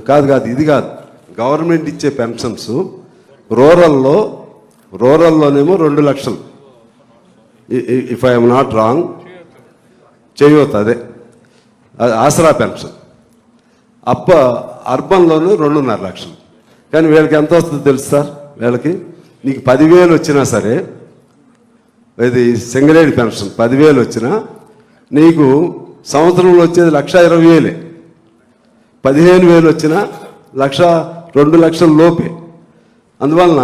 కాదు ఇది కాదు, గవర్నమెంట్ ఇచ్చే పెన్షన్స్ రూరల్లోనేమో 2 లక్షలు, ఇఫ్ ఐఎమ్ నాట్ రాంగ్, చేయవద్దు అదే ఆసరా పెన్షన్. అర్బన్లోనూ 2.5 లక్షలు. కానీ వీళ్ళకి ఎంత వస్తుందో తెలుసు సార్, వీళ్ళకి నీకు 10,000 వచ్చినా సరే, ఇది సింగరేణి పెన్షన్ 10,000 వచ్చినా నీకు సంవత్సరంలో వచ్చేది 1,20,000. 15,000 వచ్చినా 2 లక్షల లోపే. అందువలన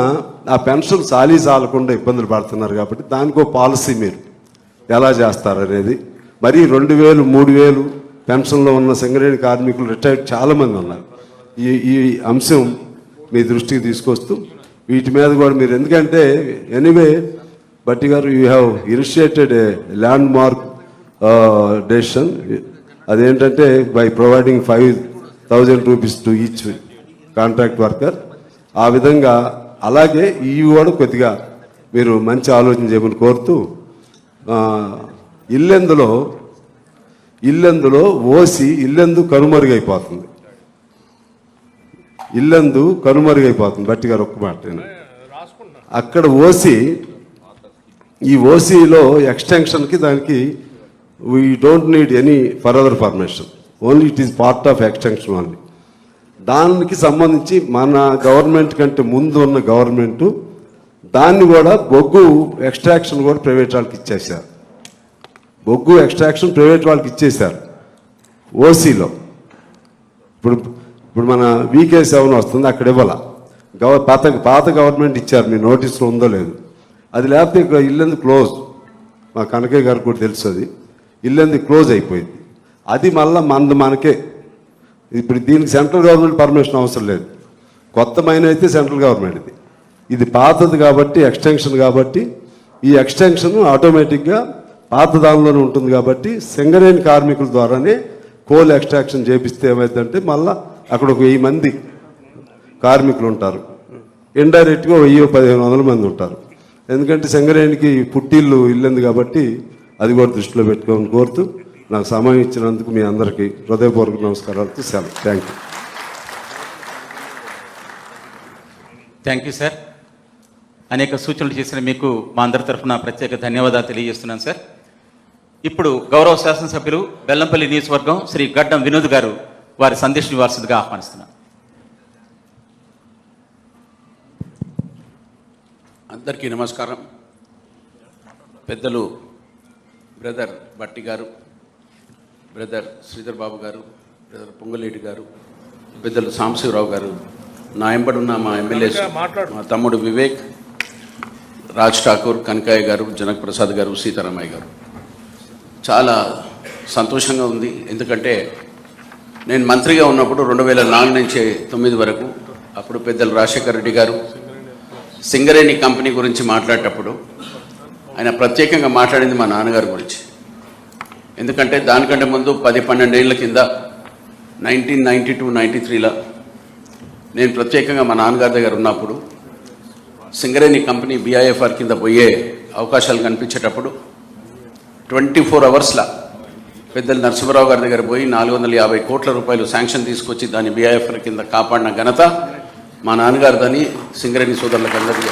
ఆ పెన్షన్ చాలకుండా ఇబ్బందులు పడుతున్నారు. కాబట్టి దానికో పాలసీ మీరు ఎలా చేస్తారు అనేది. మరి 2,000, 3,000 పెన్షన్లో ఉన్న సింగరేణి కార్మికులు రిటైర్డ్ చాలామంది ఉన్నారు. ఈ అంశం మీ దృష్టికి తీసుకొస్తూ వీటి మీద కూడా మీరు, ఎందుకంటే ఎనీవే భట్టి గారు, you have initiated a landmark decision. అదేంటంటే by providing 5,000 rupees to each contract worker. ఆ విధంగా అలాగే ఇవి కూడా కొద్దిగా మీరు మంచి ఆలోచన చేయమని కోరుతూ, ఇల్లెందులో ఓసి ఇల్లెందు కనుమరుగైపోతుంది. బట్టి గారు ఒక్క మాట, అక్కడ ఈ ఓసీలో ఎక్స్టెన్షన్కి దానికి we don't need any further permission, only it is part of extension only. దానికి సంబంధించి మన గవర్నమెంట్ కంటే ముందు ఉన్న గవర్నమెంటు దాన్ని కూడా బొగ్గు ఎక్స్ట్రాక్షన్ కూడా ప్రైవేట్ వాళ్ళకి ఇచ్చేశారు. ఓసీలో. ఇప్పుడు మన VK7 వస్తుంది, అక్కడ ఇవ్వాల. పాత గవర్నమెంట్ ఇచ్చారు, మీ నోటీసులో ఉందో లేదు. అది లేకపోతే ఇల్లెందు క్లోజ్. మా కనకయ్య గారికి కూడా తెలుసు, అది ఇల్లెందు క్లోజ్ అయిపోయింది. అది మళ్ళీ మనకే. ఇప్పుడు దీనికి సెంట్రల్ గవర్నమెంట్ పర్మిషన్ అవసరం లేదు. కొత్త మైన్ అయితే సెంట్రల్ గవర్నమెంట్ది, ఇది పాతది కాబట్టి ఎక్స్టెన్షన్. కాబట్టి ఈ ఎక్స్టెన్షన్ ఆటోమేటిక్గా పాత దానిలోనే ఉంటుంది. కాబట్టి సింగరేణి కార్మికుల ద్వారానే కోల్ ఎక్స్ట్రాక్షన్ చేపిస్తే ఏమైందంటే మళ్ళీ అక్కడ ఒక 1000 మంది కార్మికులు ఉంటారు, ఇండైరెక్ట్గా 1000-1500 మంది ఉంటారు. ఎందుకంటే సింగరేణికి పుట్టిల్లు ఇల్లుంది కాబట్టి అది కూడా దృష్టిలో పెట్టుకోమని కోరుతూ, నాకు సమయం ఇచ్చినందుకు మీ అందరికీ హృదయపూర్వక నమస్కారాలతో సెలవు. Thank you sir. అనేక సూచనలు చేసిన మీకు మా అందరి తరఫున ప్రత్యేక ధన్యవాదాలు తెలియజేస్తున్నాను సార్. ఇప్పుడు గౌరవ శాసనసభ్యులు బెల్లంపల్లి నియోజకవర్గం శ్రీ గడ్డం వినోద్ గారు వారి సందేశం ఇవ్వాల్సిందిగా ఆహ్వానిస్తున్నాను. అందరికీ నమస్కారం. పెద్దలు బ్రదర్ భట్టి గారు, బ్రదర్ శ్రీధర్ బాబు గారు, బ్రదర్ పొంగులేటి గారు, పెద్దలు సాంబశివరావు గారు, నా ఎంబడున్న మా ఎమ్మెల్యేస్, మా తమ్ముడు వివేక్, రాజ్ ఠాకూర్, కనకయ్య గారు, జనక్ ప్రసాద్ గారు, సీతారామయ్య గారు, చాలా సంతోషంగా ఉంది. ఎందుకంటే నేను మంత్రిగా ఉన్నప్పుడు 2004 నుంచి 2009 వరకు, అప్పుడు పెద్దలు రాజశేఖర్ రెడ్డి గారు సింగరేణి కంపెనీ గురించి మాట్లాడేటప్పుడు ఆయన ప్రత్యేకంగా మాట్లాడింది మా నాన్నగారి గురించి. ఎందుకంటే దానికంటే ముందు 10-12 ఏళ్ల కింద 1992-93లో నేను ప్రత్యేకంగా మా నాన్నగారి దగ్గర ఉన్నప్పుడు సింగరేణి కంపెనీ BIFR కింద పోయే అవకాశాలు కనిపించేటప్పుడు 24 అవర్స్లా పెద్దలు నరసింహరావు గారి దగ్గర పోయి 450 కోట్ల రూపాయలు శాంక్షన్ తీసుకొచ్చి దాన్ని BIFR కింద కాపాడిన ఘనత మా నాన్నగారిదని సింగరేణి సోదరులకు అందరికీ.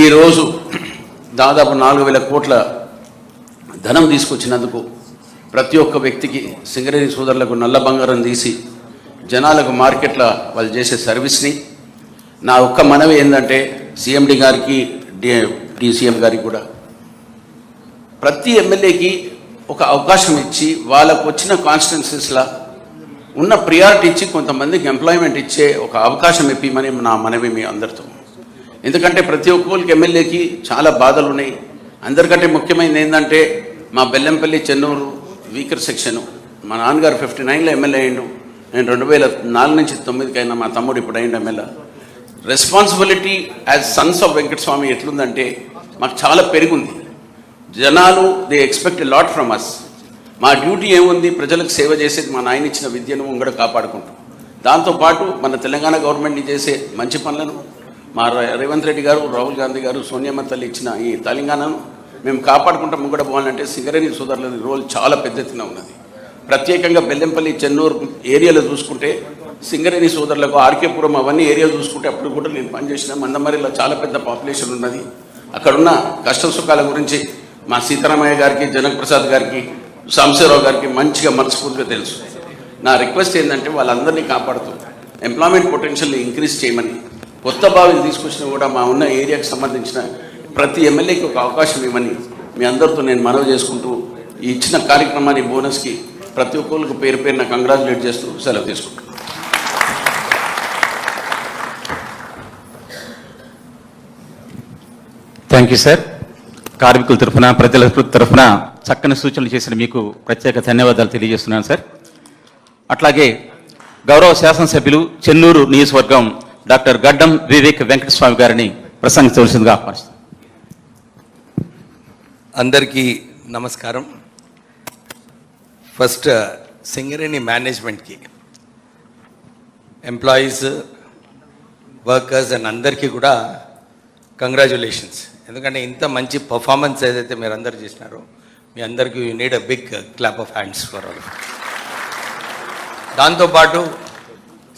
ఈరోజు దాదాపు 4,000 కోట్ల ధనం తీసుకొచ్చినందుకు ప్రతి ఒక్క వ్యక్తికి, సింగరేణి సోదరులకు నల్ల బంగారం తీసి జనాలకు మార్కెట్ల వాళ్ళు చేసే సర్వీస్ని, నా ఒక్క మనవి ఏంటంటే CMD గారికి, DCM గారికి కూడా ప్రతి ఎమ్మెల్యేకి ఒక అవకాశం ఇచ్చి వాళ్ళకు వచ్చిన కాన్స్టిట్యున్సీస్లో ఉన్న ప్రియారిటీ ఇచ్చి కొంతమందికి ఎంప్లాయ్మెంట్ ఇచ్చే ఒక అవకాశం ఇప్పిమని నా మనవి మీ అందరితో. ఎందుకంటే ప్రతి ఒక్కరికి ఎమ్మెల్యేకి చాలా బాధలు ఉన్నాయి. అందరికంటే ముఖ్యమైనది ఏంటంటే మా బెల్లంపల్లి చెన్నూరు వీకర్ సెక్షను, మా నాన్నగారు 59లో ఎమ్మెల్యే అయ్యిండు, నేను 2004 నుంచి 2009కి అయినా, మా తమ్ముడు ఇప్పుడు అయ్యిండు MLA. Responsibility as sons of Venkataswamy ఎట్లుందంటే మాకు చాలా పెరిగింది. జనాలు they expect a lot from us. మా డ్యూటీ ఏముంది, ప్రజలకు సేవ చేసేది, మా నాయన ఇచ్చిన విద్యను ముంగడ కాపాడుకుంటాం. దాంతోపాటు మన తెలంగాణ గవర్నమెంట్ని చేసే మంచి పనులను, మా రేవంత్ రెడ్డి గారు, రాహుల్ గాంధీ గారు, సోనియమ్మ తల్లి ఇచ్చిన ఈ తెలంగాణను మేము కాపాడుకుంటాం ముంగడ పోవాలంటే సింగరేణి సోదరుల రోల్ చాలా పెద్ద ఎత్తున ఉన్నది. ప్రత్యేకంగా బెల్లంపల్లి చెన్నూరు ఏరియాలో చూసుకుంటే సింగరేణి సోదరులకు ఆర్కేపురం అవన్నీ ఏరియా చూసుకుంటే అప్పుడు కూడా నేను పనిచేసిన మందమరిలో చాలా పెద్ద పాపులేషన్ ఉన్నది. అక్కడున్న కష్ట సుఖాల గురించి మా సీతారామయ్య గారికి, జనక్ ప్రసాద్ గారికి, సాంబశివరావు గారికి మంచిగా మనస్ఫూర్తిగా తెలుసు. నా రిక్వెస్ట్ ఏంటంటే వాళ్ళందరినీ కాపాడుతూ ఎంప్లాయ్మెంట్ పొటెన్షియల్ ఇంక్రీజ్ చేయమని, కొత్త బావిని తీసుకొచ్చినా కూడా మా ఉన్న ఏరియాకి సంబంధించిన ప్రతి ఎమ్మెల్యేకి ఒక అవకాశం ఇవ్వమని మీ అందరితో నేను మనవి చేసుకుంటూ ఈ ఇచ్చిన కార్యక్రమాన్ని బోనస్కి ప్రతి ఒక్కరికి పేరు పేరున కంగ్రాచులేట్ చేస్తూ సెలవు తీసుకుంటాను. Thank you sir. కార్మికుల తరఫున, ప్రజల తరఫున చక్కని సూచనలు చేసిన మీకు ప్రత్యేక ధన్యవాదాలు తెలియజేస్తున్నాను సార్. అట్లాగే గౌరవ శాసనసభ్యులు చెన్నూరు నియోజకవర్గం డాక్టర్ గడ్డం వివేక్ వెంకటస్వామి గారిని ప్రసంగించవలసిందిగా ఆహ్వానిస్తున్నాను. అందరికీ నమస్కారం. ఫస్ట్ సింగరేణి మేనేజ్మెంట్కి, ఎంప్లాయీస్, వర్కర్స్ అండ్ అందరికీ కూడా కంగ్రాచులేషన్స్. ఎందుకంటే ఇంత మంచి పర్ఫార్మెన్స్ ఏదైతే మీరు అందరు చేసినారో మీ అందరికీ you need a big clap of hands for all. దాంతోపాటు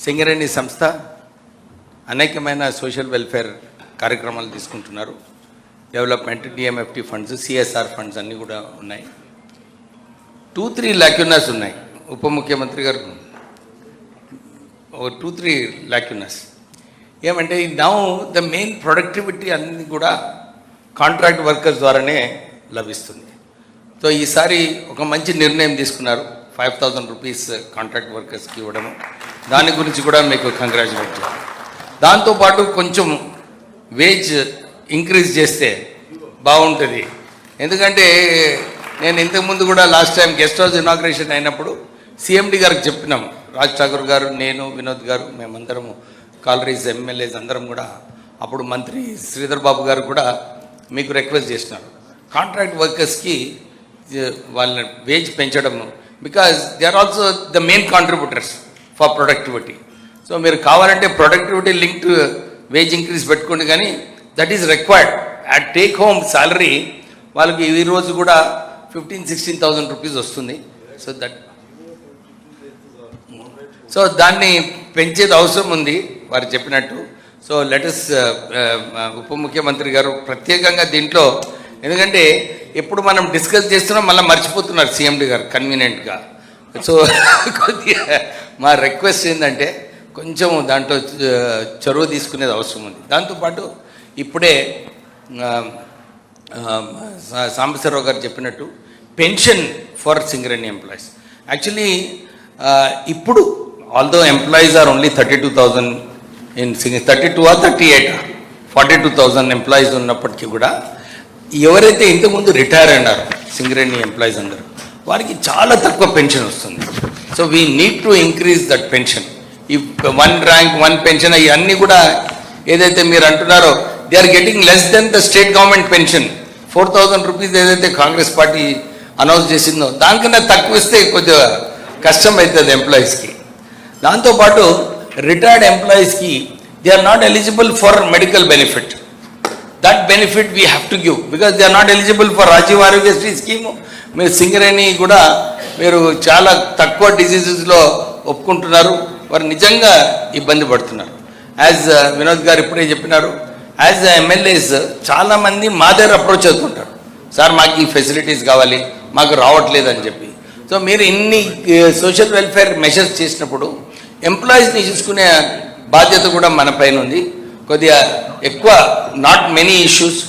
సింగరేణి సంస్థ అనేకమైన సోషల్ వెల్ఫేర్ కార్యక్రమాలు తీసుకుంటున్నారు. Development, DMFT funds, CSR funds అన్నీ కూడా ఉన్నాయి. 2-3 లాక్యునస్ ఉన్నాయి. ఉప ముఖ్యమంత్రి గారు 2-3 లాక్యునస్ ఏమంటే నౌ ద మెయిన్ ప్రొడక్టివిటీ అన్ని కూడా కాంట్రాక్ట్ వర్కర్స్ ద్వారానే లభిస్తుంది. సో ఈసారి ఒక మంచి నిర్ణయం తీసుకున్నారు, 5,000 రూపీస్ కాంట్రాక్ట్ వర్కర్స్కి ఇవ్వడము. దాని గురించి కూడా మీకు కంగ్రాచులేట్ చేయాలి. దాంతోపాటు కొంచెం వేజ్ ఇంక్రీజ్ చేస్తే బాగుంటుంది. ఎందుకంటే నేను ఇంతకుముందు కూడా last time guest house inauguration అయినప్పుడు సిఎండి గారికి చెప్పినాం, రాజ్ ఠాకూర్ గారు, నేను, వినోద్ గారు, మేమందరము కాలరీస్ ఎమ్మెల్యేస్ అందరం కూడా, అప్పుడు మంత్రి శ్రీధర్ బాబు గారు కూడా మీకు రిక్వెస్ట్ చేసినారు కాంట్రాక్ట్ వర్కర్స్కి వాళ్ళ వేజ్ పెంచడం, because they are also the main contributors for productivity. So మీరు కావాలంటే ప్రొడక్టివిటీ లింక్డ్ వేజ్ ఇంక్రీజ్ పెట్టుకోండి, కానీ that is required. At take home salary వాళ్ళకి ఈరోజు కూడా 15,000-16,000 రూపీస్ వస్తుంది. సో దాన్ని పెంచేది అవసరం ఉంది వారు చెప్పినట్టు. సో లెటస్ ఉప ముఖ్యమంత్రి గారు ప్రత్యేకంగా దీంట్లో, ఎందుకంటే ఎప్పుడు మనం డిస్కస్ చేస్తున్నాం మళ్ళీ మర్చిపోతున్నారు సిఎండి గారు కన్వీనియంట్గా. సో కొద్దిగా మా రిక్వెస్ట్ ఏంటంటే కొంచెం దాంట్లో చొరవ తీసుకునేది అవసరం ఉంది. దాంతోపాటు ఇప్పుడే సాంబశివరావు గారు చెప్పినట్టు pension for Singareni employees. Actually ఇప్పుడు although employees are only 32,000 in 32 or 38, 42,000 employees ఉన్నప్పటికీ కూడా ఎవరైతే ఇంతకుముందు రిటైర్ అయినారో సింగరేణి ఎంప్లాయీస్ అందరూ వారికి చాలా తక్కువ పెన్షన్ వస్తుంది. So we need to increase that pension. ఈ 1 ర్యాంక్ 1 పెన్షన్ ఇవన్నీ కూడా ఏదైతే మీరు అంటున్నారో they are getting less than the state government pension. 4,000 rupees ఏదైతే కాంగ్రెస్ పార్టీ అనౌన్స్ చేసిందో దానికన్నా తక్కువ ఇస్తే కొద్దిగా కష్టం అవుతుంది ఎంప్లాయీస్కి. దాంతోపాటు రిటైర్డ్ ఎంప్లాయీస్కి they are not eligible for medical benefit. That benefit we have to give because they are not eligible for Rajiv Aarogyasri scheme. మీరు సింగరేణి కూడా మీరు చాలా తక్కువ డిసీజెస్లో ఒప్పుకుంటున్నారు, వారు నిజంగా ఇబ్బంది పడుతున్నారు. యాజ్ వినోద్ గారు ఇప్పుడే చెప్పినారు, యాజ్ ఎమ్మెల్యేస్ చాలామంది మా దగ్గర అప్రోచ్ అవుతుంటారు, సార్ మాకు ఈ ఫెసిలిటీస్ కావాలి, మాకు రావట్లేదు అని చెప్పి. సో మీరు ఇన్ని సోషల్ వెల్ఫేర్ మెషర్స్ చేసినప్పుడు ఎంప్లాయీస్ని చూసుకునే బాధ్యత కూడా మన పైన ఉంది. కొద్దిగా ఎక్కువ నాట్ మెనీ ఇష్యూస్,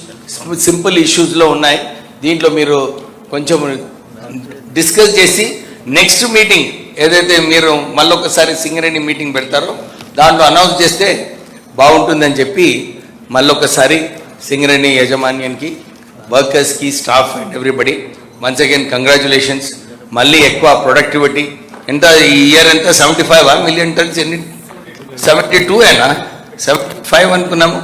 సింపుల్ ఇష్యూస్లో ఉన్నాయి. దీంట్లో మీరు కొంచెం డిస్కస్ చేసి నెక్స్ట్ మీటింగ్ ఏదైతే మీరు మళ్ళొకసారి సింగరేణి మీటింగ్ పెడతారో దాంట్లో అనౌన్స్ చేస్తే బాగుంటుందని చెప్పి మళ్ళొకసారి సింగరేణి యాజమాన్యానికి, వర్కర్స్కి, staff and everybody once again congratulations. మళ్ళీ ఎక్కువ ప్రొడక్టివిటీ ఎంత ఈ ఇయర్ ఎంత 75 మిలియన్ టన్స్, ఎన్ని 72 అయినా 75 అనుకున్నాము.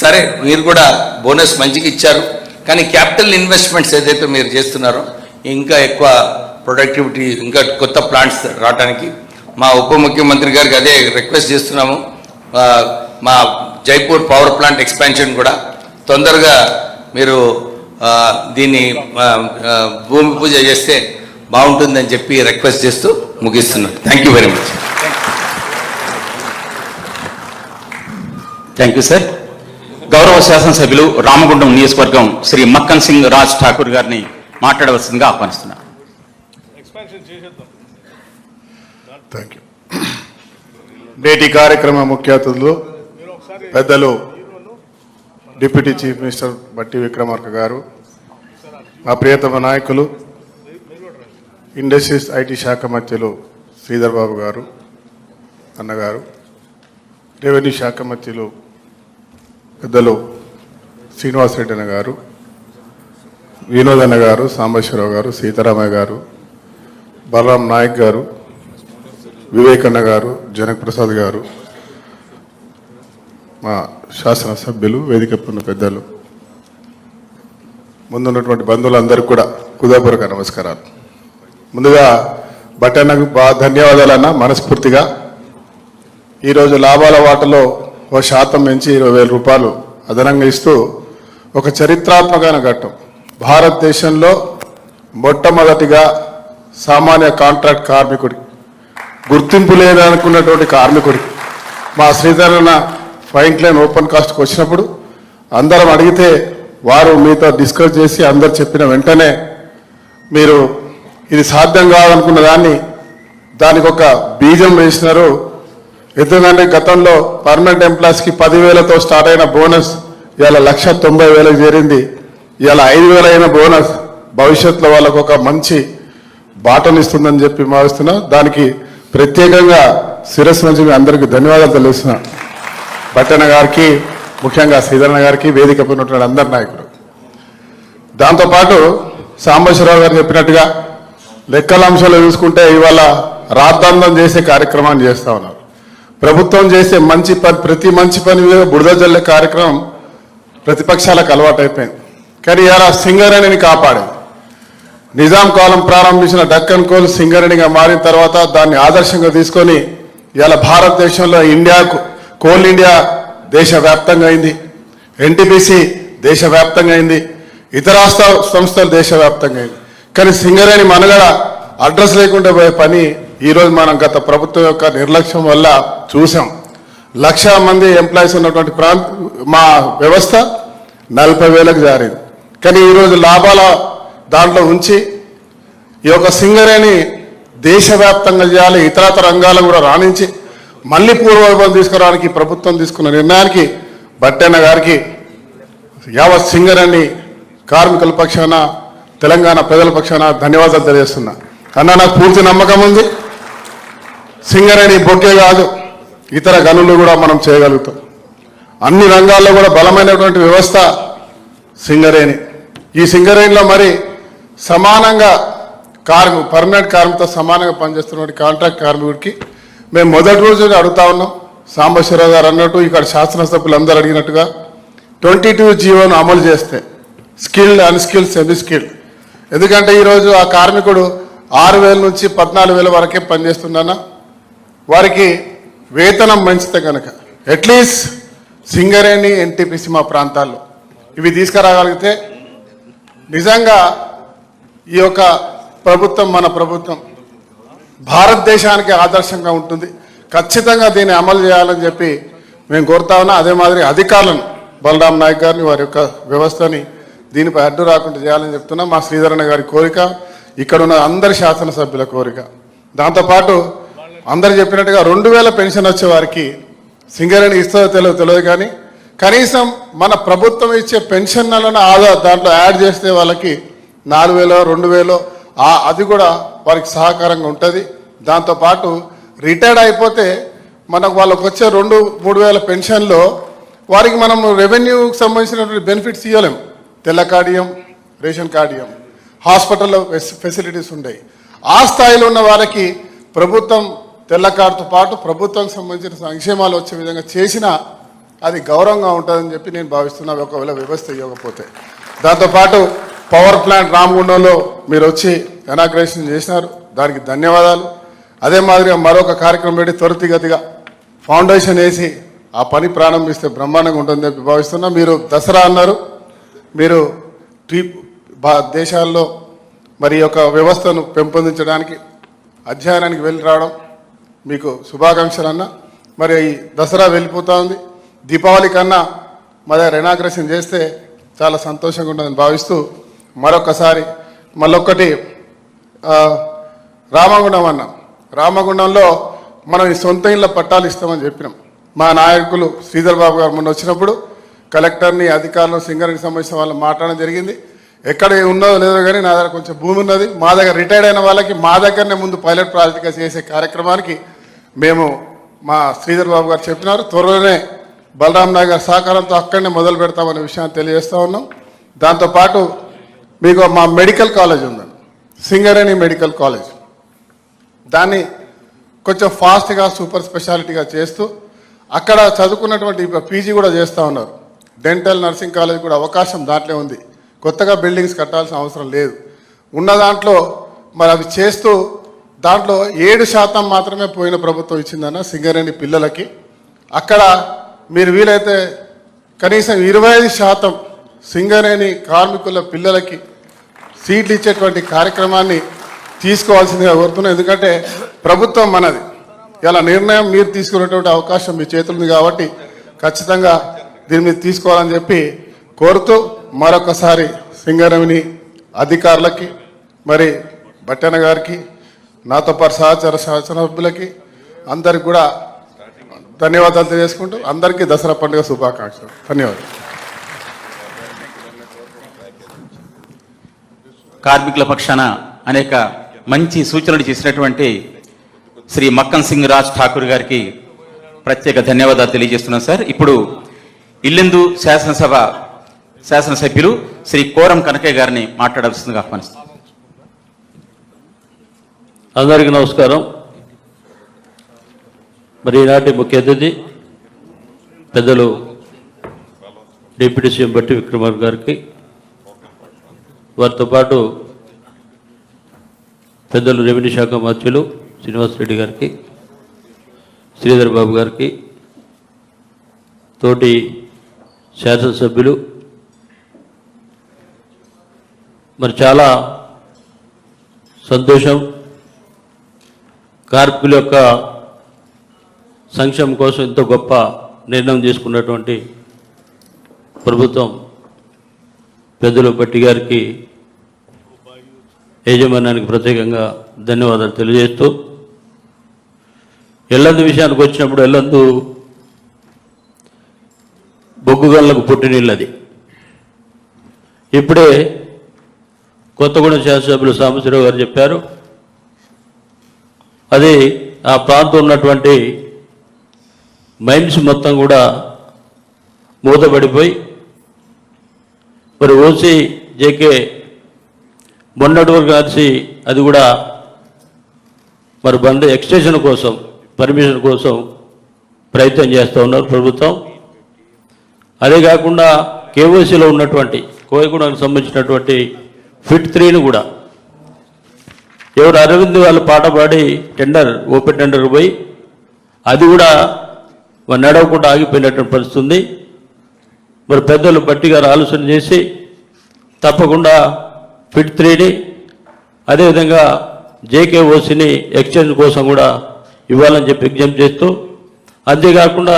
సరే మీరు కూడా బోనస్ మంచిగా ఇచ్చారు, కానీ క్యాపిటల్ ఇన్వెస్ట్మెంట్స్ ఏదైతే మీరు చేస్తున్నారో ఇంకా ఎక్కువ ప్రొడక్టివిటీ, ఇంకా కొత్త ప్లాంట్స్ రావడానికి మా ఉప ముఖ్యమంత్రి గారికి అదే రిక్వెస్ట్ చేస్తున్నాము. మా జైపూర్ పవర్ ప్లాంట్ ఎక్స్పాన్షన్ కూడా తొందరగా మీరు దీన్ని భూమి పూజ చేస్తే బాగుంటుందని చెప్పి రిక్వెస్ట్ చేస్తూ ముగిస్తున్నాను. Thank you very much. Thank you sir. గౌరవ శాసనసభ్యులు రామగుండం నియోజకవర్గం శ్రీ మక్కన్ సింగ్ రాజ్ ఠాకూర్ గారిని మాట్లాడవలసిందిగా ఆహ్వానిస్తున్నారు. Thank you. నేటి కార్యక్రమ ముఖ్య అతిథులు పెద్దలు డిప్యూటీ చీఫ్ మినిస్టర్ బట్టి విక్రమార్క గారు, మా ప్రియతమ నాయకులు ఇండస్ట్రీస్ ఐటీ శాఖ మంత్రులు శ్రీధర్ బాబు గారు అన్నగారు, రెవెన్యూ శాఖ మంత్రులు పెద్దలు శ్రీనివాసరెడ్డి అన్న గారు, వినోద్ అన్న గారు, సాంబశివరావు గారు, సీతారామయ్య గారు, బలరాం నాయక్ గారు, వివేకన్న గారు, జనక్ ప్రసాద్ గారు, మా శాసనసభ్యులు, వేదిక ఉన్న పెద్దలు, ముందున్నటువంటి బంధువులందరికీ కూడా హృదయపూర్వక నమస్కారాలు. ముందుగా బట్టన్నకు బాగా ధన్యవాదాలన్న మనస్ఫూర్తిగా. ఈరోజు లాభాల వాటలో 1% పెంచి 20,000 రూపాయలు అదనంగా ఇస్తూ ఒక చరిత్రాత్మకమైన ఘట్టం. భారతదేశంలో మొట్టమొదటిగా సామాన్య కాంట్రాక్ట్ కార్మికుడి, గుర్తింపు లేదనుకున్నటువంటి కార్మికుడికి మా శ్రీధరన్న ఫైన్ క్లైన్ ఓపెన్ కాస్ట్కి వచ్చినప్పుడు అందరం అడిగితే వారు మీతో డిస్కస్ చేసి అందరు చెప్పిన వెంటనే మీరు ఇది సాధ్యం కాదనుకున్న దానికి ఒక బీజం వేసినారు. ఎందుకంటే గతంలో పర్మనెంట్ ఎంప్లాయీస్కి 10,000తో స్టార్ట్ అయిన బోనస్ ఇవాళ 1,90,000 చేరింది. ఇవాళ 5,000 అయిన బోనస్ భవిష్యత్తులో వాళ్ళకు ఒక మంచి బాటనిస్తుందని చెప్పి భావిస్తున్నా. దానికి ప్రత్యేకంగా శిరస్సు నుంచి మీ అందరికీ ధన్యవాదాలు తెలుస్తున్నా. బట్టన్న గారికి, ముఖ్యంగా శ్రీధరణ గారికి, వేదిక ఉన్నటువంటి అందరి నాయకులు. దాంతోపాటు సాంబశివరావు గారు చెప్పినట్టుగా లెక్కల అంశాలు చూసుకుంటే ఇవాళ రాద్ధాంతం చేసే కార్యక్రమాన్ని చేస్తా ఉన్నారు. ప్రభుత్వం చేసే మంచి పని, ప్రతి మంచి పని మీద బురద జల్లే కార్యక్రమం ప్రతిపక్షాలకు అలవాటు అయిపోయింది. కానీ ఇలా సింగరేణిని కాపాడేది. నిజాం కాలం ప్రారంభించిన డక్కన్ కోల్ సింగరేణిగా మారిన తర్వాత దాన్ని ఆదర్శంగా తీసుకొని ఇవాళ భారతదేశంలో కోల్ ఇండియా దేశవ్యాప్తంగా అయింది, ఎన్టీపీసీ దేశవ్యాప్తంగా అయింది, ఇతర సంస్థలు దేశవ్యాప్తంగా అయింది. కానీ సింగరేణి మనగడ అడ్రస్ లేకుండా పోయే పని ఈరోజు మనం గత ప్రభుత్వం యొక్క నిర్లక్ష్యం వల్ల చూసాం. 1,00,000 మంది ఎంప్లాయీస్ ఉన్నటువంటి మా వ్యవస్థ 40,000కు జారింది. కానీ ఈరోజు లాభాల దాంట్లో ఉంచి ఈ యొక్క సింగరేణి దేశవ్యాప్తంగా చేయాలి, ఇతరతర రంగాలను కూడా రాణించి మళ్ళీ పూర్వవైభవం తీసుకురావడానికి ప్రభుత్వం తీసుకున్న నిర్ణయానికి బట్టన్న గారికి, యావత్ సింగరేణి కార్మికుల పక్షాన, తెలంగాణ ప్రజల పక్షాన ధన్యవాదాలు తెలియజేస్తున్నా. అన్న, నాకు పూర్తి నమ్మకం ఉంది, సింగరేణి బొక్కే కాదు, ఇతర గనులు కూడా మనం చేయగలుగుతాం. అన్ని రంగాల్లో కూడా బలమైనటువంటి వ్యవస్థ సింగరేణి. ఈ సింగరేణిలో మరి సమానంగా పర్మనెంట్ కార్మికులతో సమానంగా పనిచేస్తున్నటువంటి కాంట్రాక్ట్ కార్మికుడికి మేము మొదటి రోజు అడుగుతా ఉన్నాం. సాంబశివరావు గారు అన్నట్టు, ఇక్కడ శాసనసభ్యులు అందరూ అడిగినట్టుగా 22 జీవోను అమలు చేస్తే స్కిల్డ్, అన్స్కిల్డ్, సెమీ స్కిల్డ్. ఎందుకంటే ఈరోజు ఆ కార్మికుడు 6,000 నుంచి 14,000 వరకే పనిచేస్తున్నా వారికి వేతనం పెంచితే కనుక అట్లీస్ట్ సింగరేణి, ఎన్టీపీసీ మా ప్రాంతాల్లో ఇవి తీసుకురాగలిగితే నిజంగా ఈ యొక్క ప్రభుత్వం, మన ప్రభుత్వం భారతదేశానికి ఆదర్శంగా ఉంటుంది. ఖచ్చితంగా దీన్ని అమలు చేయాలని చెప్పి మేము కోరుతా ఉన్నాం. అదే మాదిరి అధికారులను, బలరాం నాయక్ గారిని, వారి యొక్క వ్యవస్థని దీనిపై అడ్డు రాకుండా చేయాలని చెప్తున్నాం. మా శ్రీధరణ గారి కోరిక, ఇక్కడ ఉన్న అందరి శాసనసభ్యుల కోరిక. దాంతోపాటు అందరు చెప్పినట్టుగా 2,000 పెన్షన్ వచ్చే వారికి సింగరేణి ఇస్తుందో తెలియదు, కానీ కనీసం మన ప్రభుత్వం ఇచ్చే పెన్షన్లను దాంట్లో యాడ్ చేస్తే వాళ్ళకి 4,000, 2,000 అది కూడా వారికి సహకారంగా ఉంటుంది. దాంతోపాటు రిటైర్డ్ అయిపోతే మనకు వాళ్ళకు వచ్చే 2-3 వేల పెన్షన్లో వారికి మనం రెవెన్యూకి సంబంధించినటువంటి బెనిఫిట్స్ ఇవ్వలేం. తెల్ల కార్డియం, రేషన్ కార్డియం, హాస్పిటల్లో ఫెసిలిటీస్ ఉన్నాయి. ఆ స్థాయిలో ఉన్న వారికి ప్రభుత్వం తెల్ల కార్డుతో పాటు ప్రభుత్వానికి సంబంధించిన సంక్షేమాలు వచ్చే విధంగా చేసినా అది గౌరవంగా ఉంటుందని చెప్పి నేను భావిస్తున్నా, ఒకవేళ వ్యవస్థ ఇవ్వకపోతే. దాంతోపాటు పవర్ ప్లాంట్ రామగుండంలో మీరు వచ్చి ఇనాగ్రేషన్ చేసినారు, దానికి ధన్యవాదాలు. అదే మాదిరిగా మరొక కార్యక్రమం పెట్టి త్వరితగతిగా ఫౌండేషన్ వేసి ఆ పని ప్రారంభిస్తే బ్రహ్మాండంగా ఉంటుందని చెప్పి భావిస్తున్నా. మీరు దసరా అన్నారు, మీరు దేశాల్లో మరి ఈ యొక్క వ్యవస్థను పెంపొందించడానికి అధ్యయనానికి వెళ్ళి రావడం మీకు శుభాకాంక్షలు అన్న. మరి ఈ దసరా వెళ్ళిపోతూ ఉంది, దీపావళి కన్నా మరి ఇనాగ్రేషన్ చేస్తే చాలా సంతోషంగా ఉంటుందని భావిస్తూ మరొకసారి మళ్ళొక్కటి రామగుండం అన్న. రామగుండంలో మనం ఈ సొంత ఇళ్ళ పట్టాలు ఇస్తామని చెప్పినాం. మా నాయకులు శ్రీధర్ బాబు గారు మొన్న వచ్చినప్పుడు కలెక్టర్ని, అధికారులు, సింగరేణికి సంబంధించిన వాళ్ళు మాట్లాడడం జరిగింది. ఎక్కడ ఉన్నదో లేదో కానీ నా దగ్గర కొంచెం భూమి ఉన్నది, మా దగ్గర రిటైర్డ్ అయిన వాళ్ళకి మా దగ్గరనే ముందు పైలట్ ప్రాజెక్ట్గా చేసే కార్యక్రమానికి మేము మా శ్రీధర్ బాబు గారు చెప్పినారు. త్వరలోనే బలరాం నాయక్ గారి సహకారంతో అక్కడనే మొదలు పెడతామనే విషయాన్ని తెలియజేస్తూ ఉన్నాం. దాంతోపాటు మీకు మా మెడికల్ కాలేజ్ ఉందండి, సింగరేణి మెడికల్ కాలేజ్. దాన్ని కొంచెం ఫాస్ట్గా సూపర్ స్పెషాలిటీగా చేస్తూ అక్కడ చదువుకున్నటువంటి పీజీ కూడా చేస్తూ ఉన్నారు. డెంటల్ నర్సింగ్ కాలేజ్ కూడా అవకాశం దాంట్లో ఉంది. కొత్తగా బిల్డింగ్స్ కట్టాల్సిన అవసరం లేదు. ఉన్న దాంట్లో మరి అవి చేస్తూ దాంట్లో 7% మాత్రమే పోయిన ప్రభుత్వం ఇచ్చిందన్న సింగరేణి పిల్లలకి. అక్కడ మీరు వీలైతే కనీసం 25% సింగరేణి కార్మికుల పిల్లలకి సీట్లు ఇచ్చేటువంటి కార్యక్రమాన్ని తీసుకోవాల్సిందిగా కోరుతున్నాం. ఎందుకంటే ప్రభుత్వం మనది, ఇలా నిర్ణయం మీరు తీసుకునేటువంటి అవకాశం మీ చేతులు ఉంది కాబట్టి ఖచ్చితంగా దీని మీద తీసుకోవాలని చెప్పి కోరుతూ మరొకసారి సింగరేణి అధికారులకి, మరి బట్టన్న గారికి, నాతో పాటు సహచర శాసనసభ్యులకి అందరికి కూడా ధన్యవాదాలు తెలియజేసుకుంటూ అందరికీ దసరా పండుగ శుభాకాంక్షలు. ధన్యవాదాలు. కార్మికుల పక్షాన అనేక మంచి సూచనలు చేసినటువంటి శ్రీ మక్కన్ సింగ్ రాజ్ ఠాకూర్ గారికి ప్రత్యేక ధన్యవాదాలు తెలియజేస్తున్నాం సార్. ఇప్పుడు ఇల్లెందు శాసనసభ్యులు శ్రీ కోరం కనకయ్య గారిని మాట్లాడాల్సిందిగా ఆహ్వానిస్తున్నాం. అందరికీ నమస్కారం. మరి ఈనాటి ముఖ్య అతిథి పెద్దలు డిప్యూటీ సీఎం బట్టి విక్రమార్క గారికి, వారితో పాటు పెద్దలు రెవెన్యూ శాఖ మంత్రులు శ్రీనివాసరెడ్డి గారికి, శ్రీధర్ బాబు గారికి, తోటి శాసనసభ్యులు, మరి చాలా సంతోషం. కార్మికుల యొక్క సంక్షేమం కోసం ఎంతో గొప్ప నిర్ణయం తీసుకున్నటువంటి ప్రభుత్వం పెద్దలు బట్టి గారికి, యాజమాన్యానికి ప్రత్యేకంగా ధన్యవాదాలు తెలియజేస్తూ, ఎల్లందు విషయానికి వచ్చినప్పుడు ఎల్లందు బొగ్గుగల్లకు పుట్టినీళ్ళు. అది ఇప్పుడే కొత్తగూడెం శాసనసభ్యులు సాంబశివరావు గారు చెప్పారు. అది ఆ ప్రాంతం ఉన్నటువంటి మైన్స్ మొత్తం కూడా మూతపడిపోయి, మరి ఓసీ జేకే మొన్నటి వరకు కలిసి అది కూడా మరి బంద్ ఎక్స్టెన్షన్ కోసం, పర్మిషన్ కోసం ప్రయత్నం చేస్తూ ఉన్నారు ప్రభుత్వం. అదే కాకుండా కేఓసీలో ఉన్నటువంటి కోయగూడకు సంబంధించినటువంటి ఫిట్ 3ని కూడా ఎవరు అరవింద్ వాళ్ళు పాట పాడి ఓపెన్ టెండర్ పోయి అది కూడా మరి నడవకుండా ఆగిపోయినటువంటి పరిస్థితి ఉంది. మరి పెద్దలు బట్టి గారు ఆలోచన చేసి తప్పకుండా ఫిట్ 3ని అదేవిధంగా జేకేఓసీని ఎక్స్చేంజ్ కోసం కూడా ఇవ్వాలని చెప్పి విజ్ఞప్తి చేస్తూ, అంతేకాకుండా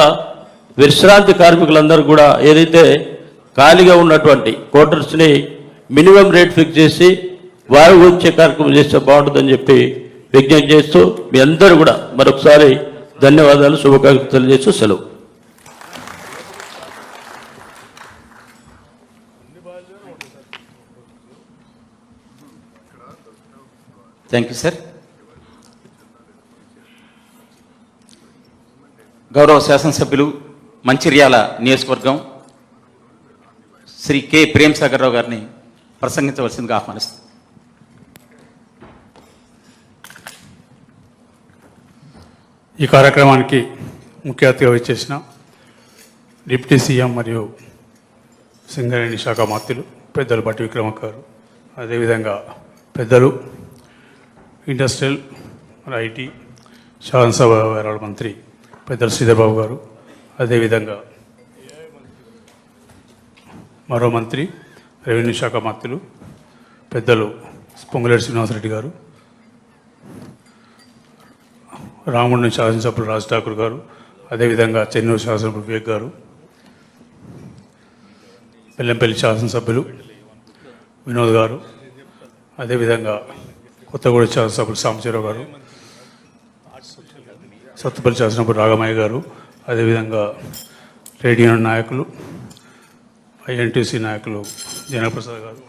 విశ్రాంతి కార్మికులందరూ కూడా ఏదైతే ఖాళీగా ఉన్నటువంటి క్వార్టర్స్ని మినిమం రేట్ ఫిక్స్ చేసి వారు వచ్చే కార్యక్రమం చేస్తే బాగుంటుందని చెప్పి విజ్ఞప్తి చేస్తూ మీ అందరూ కూడా మరొకసారి ధన్యవాదాలు, శుభాకాంక్షలు తెలియజేస్తూ సెలవు. Thank you sir. గౌరవ శాసనసభ్యులు మంచిర్యాల నియోజకవర్గం శ్రీ కె ప్రేమ్ సాగర్ రావు గారిని ప్రసంగించవలసిందిగా ఆహ్వానిస్తాం. ఈ కార్యక్రమానికి ముఖ్య అతిథిగా వచ్చేసిన డిప్యూటీ సీఎం మరియు సింగరేణి శాఖ మంత్రులు పెద్దలు బట్టి విక్రమార్క గారు, అదేవిధంగా పెద్దలు ఇండస్ట్రియల్ ఐటీ శాసనసభ వ్యవహారాల మంత్రి పెద్దలు శ్రీధర్ బాబు గారు, అదేవిధంగా మరో మంత్రి రెవెన్యూ శాఖ మంత్రులు పెద్దలు పొంగులేటి శ్రీనివాసరెడ్డి గారు, రామగుండం శాసనసభ్యులు రాజ్ ఠాకూర్ గారు, అదేవిధంగా చెన్నూరు శాసనసభ్యులు వివేక్ గారు, బెల్లంపల్లి శాసనసభ్యులు వినోద్ గారు, అదేవిధంగా కొత్తగూడెం శాసనసభ్యులు సాంబశివరావు గారు, సత్తుపల్లి శాసనసభ్యులు రాగమయ్య గారు, అదేవిధంగా ట్రేడ్ యూనియన్ నాయకులు, ఐఎన్టీసీ నాయకులు జనప్రసాద్ గారు,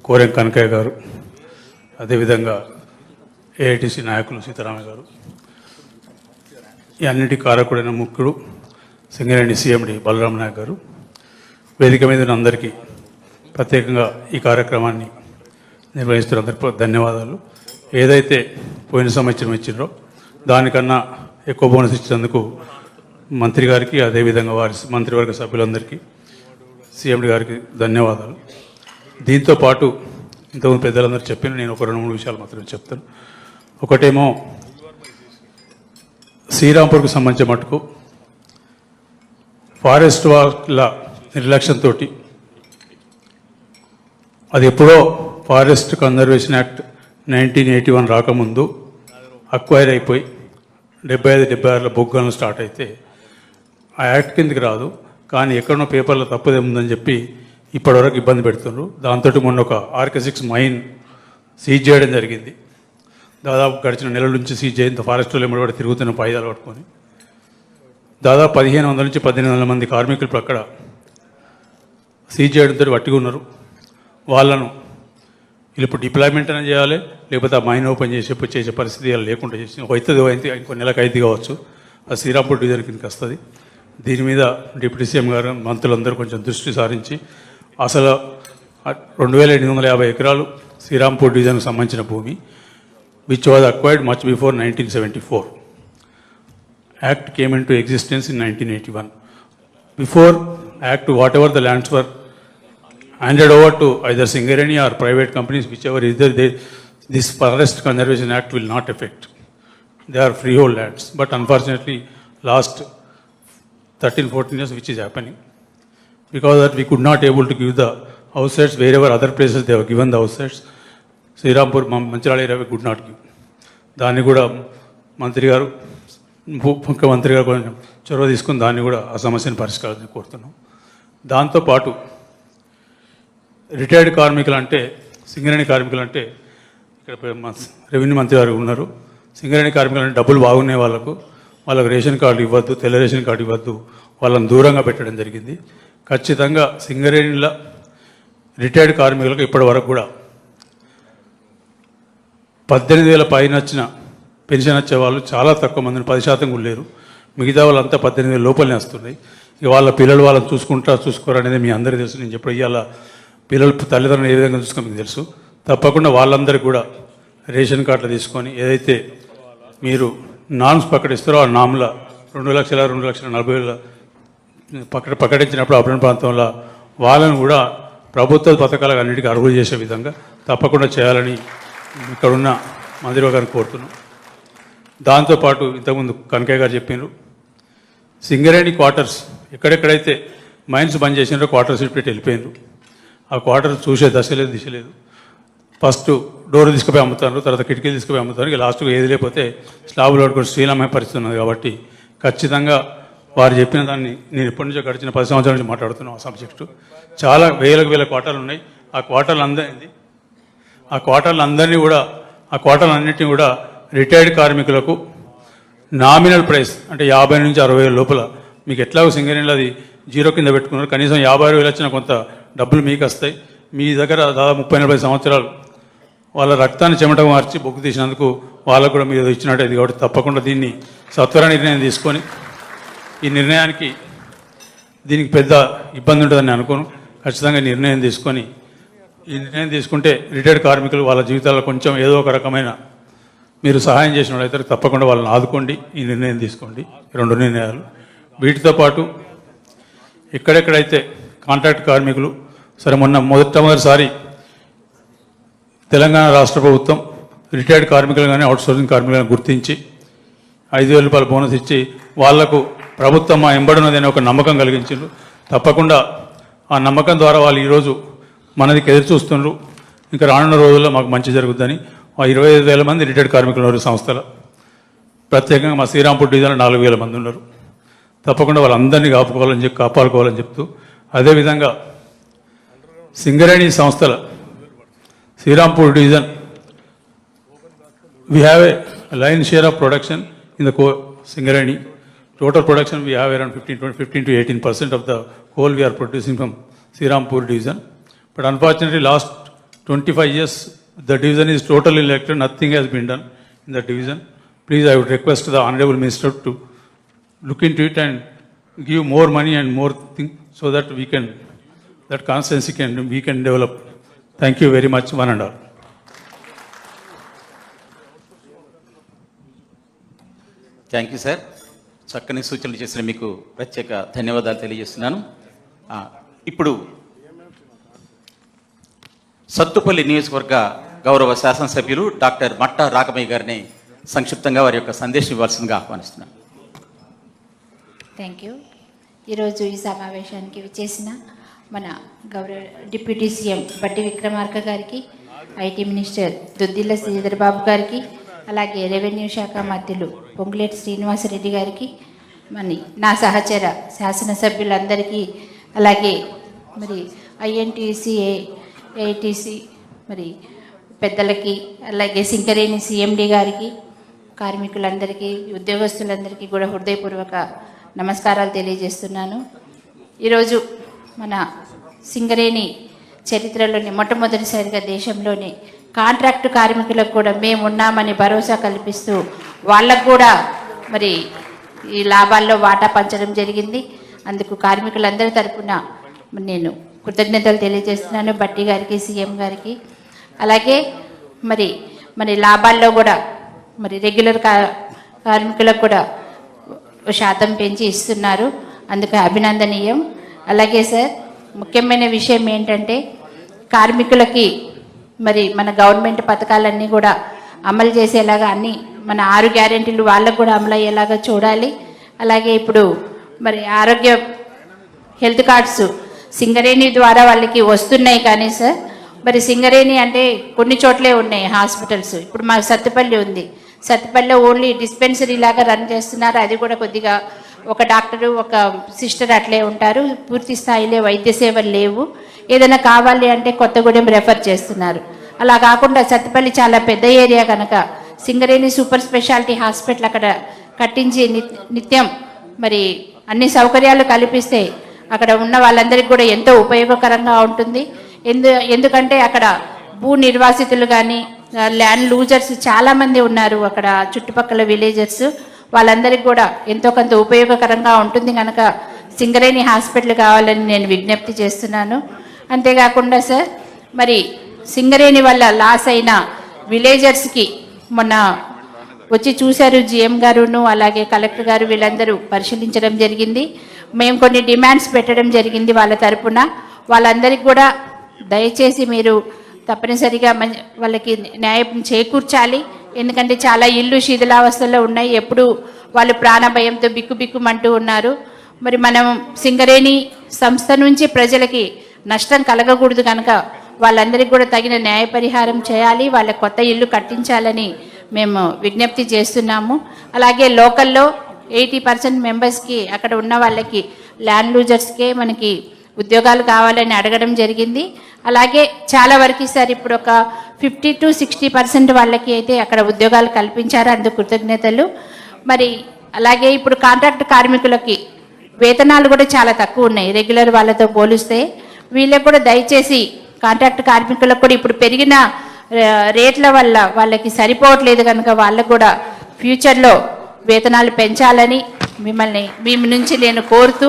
కోరెం కనకయ్య గారు, అదేవిధంగా ఏఐటీసీ నాయకులు సీతారామయ్య గారు, ఈ అన్నింటి కారకుడైన ముఖ్యుడు సింగరేణి సిఎండి బలరాం నాయక్ గారు, వేదిక మీద ఉన్న అందరికీ ప్రత్యేకంగా ఈ కార్యక్రమాన్ని నిర్వహిస్తున్న అందరికీ ధన్యవాదాలు. ఏదైతే పోయిన సంవత్సరం ఇచ్చిండ్రో దానికన్నా ఎక్కువ బోనస్ ఇచ్చినందుకు మంత్రి గారికి, అదేవిధంగా వారి మంత్రివర్గ సభ్యులందరికీ, సిఎండి గారికి ధన్యవాదాలు. దీంతో పాటు ఇంతకుముందు పెద్దలందరూ చెప్పిన నేను ఒక 2-3 విషయాలు మాత్రమే చెప్తాను. ఒకటేమో శ్రీరాంపూర్కు సంబంధించిన మటుకు ఫారెస్ట్ వాళ్ళ నిర్లక్ష్యంతో అది ఎప్పుడో ఫారెస్ట్ కన్జర్వేషన్ యాక్ట్ 1981 రాకముందు అక్వైర్ అయిపోయి 75-76లో బొగ్గలను స్టార్ట్ అయితే ఆ యాక్ట్ కిందకి రాదు. కానీ ఎక్కడో పేపర్లో తప్పుదేముందని చెప్పి ఇప్పటివరకు ఇబ్బంది పెడుతున్నారు. దాంతో మొన్న ఒక RK6 మైన్ సీజ్ చేయడం జరిగింది. దాదాపు గడిచిన నెలల నుంచి సీజ్ చేయంత ఫారెస్ట్లో కూడా తిరుగుతున్న పాయిదాలు పట్టుకొని దాదాపు 1500 నుంచి 1800 మంది కార్మికులు అక్కడ సీజ్ చేయడంతో వట్టిగా ఉన్నారు. వాళ్ళను ఇప్పుడు డిప్లాయ్మెంట్ అయినా చేయాలి, లేకపోతే ఆ మైన్ ఓపెన్ చేసే పరిస్థితి లేకుండా చేసి అవుతుంది. ఇంకో నెలకు 5 కావచ్చు. ఆ శ్రీరాంపూర్ డివిజన్ కిందకి వస్తుంది. దీని మీద డిప్యూటీ సీఎం గారు మంత్రులందరూ కొంచెం దృష్టి సారించి అసలు 2850 ఎకరాలు శ్రీరాంపూర్ డివిజన్కి సంబంధించిన భూమి which was acquired much before 1974. Act came into existence in 1981. Before Act, whatever the lands were handed over to either Singareni or private companies, whichever is there, this Forest Conservation Act will not affect. They are freehold lands. But unfortunately, last 13-14 years, which is happening, because that we could not able to give the house sites wherever other places they have given the house sites. Srirampur, Manchirala area we could not give. దాన్ని కూడా మంత్రి గారు, ముఖ్యమంత్రి గారు కొంచెం చొరవ తీసుకుని దాన్ని కూడా ఆ సమస్యను పరిష్కారాన్ని కోరుతున్నాం. దాంతోపాటు రిటైర్డ్ కార్మికులు అంటే సింగరేణి కార్మికులు అంటే ఇక్కడ రెవెన్యూ మంత్రి గారు ఉన్నారు. సింగరేణి కార్మికులు అంటే డబ్బులు బాగునే వాళ్ళకు రేషన్ కార్డు ఇవ్వద్దు, తెల్ల రేషన్ కార్డు ఇవ్వద్దు, వాళ్ళని దూరంగా పెట్టడం జరిగింది. ఖచ్చితంగా సింగరేణిలో రిటైర్డ్ కార్మికులకు ఇప్పటి వరకు కూడా 18,000 పైన వచ్చిన పెన్షన్ వచ్చే వాళ్ళు చాలా తక్కువ మందిని, 10% కూడా లేరు. మిగతా వాళ్ళంతా 18,000 లోపలనే వస్తున్నాయి. ఇక వాళ్ళ పిల్లలు వాళ్ళని చూసుకోరు అనేది మీ అందరికీ తెలుసు. నేను చెప్పి ఇవాళ పిల్లలు తల్లిదండ్రులు ఏ విధంగా చూసుకో మీకు తెలుసు. తప్పకుండా వాళ్ళందరికీ కూడా రేషన్ కార్డులు తీసుకొని ఏదైతే మీరు నామ్స్ ప్రకటిస్తారో ఆ నామ్ల 2,40,000 ప్రకటించినప్పుడు అభివృద్ధి ప్రాంతంలో వాళ్ళను కూడా ప్రభుత్వ పథకాలకు అన్నిటికీ అర్హులు చేసే విధంగా తప్పకుండా చేయాలని ఇక్కడున్న మంత్రి గారిని కోరుతున్నాం. దాంతోపాటు ఇంతకుముందు కనకయ్య గారు చెప్పినారు, సింగరేణి క్వార్టర్స్ ఎక్కడెక్కడైతే మైన్స్ బంద్ చేసినారో క్వార్టర్స్ పెట్టి వెళ్ళిపోయినారు. ఆ క్వార్టర్స్ చూసే దశ లేదు, దిశ లేదు. ఫస్ట్ డోర్ తీసుకుపోయి అమ్ముతారు, తర్వాత కిటికీలు తీసుకుపోయి అమ్ముతారు. ఇక లాస్ట్గా ఏది లేకపోతే స్లాబులు పట్టుకొని శ్రీలమ్మే పరిస్థితి ఉన్నది. కాబట్టి ఖచ్చితంగా వారు చెప్పిన దాన్ని నేను ఎప్పటి నుంచో గడిచిన 10 సంవత్సరాల నుంచి మాట్లాడుతున్నాం. ఆ సబ్జెక్టు చాలా వేల క్వార్టర్లు ఉన్నాయి. ఆ క్వార్టర్లన్నింటినీ కూడా రిటైర్డ్ కార్మికులకు నామినల్ ప్రైస్ అంటే 50 నుంచి 60,000 లోపల మీకు ఎట్లాగో సింగరేణిలో అది 0 కింద పెట్టుకున్నారు. కనీసం 50,000 వచ్చిన కొంత డబ్బులు మీకు వస్తాయి. మీ దగ్గర దాదాపు 30-40 సంవత్సరాలు వాళ్ళ రక్తాన్ని చెమట మార్చి బొగ్గు తీసినందుకు వాళ్ళకు కూడా మీరు ఇచ్చినట్టు. కాబట్టి తప్పకుండా దీన్ని సత్వర నిర్ణయం తీసుకొని ఈ నిర్ణయానికి దీనికి పెద్ద ఇబ్బంది ఉంటుందని అనుకోను. ఖచ్చితంగా నిర్ణయం తీసుకుంటే రిటైర్డ్ కార్మికులు వాళ్ళ జీవితాల్లో కొంచెం ఏదో ఒక రకమైన మీరు సహాయం చేసిన వాళ్ళైతే తప్పకుండా వాళ్ళని ఆదుకోండి. ఈ నిర్ణయం తీసుకోండి. 2 నిర్ణయాలు. వీటితో పాటు ఎక్కడెక్కడైతే కాంట్రాక్ట్ కార్మికులు సరే మొదటిసారి తెలంగాణ రాష్ట్ర ప్రభుత్వం రిటైర్డ్ కార్మికులు కానీ అవుట్సోర్సింగ్ కార్మికులను గుర్తించి 5,000 రూపాయల బోనస్ ఇచ్చి వాళ్లకు ప్రభుత్వం మా ఎంబడున్నదని ఒక నమ్మకం కలిగించారు. తప్పకుండా ఆ నమ్మకం ద్వారా వాళ్ళు ఈరోజు మనదికి ఎదురు చూస్తున్నారు. ఇంకా రానున్న రోజుల్లో మాకు మంచి జరుగుతుందని మా 25,000 మంది రిటైర్డ్ కార్మికులు ఉన్నారు సంస్థలో. ప్రత్యేకంగా మా శ్రీరాంపూర్ డివిజన్లో 4,000 మంది ఉన్నారు. తప్పకుండా వాళ్ళందరినీ కాపాడుకోవాలని చెప్తూ, అదేవిధంగా సింగరేణి సంస్థల Srirampur division we have a lion share of production in the Singareni. Total production we have around 15 to 18% of the coal we are producing from Srirampur division. But unfortunately last 25 years the division is totally neglected, nothing has been done in the division. Please, I would request the Honorable Minister to look into it and give more money and more things so that that constituency we can develop. Thank you very much, one and all. Thank you sir. చక్కని సూచనలు చేసిన మీకు ప్రత్యేక ధన్యవాదాలు తెలియజేస్తున్నాను. ఇప్పుడు సత్తుపల్లి నియోజకవర్గ గౌరవ శాసనసభ్యులు డాక్టర్ మట్టా రాఘమయ్య గారిని సంక్షిప్తంగా వారి యొక్క సందేశం ఇవ్వాల్సిందిగా ఆహ్వానిస్తున్నాను. Thank you. ఈరోజు ఈ సమావేశానికి విచ్చేసిన మన గౌరవ డిప్యూటీ సీఎం బట్టి విక్రమార్క గారికి, ఐటీ మినిస్టర్ దుద్దిల్ల శ్రీధర్ బాబు గారికి, అలాగే రెవెన్యూ శాఖ మంత్రులు పొంగులేటి శ్రీనివాసరెడ్డి గారికి, నా సహచర శాసనసభ్యులందరికీ, అలాగే మరి ఐఎన్టీసీ ఏఐటీసీ మరి పెద్దలకి, అలాగే సింగరేణి సిఎండి గారికి, కార్మికులందరికీ, ఉద్యోగస్తులందరికీ కూడా హృదయపూర్వక నమస్కారాలు తెలియజేస్తున్నాను. ఈరోజు మన సింగరేణి చరిత్రలోని మొట్టమొదటిసారిగా దేశంలోనే కాంట్రాక్టు కార్మికులకు కూడా మేము ఉన్నామని భరోసా కల్పిస్తూ వాళ్ళకు కూడా మరి ఈ లాభాల్లో వాటా పంచడం జరిగింది. అందుకు కార్మికులందరి తరపున నేను కృతజ్ఞతలు తెలియజేస్తున్నాను బట్టి గారికి, సీఎం గారికి. అలాగే మరి లాభాల్లో కూడా మరి రెగ్యులర్ కార్మికులకు కూడా శాతం పెంచి ఇస్తున్నారు, అందుకు అభినందనీయం. అలాగే సార్, ముఖ్యమైన విషయం ఏంటంటే కార్మికులకి మరి మన గవర్నమెంట్ పథకాలన్నీ కూడా అమలు చేసేలాగా అన్ని మన 6 గ్యారెంటీలు వాళ్ళకు కూడా అమలు అయ్యేలాగా చూడాలి. అలాగే ఇప్పుడు మరి ఆరోగ్య హెల్త్ కార్డ్స్ సింగరేణి ద్వారా వాళ్ళకి వస్తున్నాయి, కానీ సార్ మరి సింగరేణి అంటే కొన్ని చోట్లే ఉన్నాయి హాస్పిటల్స్. ఇప్పుడు మాకు సత్తుపల్లి ఉంది, సత్తుపల్లిలో ఓన్లీ డిస్పెన్సరీ లాగా రన్ చేస్తున్నారు. అది కూడా కొద్దిగా ఒక డాక్టరు ఒక సిస్టర్ అట్లే ఉంటారు, పూర్తి స్థాయిలో వైద్య సేవలు లేవు. ఏదైనా కావాలి అంటే కొత్తగూడెం రెఫర్ చేస్తున్నారు. అలా కాకుండా సత్తుపల్లి చాలా పెద్ద ఏరియా కనుక సింగరేణి సూపర్ స్పెషాలిటీ హాస్పిటల్ అక్కడ కట్టించి నిత్యం మరి అన్ని సౌకర్యాలు కల్పిస్తే అక్కడ ఉన్న వాళ్ళందరికీ కూడా ఎంతో ఉపయోగకరంగా ఉంటుంది. ఎందుకంటే అక్కడ భూ నిర్వాసితులు కానీ ల్యాండ్ లూజర్స్ చాలామంది ఉన్నారు అక్కడ చుట్టుపక్కల విలేజర్స్, వాళ్ళందరికీ కూడా ఎంతో కొంత ఉపయోగకరంగా ఉంటుంది కనుక సింగరేణి హాస్పిటల్ కావాలని నేను విజ్ఞప్తి చేస్తున్నాను. అంతేకాకుండా సార్ మరి సింగరేణి వల్ల లాస్ అయిన విలేజర్స్కి మొన్న వచ్చి చూశారు జిఎం గారును, అలాగే కలెక్టర్ గారు, వీళ్ళందరూ పరిశీలించడం జరిగింది. మేము కొన్ని డిమాండ్స్ పెట్టడం జరిగింది వాళ్ళ తరపున. వాళ్ళందరికీ కూడా దయచేసి మీరు తప్పనిసరిగా వాళ్ళకి న్యాయం చేకూర్చాలి. ఎందుకంటే చాలా ఇల్లు శిథిలావస్థలో ఉన్నాయి, ఎప్పుడు వాళ్ళు ప్రాణభయంతో బిక్కుబిక్కుమంటూ ఉన్నారు. మరి మనం సింగరేణి సంస్థ నుంచి ప్రజలకి నష్టం కలగకూడదు కనుక వాళ్ళందరికీ కూడా తగిన న్యాయ పరిహారం చేయాలి, వాళ్ళ కొత్త ఇల్లు కట్టించాలని మేము విజ్ఞప్తి చేస్తున్నాము. అలాగే లోకల్లో 80% మెంబర్స్కి అక్కడ ఉన్న వాళ్ళకి ల్యాండ్ లూజర్స్కే మనకి ఉద్యోగాలు కావాలని అడగడం జరిగింది. అలాగే చాలా వరకు సార్ ఇప్పుడు ఒక 50 to 60% వాళ్ళకి అయితే అక్కడ ఉద్యోగాలు కల్పించారు, అందుకు కృతజ్ఞతలు. మరి అలాగే ఇప్పుడు కాంట్రాక్ట్ కార్మికులకి వేతనాలు కూడా చాలా తక్కువ ఉన్నాయి రెగ్యులర్ వాళ్ళతో పోలిస్తే. వీళ్ళకి కూడా దయచేసి కాంట్రాక్ట్ కార్మికులకు కూడా ఇప్పుడు పెరిగిన రేట్ల వల్ల వాళ్ళకి సరిపోవట్లేదు కనుక వాళ్ళకు కూడా ఫ్యూచర్లో వేతనాలు పెంచాలని మీ నుంచి నేను కోరుతూ,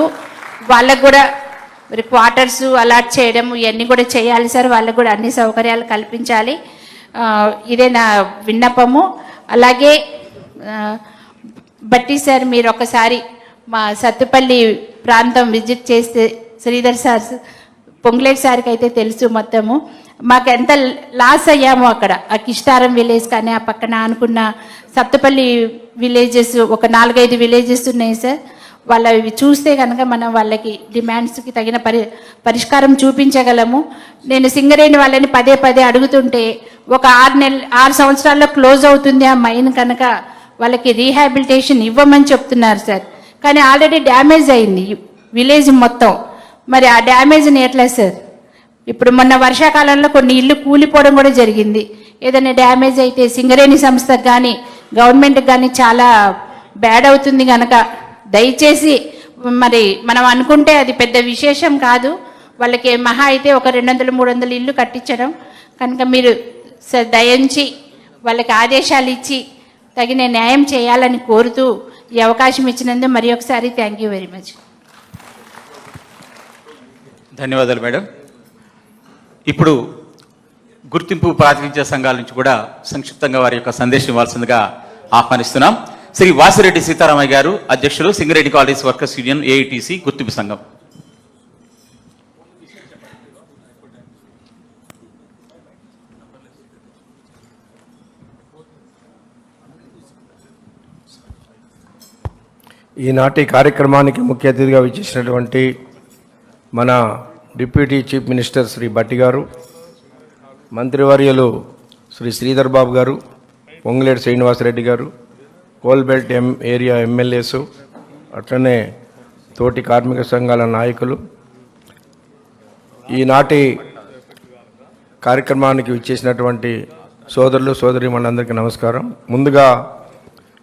వాళ్ళకు కూడా మరి క్వార్టర్స్ అలాట్ చేయడం ఇవన్నీ కూడా చేయాలి సార్, వాళ్ళకు కూడా అన్ని సౌకర్యాలు కల్పించాలి. ఇదే నా విన్నపము. అలాగే బట్టి సార్ మీరు ఒకసారి మా సత్తుపల్లి ప్రాంతం విజిట్ చేస్తే శ్రీధర్ సార్, పొంగులేటి సార్కి అయితే తెలుసు మొత్తము మాకు ఎంత లాస్ అయ్యామో అక్కడ. ఆ కిష్టారం విలేజ్ కానీ ఆ పక్కన అనుకున్న సత్తుపల్లి విలేజెస్ ఒక 4-5 విలేజెస్ ఉన్నాయి సార్. వాళ్ళవి చూస్తే కనుక మనం వాళ్ళకి డిమాండ్స్కి తగిన పరిష్కారం చూపించగలము. నేను సింగరేణి వాళ్ళని పదే పదే అడుగుతుంటే ఒక 6 సంవత్సరాల్లో క్లోజ్ అవుతుంది ఆ మైన్ కనుక వాళ్ళకి రీహాబిలిటేషన్ ఇవ్వమని చెప్తున్నారు సార్. కానీ ఆల్రెడీ డ్యామేజ్ అయింది విలేజ్ మొత్తం. మరి ఆ డ్యామేజ్ని ఎట్లా సార్? ఇప్పుడు మొన్న వర్షాకాలంలో కొన్ని ఇల్లు కూలిపోవడం కూడా జరిగింది. ఏదైనా డ్యామేజ్ అయితే సింగరేణి సంస్థకు కానీ గవర్నమెంట్కి కానీ చాలా బ్యాడ్ అవుతుంది కనుక దయచేసి మరి మనం అనుకుంటే అది పెద్ద విశేషం కాదు, వాళ్ళకి మహా అయితే ఒక 200-300 ఇల్లు కట్టించడం కనుక మీరు దయించి వాళ్ళకి ఆదేశాలు ఇచ్చి తగిన న్యాయం చేయాలని కోరుతూ ఈ అవకాశం ఇచ్చినందుకు మరి ఒకసారి థ్యాంక్ యూ వెరీ మచ్. ధన్యవాదాలు మేడం. ఇప్పుడు గుర్తింపు ప్రాతినిధ్య సంఘాల నుంచి కూడా సంక్షిప్తంగా వారి యొక్క సందేశం ఇవ్వాల్సిందిగా ఆహ్వానిస్తున్నాం. శ్రీ వాసిరెడ్డి సీతారామయ్య గారు, అధ్యక్షులు Singareni college workers union AITC గుర్తింపు సంఘం. ఈనాటి కార్యక్రమానికి ముఖ్య అతిథిగా విచ్చేసినటువంటి మన deputy chief minister Shri Bhatti garu, మంత్రివర్యులు శ్రీ శ్రీధర్ బాబు గారు, పొంగులేటి శ్రీనివాసరెడ్డి గారు, కోల్బెల్ట్ ఏరియా ఎమ్మెల్యేసు, అట్లనే తోటి కార్మిక సంఘాల నాయకులు, ఈనాటి కార్యక్రమానికి విచ్చేసినటువంటి సోదరులు సోదరీమణులందరికీ నమస్కారం. ముందుగా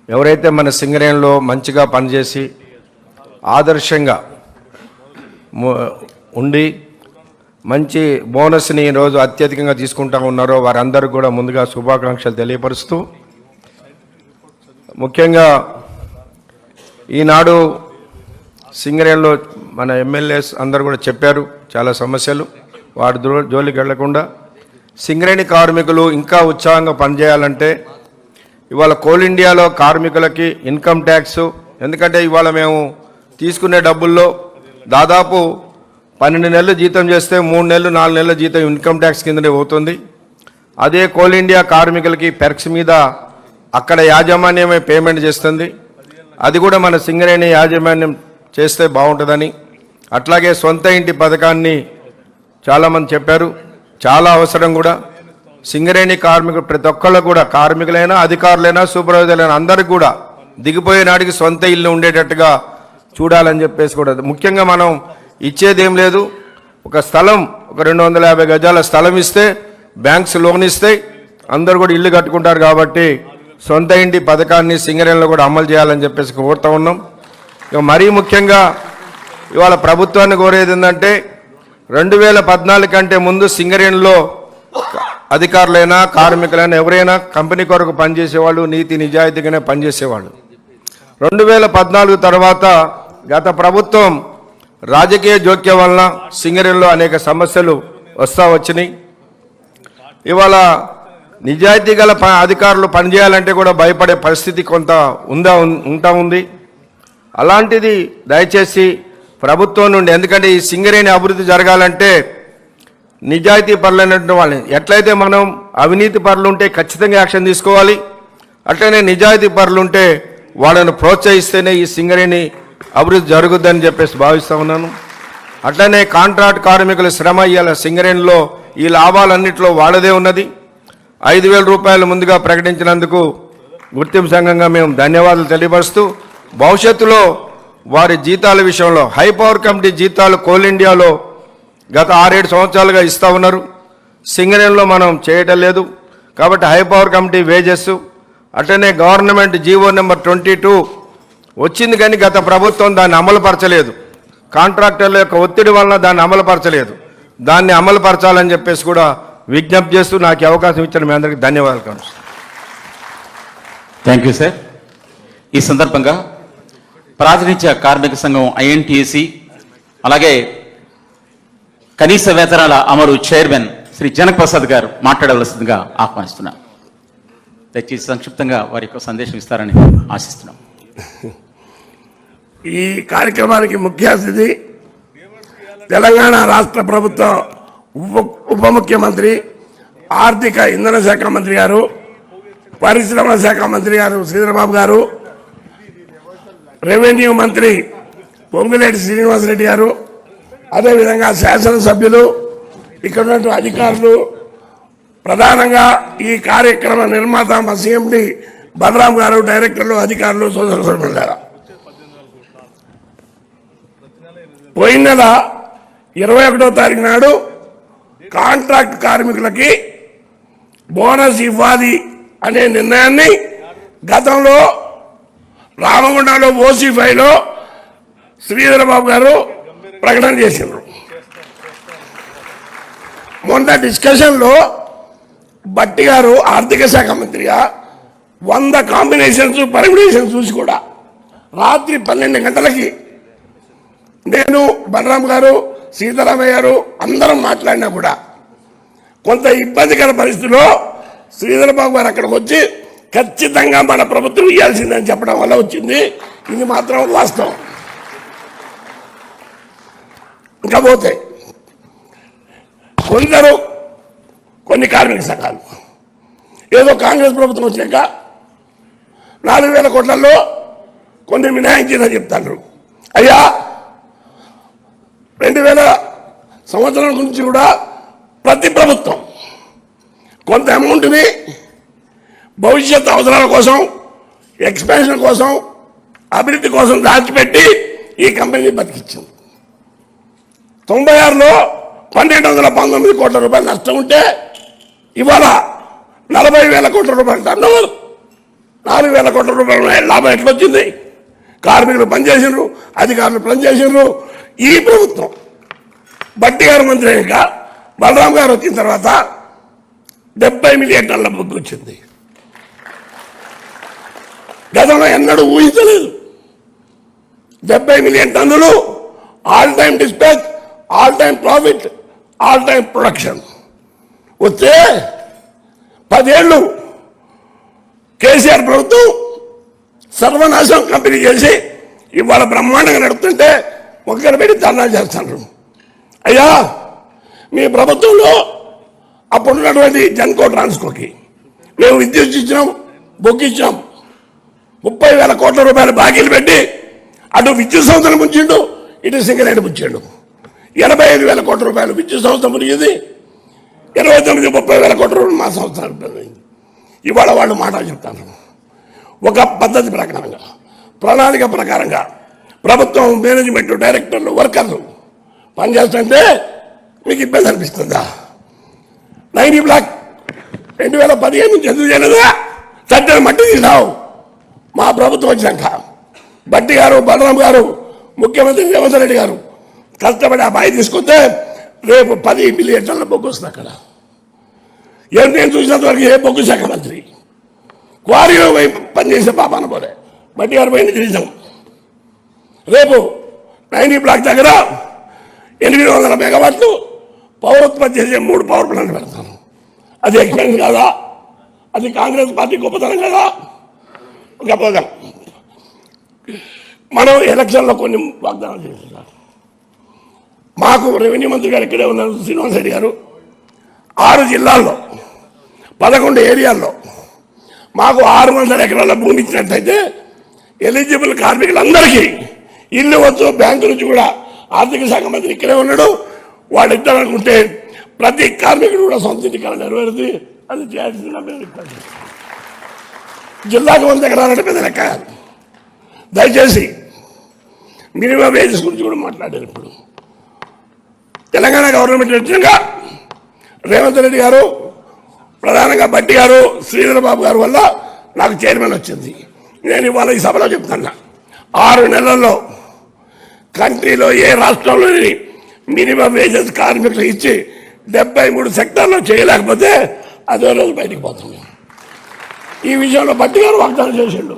ఎవరైతే మన సింగరేణిలో మంచిగా పనిచేసి ఆదర్శంగా ఉండి మంచి బోనస్ని ఈరోజు అత్యధికంగా తీసుకుంటా ఉన్నారో వారందరూ కూడా ముందుగా శుభాకాంక్షలు తెలియపరుస్తూ, ముఖ్యంగా ఈనాడు సింగరేణిలో మన ఎమ్మెల్యేస్ అందరూ కూడా చెప్పారు చాలా సమస్యలు, వాటి జోలికి వెళ్లకుండా సింగరేణి కార్మికులు ఇంకా ఉత్సాహంగా పనిచేయాలంటే ఇవాళ కోల్ ఇండియాలో కార్మికులకి ఇన్కమ్ ట్యాక్స్, ఎందుకంటే ఇవాళ మేము తీసుకునే డబ్బుల్లో దాదాపు 12 నెలలు జీతం చేస్తే 3 నెలలు 4 నెలల జీతం ఇన్కమ్ ట్యాక్స్ కిందనే పోతుంది. అదే కోల్ ఇండియా కార్మికులకి పెర్క్స్ మీద అక్కడ యాజమాన్యమే పేమెంట్ చేస్తుంది. అది కూడా మన సింగరేణి యాజమాన్యం చేస్తే బాగుంటుందని, అట్లాగే సొంత ఇంటి పథకాన్ని చాలామంది చెప్పారు, చాలా అవసరం కూడా. సింగరేణి కార్మికులు ప్రతి ఒక్కళ్ళు కూడా, కార్మికులైనా అధికారులైనా సూపర్వైజర్లైనా అందరికి కూడా దిగిపోయే నాటికి సొంత ఇల్లు ఉండేటట్టుగా చూడాలని చెప్పేసి కూడా, ముఖ్యంగా మనం ఇచ్చేదేం లేదు, ఒక స్థలం ఒక 250 గజాల స్థలం ఇస్తే బ్యాంక్స్ లోన్ ఇస్తాయి, అందరు కూడా ఇల్లు కట్టుకుంటారు. కాబట్టి సొంత ఇంటి పథకాన్ని సింగరేణిలో కూడా అమలు చేయాలని చెప్పేసి కోరుతా ఉన్నాం. ఇక మరీ ముఖ్యంగా ఇవాళ ప్రభుత్వాన్ని కోరేది ఏంటంటే 2014 కంటే ముందు సింగరేణిలో అధికారులైనా కార్మికులైనా ఎవరైనా కంపెనీ కొరకు పనిచేసేవాళ్ళు నీతి నిజాయితీగానే పనిచేసేవాళ్ళు. 2014 తర్వాత గత ప్రభుత్వం రాజకీయ జోక్యం వలన సింగరేణిలో అనేక సమస్యలు వస్తూ వచ్చినాయి. ఇవాళ నిజాయితీ గల అధికారులు పనిచేయాలంటే కూడా భయపడే పరిస్థితి కొంత ఉంటా ఉంది. అలాంటిది దయచేసి ప్రభుత్వం నుండి, ఎందుకంటే ఈ సింగరేణి అభివృద్ధి జరగాలంటే నిజాయితీ పరులైనటువంటి వాళ్ళని, ఎట్లయితే మనం అవినీతి పరులు ఉంటే ఖచ్చితంగా యాక్షన్ తీసుకోవాలి, అట్లనే నిజాయితీ పరులు ఉంటే వాళ్ళని ప్రోత్సహిస్తేనే ఈ సింగరేణి అభివృద్ధి జరుగుద్దని చెప్పేసి భావిస్తూ ఉన్నాను. అట్లనే కాంట్రాక్ట్ కార్మికుల శ్రమ ఇవాళ సింగరేణిలో ఈ లాభాలన్నింటిలో వాళ్ళదే ఉన్నది. 5,000 రూపాయలు ముందుగా ప్రకటించినందుకు గుర్తింపు సంఘంగా మేము ధన్యవాదాలు తెలియపరుస్తూ, భవిష్యత్తులో వారి జీతాల విషయంలో హై పవర్ కమిటీ జీతాలు కోల్ ఇండియాలో గత 6-7 సంవత్సరాలుగా ఇస్తూ ఉన్నారు, సింగరేణిలో మనం చేయటం లేదు. కాబట్టి హై పవర్ కమిటీ వేజెస్, అట్లనే గవర్నమెంట్ జీవో నెంబర్ 22 వచ్చింది కానీ గత ప్రభుత్వం దాన్ని అమలుపరచలేదు, కాంట్రాక్టర్ల యొక్క ఒత్తిడి వలన దాన్ని అమలుపరచలేదు. దాన్ని అమలుపరచాలని చెప్పేసి కూడా విజ్ఞప్తి చేస్తూ నాకు అవకాశం ఇచ్చిన మీ అందరికీ ధన్యవాదాలు. Thank you sir. ఈ సందర్భంగా ప్రాతినిధ్య కార్మిక సంఘం ఐఎన్టీఏసీ అలాగే కనీస వేతనాల అమలు చైర్మన్ శ్రీ జనక్ ప్రసాద్ గారు మాట్లాడవలసిందిగా ఆహ్వానిస్తున్నాం. దయచేసి సంక్షిప్తంగా వారి యొక్క సందేశం ఇస్తారని ఆశిస్తున్నాం. ఈ కార్యక్రమానికి ముఖ్య అతిథి తెలంగాణ రాష్ట్ర ప్రభుత్వ ఉప ముఖ్యమంత్రి, ఆర్థిక ఇంధన శాఖ మంత్రి గారు, పరిశ్రమల శాఖ మంత్రి గారు శ్రీధరబాబు గారు, రెవెన్యూ మంత్రి పొంగులేటి శ్రీనివాసరెడ్డి గారు, అదేవిధంగా శాసనసభ్యులు, ఇక్కడ ఉన్నటువంటి అధికారులు, ప్రధానంగా ఈ కార్యక్రమ నిర్మాత మా సీఎండి బలరాం గారు, డైరెక్టర్లు, అధికారులు, సోదర సోదరులారా, పోయిన నెల 21వ తారీఖు నాడు కాంట్రాక్ట్ కార్మికులకి బోనస్ ఇవ్వాలి అనే నిర్ణయాన్ని గతంలో రామగుండంలో ఓసీ5లో శ్రీధర్ బాబు గారు ప్రకటన చేశారు. మొన్న డిస్కషన్లో బట్టి గారు ఆర్థిక శాఖ మంత్రిగా 100 కాంబినేషన్స్ పర్మిటేషన్స్ చూసి కూడా రాత్రి 12 గంటలకి నేను, బలరాం గారు, సీతారామయ్య గారు అందరం మాట్లాడినా కూడా కొంత ఇబ్బందికర పరిస్థితిలో శ్రీధర్ బాబు గారు అక్కడికి వచ్చి ఖచ్చితంగా మన ప్రభుత్వం ఇవ్వాల్సిందని చెప్పడం వల్ల వచ్చింది. ఇది మాత్రం వాస్తవం. ఇంకా పోతే కొన్ని కార్మిక సంఘాలు ఏదో కాంగ్రెస్ ప్రభుత్వం వచ్చాక 4,000 కోట్లలో కొన్ని మినహాయించిందని చెప్తారు. అయ్యా 2000 సంవత్సరం నుంచి కూడా ప్రతి ప్రభుత్వం కొంత అమౌంట్ని భవిష్యత్ అవసరాల కోసం, ఎక్స్పాన్షన్ కోసం, అభివృద్ధి కోసం దాచిపెట్టి ఈ కంపెనీని బతికించింది. 96లో 1,219 కోట్ల రూపాయలు నష్టం ఉంటే ఇవాళ 40,000 కోట్ల రూపాయలు టర్నోవర్, 4,000 కోట్ల రూపాయలు లాభం ఎట్లొచ్చింది? కార్మికులు పనిచేసినారు, అధికారులు పనిచేసినారు. ఈ ప్రభుత్వం బట్టి గారు మంత్రి అయ్యాక బలరాం గారు వచ్చిన తర్వాత 70 మిలియన్ టన్నుల బొగ్గు వచ్చింది. గతంలో ఎన్నడూ ఊహించలేదు. 70 మిలియన్ టన్నులు, all time dispatch, all time profit, all time production వస్తే 10 ఏళ్ళు కేసీఆర్ ప్రభుత్వం సర్వనాశనం కంపెనీ చేసి ఇవాళ బ్రహ్మాండంగా నడుపుతుంటే ఒక్కరు పెట్టి ధర్నాలు చేస్తున్నారు. అయ్యా మీ ప్రభుత్వంలో అప్పుడున్నటువంటి జన్కో ట్రాన్స్కోకి మేము విద్యుత్ ఇచ్చినాం, బొగ్గు ఇచ్చినాం, 30,000 కోట్ల రూపాయలు బాకీలు పెట్టి అటు విద్యుత్ సంస్థలు ముంచిండు, ఇటు సింగరేణి ముంచిండు. 85,000 కోట్ల రూపాయలు విద్యుత్ సంస్థ మునిగింది, 29-30,000 కోట్ల రూపాయలు మా సంస్థ నడిపింది. ఇవాళ వాళ్ళు మాటలు చెప్తాను. ఒక పద్ధతి ప్రకారంగా, ప్రణాళిక ప్రకారంగా ప్రభుత్వం, మేనేజ్మెంట్, డైరెక్టర్లు, వర్కర్లు పనిచేస్తుంటే మీకు ఇబ్బంది అనిపిస్తుందా? 90 బ్లాక్ 2015 నుంచి ఎందుకు చేయలేదా? చట్టం మట్టి తీసావు. మా ప్రభుత్వం వచ్చాక బట్టి గారు, బలరాం గారు, ముఖ్యమంత్రి రేవంత్ రెడ్డి గారు కష్టపడి ఆ బాయి తీసుకొస్తే రేపు 10 మిలియన్ టన్నుల బొగ్గు వస్తుంది. అక్కడ నేను చూసినంత వరకు ఏ బొగ్గు శాఖ మంత్రి క్వారీలో పనిచేసే పాపాన పోలే. బట్టి గారు పోయింది నిజం. రేపు 90 బ్లాక్ దగ్గర 800 మెగావాట్లు పౌరోత్పత్తి చేసే 3 పవర్ ప్లాంట్లు పెడతాను. అది ఎక్స్పెన్స్ కాదా? అది కాంగ్రెస్ పార్టీ గొప్పతనం కదా? గొప్పదనం. మనం ఎలక్షన్లో కొన్ని వాగ్దానాలు చేస్తున్నారు. మాకు రెవెన్యూ మంత్రి గారు ఇక్కడే ఉన్నారు, శ్రీనివాస్ రెడ్డి గారు. 6 జిల్లాల్లో 11 ఏరియాల్లో మాకు 600 ఎకరాల భూమి ఇచ్చినట్టయితే ఎలిజిబుల్ కార్మికులందరికీ ఇల్లు వచ్చు. బ్యాంకు నుంచి కూడా ఆర్థిక శాఖ మంత్రి ఇక్కడే ఉన్నాడు. వాళ్ళు ఇద్దరు అనుకుంటే ప్రతి కార్మికుడు కూడా సొంత ఇంటికాల నెరవేరుతుంది. అది చేయాల్సిన జిల్లాకు 100 ఎకరాలంటే పెద్ద లెక్క. దయచేసి మినిమం వేజెస్ గురించి కూడా మాట్లాడారు. ఇప్పుడు తెలంగాణ గవర్నమెంట్ వచ్చినాక రేవంత్ రెడ్డి గారు, ప్రధానంగా బట్టి గారు, శ్రీధర్ బాబు గారు వల్ల నాకు చైర్మన్ వచ్చింది. నేను ఇవాళ ఈ సభలో చెప్తున్నా, 6 నెలల్లో కంట్రీలో ఏ రాష్ట్రంలోని మినిమం వేజెస్ కార్మికులు ఇచ్చి 73 సెక్టార్లో చేయలేకపోతే అదే రోజు బయటికి పోతుంది. ఈ విషయంలో బట్టి గారు వాగ్దానం చేసిండు.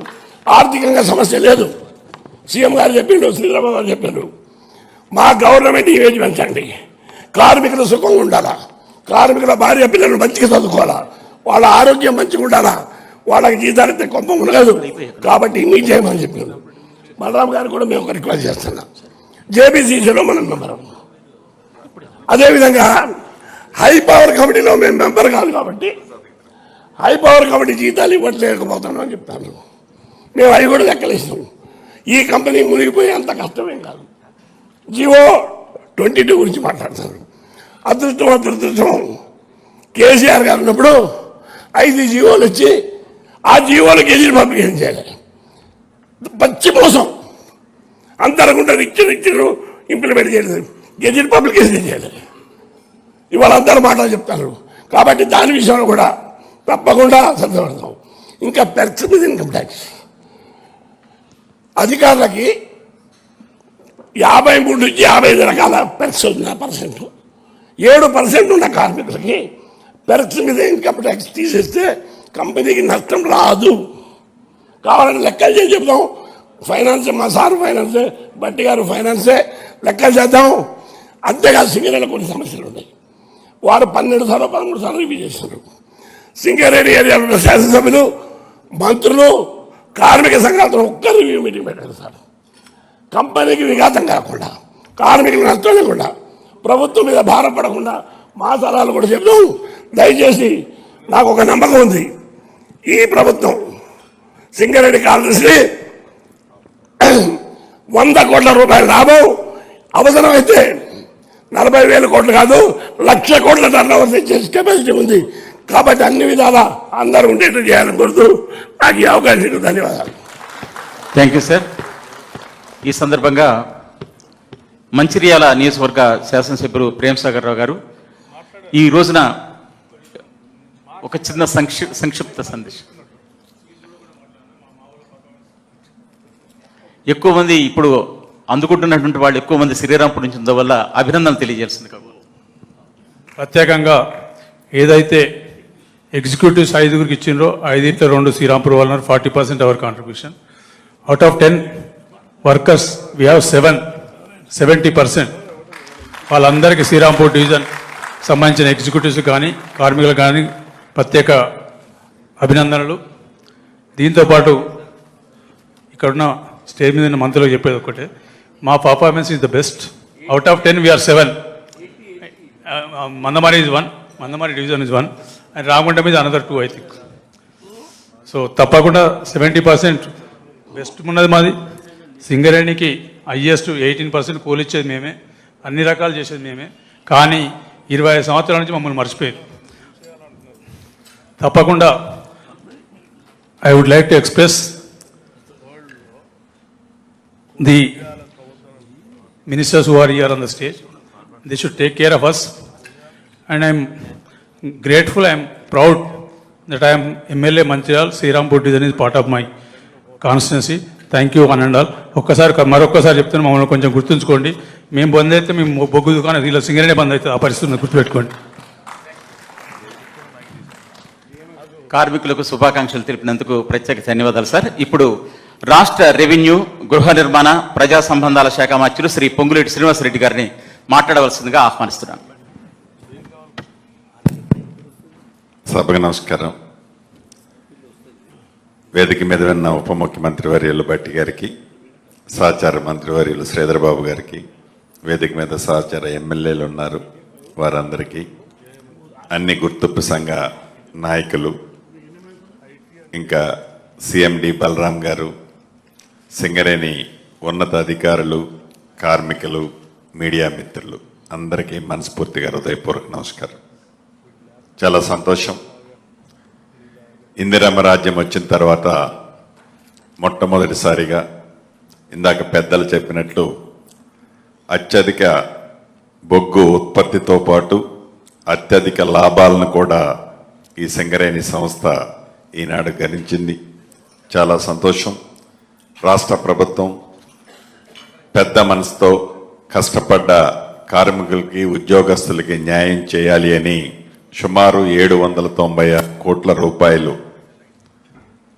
ఆర్థికంగా సమస్య లేదు. సీఎం గారు చెప్పిండు, శ్రీధర్ గారు చెప్పిండు, మా గవర్నమెంట్ ఈ వేజ్ పెంచండి, కార్మికులు సుఖంగా ఉండాలా, కార్మికుల భార్య పిల్లలు మంచిగా చదువుకోవాలా, వాళ్ళ ఆరోగ్యం మంచిగా ఉండాలా, వాళ్ళకి జీతాలు కొంత ఉండదు కాబట్టి ఇన్ని చేయమని చెప్పిండు. బలరాం గారు కూడా మేము ఒక రిక్వెస్ట్ చేస్తున్నాం. జేబీసీసీలో మనం మెంబర్. అదేవిధంగా హై పవర్ కమిటీలో మేము మెంబర్ కాదు కాబట్టి హై పవర్ కమిటీ జీతాలు ఇవ్వట్లేకపోతున్నాం అని చెప్తాను. మేము అవి కూడా లెక్కలేస్తాం. ఈ కంపెనీ మునిగిపోయి అంత కష్టమేం కాదు. జియో 22 గురించి మాట్లాడతారు. అదృష్టం దురదృష్టం కేసీఆర్ గారు ఉన్నప్పుడు 5 జియోలు వచ్చి ఆ జియోలు గెజిట్ పబ్లికేషన్ చేయాలి. పచ్చి మోసం అంతరకుండా రిచ్చులు ఇంప్లిమెంట్ చేయలేదు, గెజిట్ పబ్లికేషన్ చేయాలి. ఇవాళ అందరూ మాటలు చెప్తారు. కాబట్టి దాని విషయంలో కూడా తప్పకుండా శ్రద్ధ పెడతాం. ఇంకా పెర్క్స్ మీద ఇన్కమ్ ట్యాక్స్ అధికారులకి 53 నుంచి 55 రకాల పెర్క్స్ ఉన్న పర్సెంట్, 7% ఉన్న కార్మికులకి పెర్క్స్ మీద ఇన్కమ్ ట్యాక్స్ తీసేస్తే కంపెనీకి నష్టం రాదు. కావాలని లెక్కలు చేసి చెప్తాం. ఫైనాన్స్ మా సార్ ఫైనాన్సే, బట్టి గారు ఫైనాన్సే, లెక్కలు చేద్దాం. అంతేకాదు సింగరేణిలో కొన్ని సమస్యలు ఉన్నాయి. వారు 12 సార్లు 13 సార్లు రివ్యూ చేస్తున్నారు. సింగరేణి ఏరియాలో ఉన్న శాసనసభ్యులు, మంత్రులు, కార్మిక సంఘాలతో ఒక్క రివ్యూ మీటింగ్ పెట్టారు సార్. కంపెనీకి విఘాతం కాకుండా, కార్మికులకు నష్టం లేకుండా, ప్రభుత్వం మీద భారపడకుండా మా సలహాలు కూడా చెప్తాం. దయచేసి నాకు ఒక నమ్మకం ఉంది, ఈ ప్రభుత్వం సింగరేణి కాంగ్రెస్ని 100 కోట్ల రూపాయల లాభం, అవసరమైతే 40,000 కోట్లు కాదు 1,00,000 కోట్ల టర్నోవర్ తెచ్చేసి కెపాసిటీ ఉంది. కాబట్టి అన్ని విధాలా అందరూ ఉండేట్టు చేయాలని కోరుతూ నాకు ఈ అవకాశం ధన్యవాదాలు. Thank you sir. ఈ సందర్భంగా మంచిర్యాల నియోజకవర్గ శాసనసభ్యులు ప్రేమ్సాగర్ రావు గారు ఈ రోజున ఒక చిన్న సంక్షిప్త సందేశం. ఎక్కువ మంది ఇప్పుడు అందుకుంటున్నటువంటి వాళ్ళు ఎక్కువ మంది శ్రీరాంపూర్ నుంచి ఉండడం వల్ల అభినందనలు తెలియజేస్తుంది కాబట్టి ప్రత్యేకంగా ఏదైతే ఎగ్జిక్యూటివ్స్ 5గురికి ఇచ్చిండ్రో 5 2 శ్రీరాంపూర్ వాళ్ళు 40% hour contribution. Out of 10 workers we have 70%. వాళ్ళందరికీ శ్రీరాంపూర్ డివిజన్ సంబంధించిన ఎగ్జిక్యూటివ్స్ కానీ కార్మికులు కానీ ప్రత్యేక అభినందనలు. దీంతోపాటు ఇక్కడున్న స్టేజ్ మీద మంత్రులకు చెప్పేది ఒకటే, మా performance is the best. Out of 10 we are 7. Mandamarri is 1, Mandamarri division is 1 and Ramagunda మీద అనదర్ 2 ఐ థింక్. సో తప్పకుండా 70% బెస్ట్ ఉన్నది మాది. సింగరేణికి హైయెస్ట్ 18% కూలి ఇచ్చేది మేమే, అన్ని రకాలు చేసేది మేమే. కానీ 25 సంవత్సరాల నుంచి మమ్మల్ని మర్చిపోయింది. తప్పకుండా I would like to express the ministers who are here on the stage. They should take care of us. And I am grateful, I am proud that I am MLA Manchiral, Srirampoor division is part of my constituency. Thank you one and all. మరొక్కసారి చెప్తాను, మమ్మల్ని కొంచెం గుర్తుంచుకోండి. మేము బంద్ అయితే మేము బొగ్గు దుకాణం ఇలా సింగరేణి బంద్ అవుతుంది, ఆ పరిస్థితిని గుర్తుపెట్టుకోండి. కార్మికులకు శుభాకాంక్షలు తెలిపినందుకు ప్రత్యేక ధన్యవాదాలు సార్. ఇప్పుడు రాష్ట్ర రెవెన్యూ, గృహ నిర్మాణ, ప్రజా సంబంధాల శాఖ మంత్రులు శ్రీ పొంగులేటి శ్రీనివాసరెడ్డి గారిని మాట్లాడవలసిందిగా ఆహ్వానిస్తున్నాను. సభకు నమస్కారం. వేదిక మీద ఉన్న ఉప ముఖ్యమంత్రి వర్యులు బట్టి గారికి, సహచార మంత్రివర్యులు శ్రీధర్ బాబు గారికి, వేదిక మీద సహచార ఎమ్మెల్యేలు ఉన్నారు వారందరికీ, అన్ని గుర్తింపు సంఘ నాయకులు, ఇంకా సిఎండి బలరాం గారు, సింగరేణి ఉన్నత అధికారులు, కార్మికులు, మీడియా మిత్రులు అందరికీ మనస్ఫూర్తిగా హృదయపూర్వక నమస్కారం. చాలా సంతోషం. ఇందిరమ్మ రాజ్యం వచ్చిన తర్వాత మొట్టమొదటిసారిగా ఇందాక పెద్దలు చెప్పినట్లు అత్యధిక బొగ్గు ఉత్పత్తితో పాటు అత్యధిక లాభాలను కూడా ఈ సింగరేణి సంస్థ ఈనాడు గణించింది. చాలా సంతోషం. రాష్ట్ర ప్రభుత్వం పెద్ద మనసుతో కష్టపడ్డ కార్మికులకి, ఉద్యోగస్తులకి న్యాయం చేయాలి అని సుమారు 790 కోట్ల రూపాయలు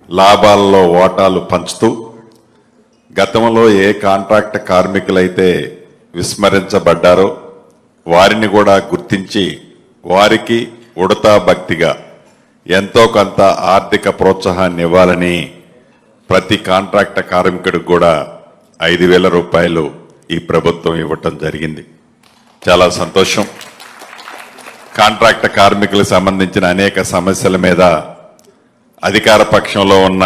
లాభాలలో వాటాలు పంచుతూ గతంలో ఏ కాంట్రాక్ట్ కార్మికులైతే విస్మరించబడ్డారో వారిని కూడా గుర్తించి వారికి ఉడతా భక్తిగా ఎంతో కొంత ఆర్థిక ప్రోత్సాహాన్ని ఇవ్వాలని ప్రతి కాంట్రాక్ట్ కార్మికుడికి కూడా 5,000 రూపాయలు ఈ ప్రభుత్వం ఇవ్వటం జరిగింది. చాలా సంతోషం. కాంట్రాక్ట్ కార్మికులకు సంబంధించిన అనేక సమస్యల మీద అధికార పక్షంలో ఉన్న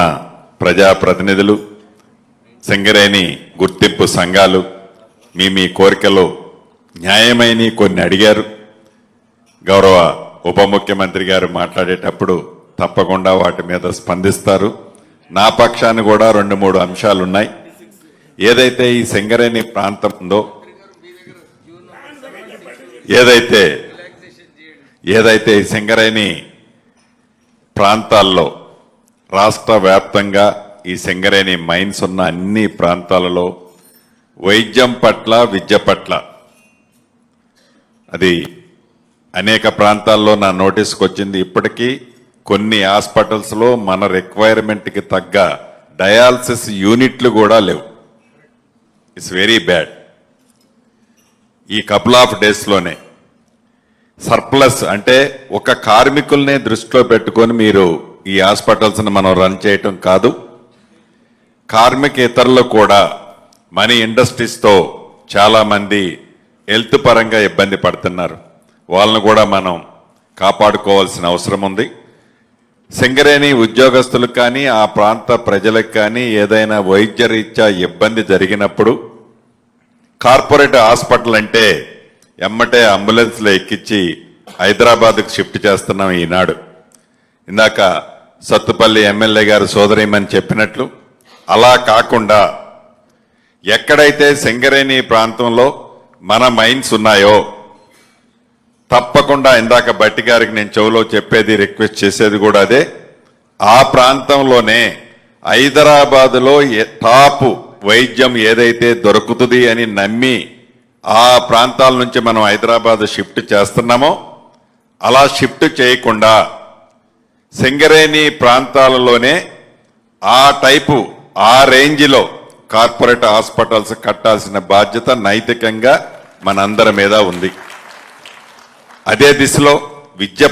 ప్రజాప్రతినిధులు, సింగరేణి గుర్తింపు సంఘాలు మీ కోరికలు న్యాయమైన కొన్ని అడిగారు. గౌరవ ఉప ముఖ్యమంత్రి గారు మాట్లాడేటప్పుడు తప్పకుండా వాటి మీద స్పందిస్తారు. నా పక్షాన్ని కూడా 2-3 అంశాలు ఉన్నాయి. ఏదైతే ఈ సింగరేణి ప్రాంతం ఉందో, ఏదైతే ఈ సింగరేణి ప్రాంతాల్లో రాష్ట్ర వ్యాప్తంగా ఈ సింగరేణి మైన్స్ ఉన్న అన్ని ప్రాంతాలలో వైద్యం పట్ల విద్య పట్ల అది అనేక ప్రాంతాల్లో నా నోటీస్కి వచ్చింది. ఇప్పటికీ కొన్ని హాస్పిటల్స్లో మన రిక్వైర్మెంట్కి తగ్గ డయాలసిస్ యూనిట్లు కూడా లేవు. It's very bad. ఈ కపుల్ ఆఫ్ డేస్లోనే సర్ప్లస్ అంటే ఒక కార్మికుల్నే దృష్టిలో పెట్టుకొని మీరు ఈ హాస్పిటల్స్ని మనం రన్ చేయటం కాదు, కార్మికేతరులు కూడా మనీ ఇండస్ట్రీస్తో చాలామంది హెల్త్ పరంగా ఇబ్బంది పడుతున్నారు. వాళ్ళను కూడా మనం కాపాడుకోవాల్సిన అవసరం ఉంది. సింగరేణి ఉద్యోగస్తులకు కానీ ఆ ప్రాంత ప్రజలకు కానీ ఏదైనా వైద్య రీత్యా ఇబ్బంది జరిగినప్పుడు కార్పొరేట్ హాస్పిటల్ అంటే ఎమ్మటే అంబులెన్స్లో ఎక్కించి హైదరాబాద్కు షిఫ్ట్ చేస్తున్నాం ఈనాడు. ఇందాక సత్తుపల్లి ఎమ్మెల్యే గారు సోదరిమని చెప్పినట్లు అలా కాకుండా ఎక్కడైతే సింగరేణి ప్రాంతంలో మన మైన్స్ ఉన్నాయో తప్పకుండా, ఇందాక బట్టి గారికి నేను చెవులో చెప్పేది, రిక్వెస్ట్ చేసేది కూడా అదే, ఆ ప్రాంతంలోనే హైదరాబాదులో టాప్ వైద్యం ఏదైతే దొరుకుతుంది అని నమ్మి ఆ ప్రాంతాల నుంచి మనం హైదరాబాద్ షిఫ్ట్ చేస్తున్నామో అలా షిఫ్ట్ చేయకుండా సింగరేణి ప్రాంతాలలోనే ఆ టైపు ఆ రేంజ్లో కార్పొరేట్ హాస్పిటల్స్ కట్టాల్సిన బాధ్యత నైతికంగా మనందరి మీద ఉంది. అదే దిశలో విద్య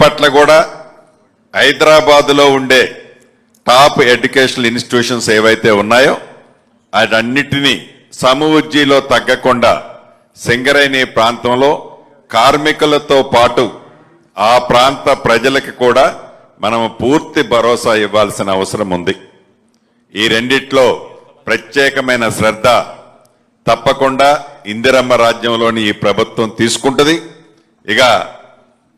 పట్ల కూడా హైదరాబాదులో ఉండే టాప్ ఎడ్యుకేషనల్ ఇన్స్టిట్యూషన్స్ ఏవైతే ఉన్నాయో అదన్నిటినీ సమవుజ్జీలో తగ్గకుండా సింగరేణి ప్రాంతంలో కార్మికులతో పాటు ఆ ప్రాంత ప్రజలకు కూడా మనం పూర్తి భరోసా ఇవ్వాల్సిన అవసరం ఉంది. ఈ రెండిట్లో ప్రత్యేకమైన శ్రద్ధ తప్పకుండా ఇందిరమ్మ రాజ్యంలోని ఈ ప్రభుత్వం తీసుకుంటుంది. ఇక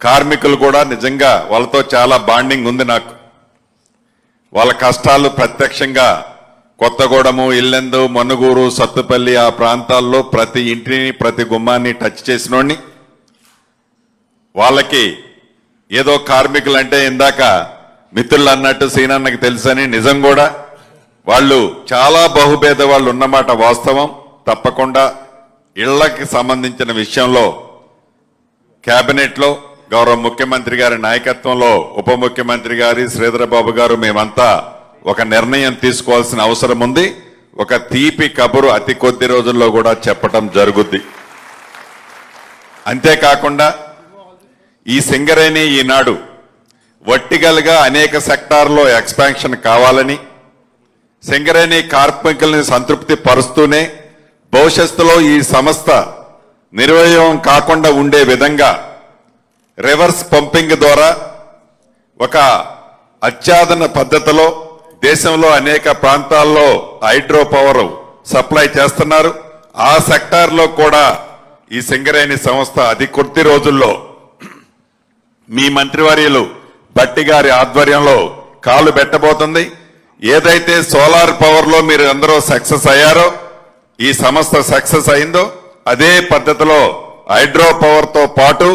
కార్మికులు కూడా నిజంగా వాళ్ళతో చాలా బాండింగ్ ఉంది నాకు. వాళ్ళ కష్టాలు ప్రత్యక్షంగా కొత్తగూడెము, ఇల్లెందు, మనుగూరు, సత్తుపల్లి ఆ ప్రాంతాల్లో ప్రతి ఇంటిని ప్రతి గుమ్మాన్ని టచ్ చేసినోడిని. వాళ్ళకి ఏదో కార్మికులంటే ఇందాక మిత్రులు అన్నట్టు సీనన్నకి తెలుసని నిజం కూడా వాళ్ళు చాలా బహుభేద వాళ్ళు ఉన్నమాట వాస్తవం. తప్పకుండా ఇళ్లకి సంబంధించిన విషయంలో కేబినెట్లో గౌరవ ముఖ్యమంత్రి గారి నాయకత్వంలో ఉప ముఖ్యమంత్రి గారి శ్రీధరబాబు గారు మేమంతా ఒక నిర్ణయం తీసుకోవాల్సిన అవసరం ఉంది. ఒక తీపి కబురు అతి కొద్ది రోజుల్లో కూడా చెప్పటం జరుగుద్ది. అంతేకాకుండా ఈ సింగరేణి ఈనాడు వర్టికల్గా అనేక సెక్టార్లో ఎక్స్పాన్షన్ కావాలని సింగరేణి కార్మికుల్ని సంతృప్తి పరుస్తూనే భవిష్యత్తులో ఈ సంస్థ నిర్వహణ కాకుండా ఉండే విధంగా రివర్స్ పంపింగ్ ద్వారా ఒక అత్యాధున పద్ధతిలో దేశంలో అనేక ప్రాంతాల్లో హైడ్రో పవర్ సప్లై చేస్తున్నారు. ఆ సెక్టార్లో కూడా ఈ సింగరేణి సంస్థ అతి కొద్ది రోజుల్లో మీ మంత్రివర్యులు బట్టి గారి ఆధ్వర్యంలో కాలు పెట్టబోతుంది. ఏదైతే సోలార్ పవర్ లో మీరు అందరూ సక్సెస్ అయ్యారో, ఈ సంస్థ సక్సెస్ అయిందో అదే పద్ధతిలో హైడ్రో పవర్ తో పాటు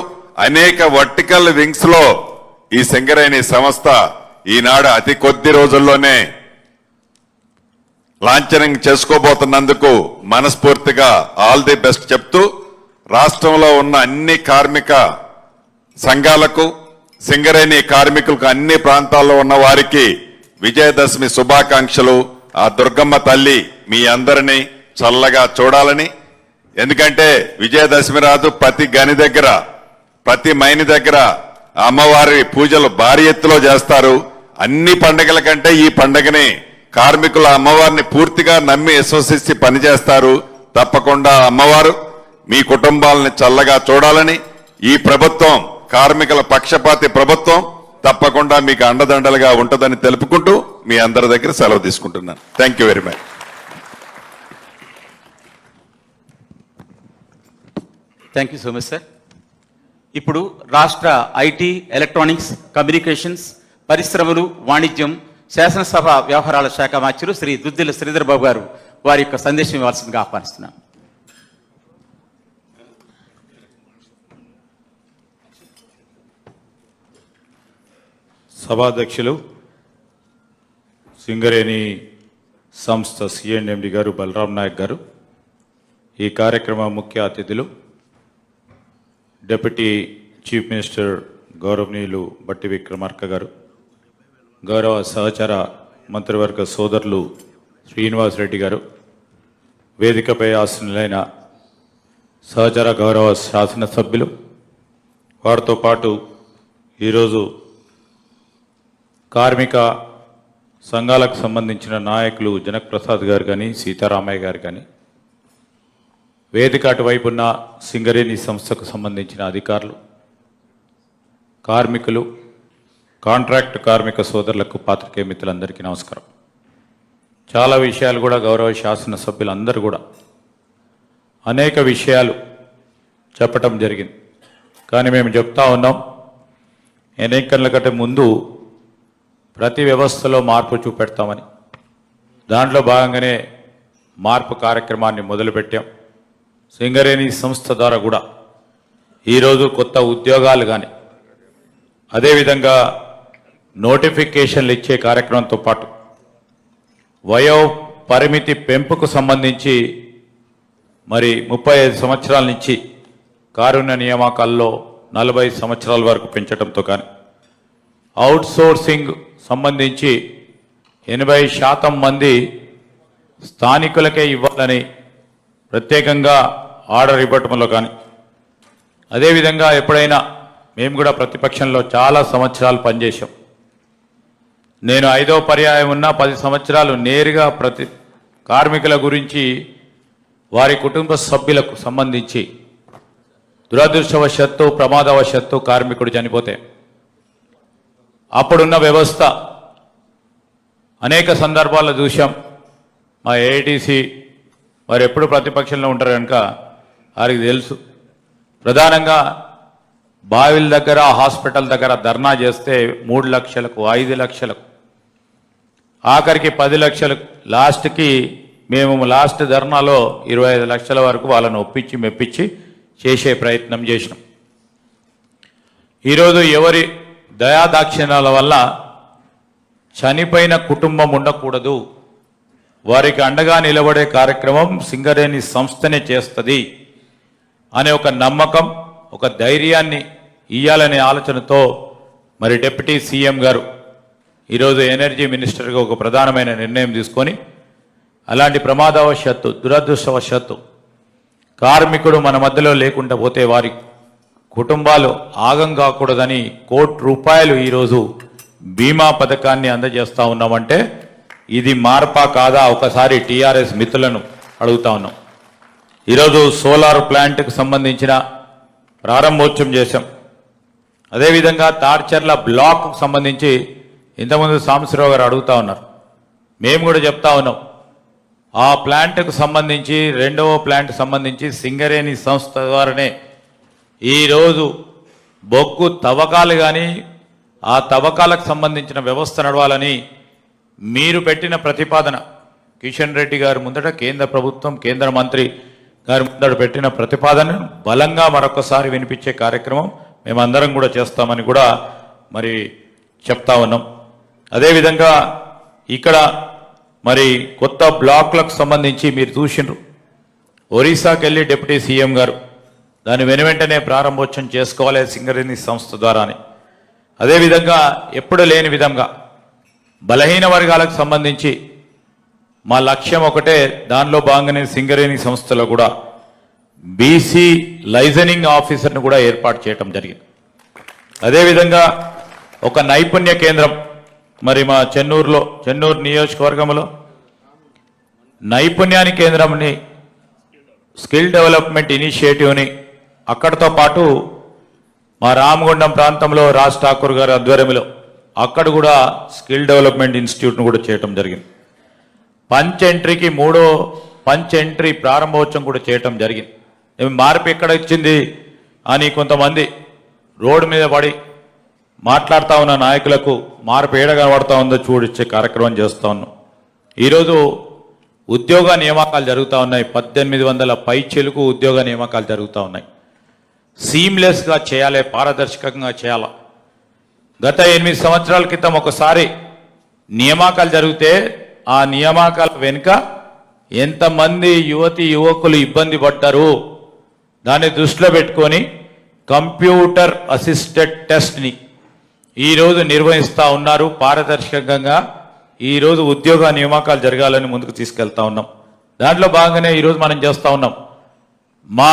అనేక వర్టికల్ వింగ్స్ లో ఈ సింగరేణి సంస్థ ఈనాడు అతి కొద్ది రోజుల్లోనే లాంఛనింగ్ చేసుకోబోతున్నందుకు మనస్ఫూర్తిగా ఆల్ ది బెస్ట్ చెప్తూ రాష్ట్రంలో ఉన్న అన్ని కార్మిక సంఘాలకు, సింగరేణి కార్మికులకు, అన్ని ప్రాంతాల్లో ఉన్న వారికి విజయదశమి శుభాకాంక్షలు. ఆ దుర్గమ్మ తల్లి మీ అందరినీ చల్లగా చూడాలని. ఎందుకంటే విజయదశమి రాదు ప్రతి గని దగ్గర, ప్రతి మైని దగ్గర అమ్మవారి పూజలు భారీ ఎత్తులో చేస్తారు. అన్ని పండుగల కంటే ఈ పండుగని కార్మికుల అమ్మవారిని పూర్తిగా నమ్మి విశ్వసిస్తే పనిచేస్తారు. తప్పకుండా అమ్మవారు మీ కుటుంబాలని చల్లగా చూడాలని, ఈ ప్రభుత్వం కార్మికుల పక్షపాతి ప్రభుత్వం తప్పకుండా మీకు అండదండలుగా ఉంటుందని తెలుపుకుంటూ మీ అందరి దగ్గర సెలవు తీసుకుంటున్నాను. Thank you very much. Thank you so much sir. ఇప్పుడు రాష్ట్ర ఐటీ, ఎలక్ట్రానిక్స్, కమ్యూనికేషన్స్, పరిశ్రమలు, వాణిజ్యం, శాసనసభ వ్యవహారాల శాఖ మంత్రులు శ్రీ దుద్దిల శ్రీధర్ బాబు గారు వారి యొక్క సందేశం ఇవ్వాల్సిందిగా ఆహ్వానిస్తున్నాను. సభాధ్యక్షులు, సింగరేణి సంస్థ సిఎండి గారు బలరాం నాయక్ గారు, ఈ కార్యక్రమ ముఖ్య అతిథులు, డిప్యూటీ చీఫ్ మినిస్టర్ గౌరవనీయులు బట్టి విక్రమార్క గారు, గౌరవ సహచర మంత్రివర్గ సోదరులు శ్రీనివాస్ రెడ్డి గారు, వేదికపై ఆసీనులైన సహచర గౌరవ శాసనసభ్యులు, వారితో పాటు ఈరోజు కార్మిక సంఘాలకు సంబంధించిన నాయకులు జనక్ ప్రసాద్ గారు కానీ, సీతారామయ్య గారు కానీ, వేదిక అటువైపు ఉన్న సింగరేణి సంస్థకు సంబంధించిన అధికారులు, కార్మికులు, కాంట్రాక్ట్ కార్మిక సోదరులకు, పాత్రికేయ మిత్రులందరికీ నమస్కారం. చాలా విషయాలు కూడా గౌరవ శాసనసభ్యులందరూ కూడా అనేక విషయాలు చెప్పటం జరిగింది. కానీ మేము చెప్తా ఉన్నాం, ఎన్నికల కంటే ముందు ప్రతి వ్యవస్థలో మార్పు చూపెడతామని. దాంట్లో భాగంగానే మార్పు కార్యక్రమాన్ని మొదలుపెట్టాం. సింగరేణి సంస్థ ద్వారా కూడా ఈరోజు కొత్త ఉద్యోగాలు కానీ, అదేవిధంగా నోటిఫికేషన్లు ఇచ్చే కార్యక్రమంతో పాటు వయో పరిమితి పెంపుకు సంబంధించి మరి 35 సంవత్సరాల నుంచి కారుణ్య నియామకాల్లో 40 సంవత్సరాల వరకు పెంచడంతో కానీ, అవుట్సోర్సింగ్ సంబంధించి 80% మంది స్థానికులకే ఇవ్వాలని ప్రత్యేకంగా ఆర్డర్ ఇవ్వటంలో కానీ, అదేవిధంగా ఎప్పుడైనా మేము కూడా ప్రతిపక్షంలో చాలా సంవత్సరాలు పనిచేశాం. నేను 5వ పర్యాయం ఉన్న 10 సంవత్సరాలు నేరుగా ప్రతి కార్మికుల గురించి, వారి కుటుంబ సభ్యులకు సంబంధించి దురదృష్టవశాత్తు, ప్రమాదవశాత్తు కార్మికుడు చనిపోతే అప్పుడున్న వ్యవస్థ అనేక సందర్భాల్లో చూసాం. మా ఏఐటీసీ వారు ఎప్పుడు ప్రతిపక్షంలో ఉంటారు కనుక వారికి తెలుసు. ప్రధానంగా బావిల దగ్గర, హాస్పిటల్ దగ్గర ధర్నా చేస్తే 3 లక్షలకు, 5 లక్షలకు, ఆఖరికి 10 లక్షలకు, లాస్ట్కి మేము లాస్ట్ ధర్నాలో 25 లక్షల వరకు వాళ్ళను ఒప్పించి మెప్పించి చేసే ప్రయత్నం చేసినాం. ఈరోజు ఎవరి దయాదాక్షిణ్యాల వల్ల చనిపోయిన కుటుంబం ఉండకూడదు, వారికి అండగా నిలబడే కార్యక్రమం సింగరేణి సంస్థనే చేస్తుంది అనే ఒక నమ్మకం, ఒక ధైర్యాన్ని ఇయ్యాలనే ఆలోచనతో మరి డిప్యూటీ సీఎం గారు ఈరోజు ఎనర్జీ మినిస్టర్గా ఒక ప్రధానమైన నిర్ణయం తీసుకొని, అలాంటి ప్రమాదవశాత్తు, దురదృష్టవశాత్తు కార్మికుడు మన మధ్యలో లేకుండా పోతే వారి కుటుంబాలు ఆగం కాకూడదని ₹1 కోటి ఈరోజు బీమా పథకాన్ని అందజేస్తా ఉన్నామంటే ఇది మార్పా కాదా? ఒకసారి టీఆర్ఎస్ మిత్రులను అడుగుతా ఉన్నాం. ఈరోజు సోలార్ ప్లాంట్కి సంబంధించిన ప్రారంభోత్సవం చేశాం. అదేవిధంగా తాడ్చర్ల బ్లాక్ సంబంధించి ఇంతకుముందు సాంబశివరావు గారు అడుగుతా ఉన్నారు. మేము కూడా చెప్తా ఉన్నాం, ఆ ప్లాంట్కు సంబంధించి, 2వ ప్లాంట్ సంబంధించి సింగరేణి సంస్థ ద్వారానే ఈరోజు బొగ్గు తవ్వకాలు కానీ, ఆ తవ్వకాలకు సంబంధించిన వ్యవస్థ నడవాలని మీరు పెట్టిన ప్రతిపాదన, కిషన్ రెడ్డి గారి ముందట కేంద్ర ప్రభుత్వం, కేంద్ర మంత్రి గారి ముందట పెట్టిన ప్రతిపాదనను బలంగా మరొకసారి వినిపించే కార్యక్రమం మేమందరం కూడా చేస్తామని కూడా మరి చెప్తా ఉన్నాం. అదేవిధంగా ఇక్కడ మరి కొత్త బ్లాక్లకు సంబంధించి మీరు చూసిండ్రు, ఒరిస్సాకి వెళ్ళి డిప్యూటీ సీఎం గారు దాని వెనువెంటనే ప్రారంభోత్సవం చేసుకోవాలి సింగరేణి సంస్థ ద్వారా అని. అదేవిధంగా ఎప్పుడు లేని విధంగా బలహీన వర్గాలకు సంబంధించి మా లక్ష్యం ఒకటే, దానిలో భాగంగానే సింగరేణి సంస్థలో కూడా బీసీ లైజనింగ్ ఆఫీసర్ను కూడా ఏర్పాటు చేయడం జరిగింది. అదేవిధంగా ఒక నైపుణ్య కేంద్రం మరి మా చెన్నూరు నియోజకవర్గంలో నైపుణ్యాని కేంద్రంని, స్కిల్ డెవలప్మెంట్ ఇనిషియేటివ్ని అక్కడితో పాటు మా రామగుండం ప్రాంతంలో రాజ్ ఠాకూర్ గారి ఆధ్వర్యంలో అక్కడ కూడా స్కిల్ డెవలప్మెంట్ ఇన్స్టిట్యూట్ను కూడా చేయటం జరిగింది. పంచ్ ఎంట్రీకి 3వ పంచ్ ఎంట్రీ ప్రారంభోత్సవం కూడా చేయటం జరిగింది. మార్పు ఎక్కడ ఇచ్చింది అని కొంతమంది రోడ్డు మీద పడి మాట్లాడుతూ ఉన్న నాయకులకు మార్పు ఏడ కనబడతా ఉందో చూడిచ్చే కార్యక్రమం చేస్తూ ఉన్నాం. ఈరోజు ఉద్యోగ నియామకాలు జరుగుతూ ఉన్నాయి. 1800 పైచిలుకు ఉద్యోగ నియామకాలు జరుగుతూ ఉన్నాయి. సీమ్లెస్గా చేయాలి, పారదర్శకంగా చేయాలి. గత 8 సంవత్సరాల క్రితం ఒకసారి నియామకాలు జరిగితే ఆ నియామకాల వెనుక ఎంతమంది యువకులు ఇబ్బంది పడ్డారు దాన్ని దృష్టిలో పెట్టుకొని కంప్యూటర్ అసిస్టెడ్ టెస్ట్ని ఈరోజు నిర్వహిస్తూ ఉన్నారు. పారదర్శకంగా ఈరోజు ఉద్యోగ నియామకాలు జరగాలని ముందుకు తీసుకెళ్తా ఉన్నాం. దాంట్లో భాగంగానే ఈరోజు మనం చేస్తూ ఉన్నాం. మా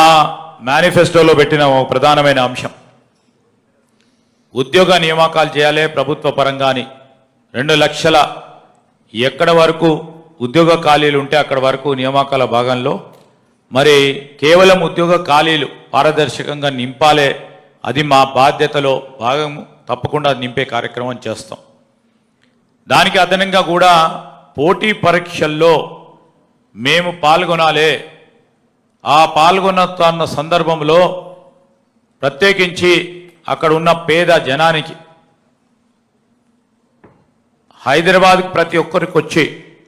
మేనిఫెస్టోలో పెట్టిన ఒక ప్రధానమైన అంశం ఉద్యోగ నియామకాలు చేయాలి ప్రభుత్వ పరంగాని. 2 లక్షల ఎక్కడ వరకు ఉద్యోగ ఖాళీలు ఉంటే అక్కడ వరకు నియామకాల భాగంలో మరి కేవలం ఉద్యోగ ఖాళీలు పారదర్శకంగా నింపాలే, అది మా బాధ్యతలో భాగం, తప్పకుండా నింపే కార్యక్రమం చేస్తాం. దానికి అదనంగా కూడా పోటీ పరీక్షల్లో మేము పాల్గొనాలి. ఆ పాల్గొన్న సందర్భంలో ప్రత్యేకించి అక్కడ ఉన్న పేద జనానికి హైదరాబాద్కి ప్రతి ఒక్కరికి వచ్చి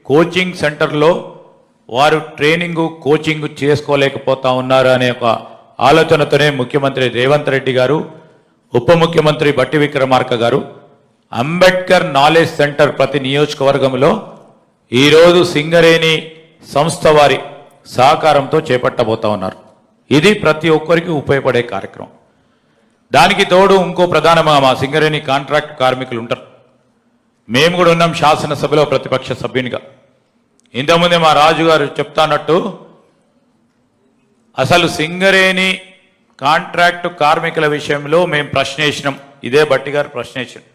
కోచింగ్ సెంటర్లో వారు కోచింగ్ చేసుకోలేకపోతా ఉన్నారు అనే ఒక ఆలోచనతోనే ముఖ్యమంత్రి రేవంత్ రెడ్డి గారు, ఉప ముఖ్యమంత్రి బట్టి విక్రమార్క గారు అంబేద్కర్ నాలెడ్జ్ సెంటర్ ప్రతి నియోజకవర్గంలో ఈరోజు సింగరేణి సంస్థ వారి సహకారంతో చేపట్టబోతా ఉన్నారు. ఇది ప్రతి ఒక్కరికి ఉపయోగపడే కార్యక్రమం. దానికి తోడు ఇంకో ప్రధానంగా మా సింగరేణి కాంట్రాక్ట్ కార్మికులు ఉంటారు. మేము కూడా ఉన్నాం శాసనసభలో ప్రతిపక్ష సభ్యునిగా. ఇంతకుముందే మా రాజు గారు చెప్తానట్టు అసలు సింగరేణి కాంట్రాక్టు కార్మికుల విషయంలో మేము ప్రశ్న వేసినాం. ఇదే బట్టి గారు ప్రశ్న వేసారు.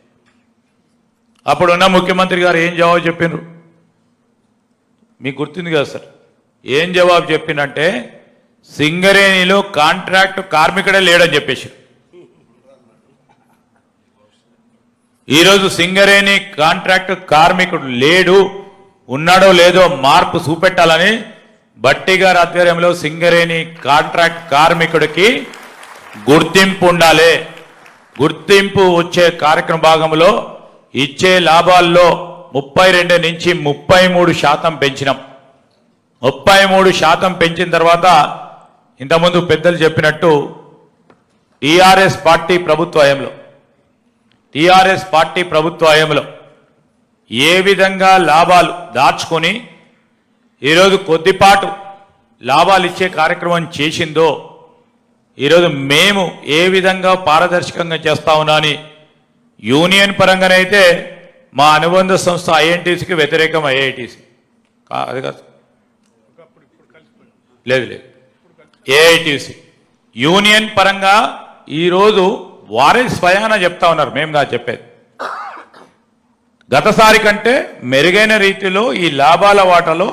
అప్పుడున్న ముఖ్యమంత్రి గారు ఏం జవాబు చెప్పినారు మీకు గుర్తుంది కదా సార్? ఏం జవాబు చెప్పినంటే సింగరేణిలో కాంట్రాక్టు కార్మికుడే లేడని చెప్పేసి. ఈరోజు సింగరేణి కాంట్రాక్టు కార్మికుడు లేడు, ఉన్నాడో లేదో మార్పు చూపెట్టాలని బట్టి గారి ఆధ్వర్యంలో సింగరేణి కాంట్రాక్ట్ కార్మికుడికి గుర్తింపు ఉండాలి. గుర్తింపు వచ్చే కార్యక్రమ భాగంలో ఇచ్చే లాభాల్లో 32 నుంచి 33% పెంచినాం. 33% పెంచిన తర్వాత ఇంతకుముందు పెద్దలు చెప్పినట్టు టీఆర్ఎస్ పార్టీ ప్రభుత్వ హయాంలో ఏ విధంగా లాభాలు దాచుకొని ఈరోజు కొద్దిపాటు లాభాలు ఇచ్చే కార్యక్రమం చేసిందో ఈరోజు మేము ఏ విధంగా పారదర్శకంగా చేస్తా ఉన్నా అని యూనియన్ పరంగానైతే మా అనుబంధ సంస్థ ఐఎన్టీసీకి వ్యతిరేకం ఐఐటీసీ అది కాదు, లేదు ఏఐటీసీ యూనియన్ పరంగా ఈరోజు వారే స్వయాన చెప్తా ఉన్నారు, మేము కాదు చెప్పేది. గతసారి కంటే మెరుగైన రీతిలో ఈ లాభాల వాటాలో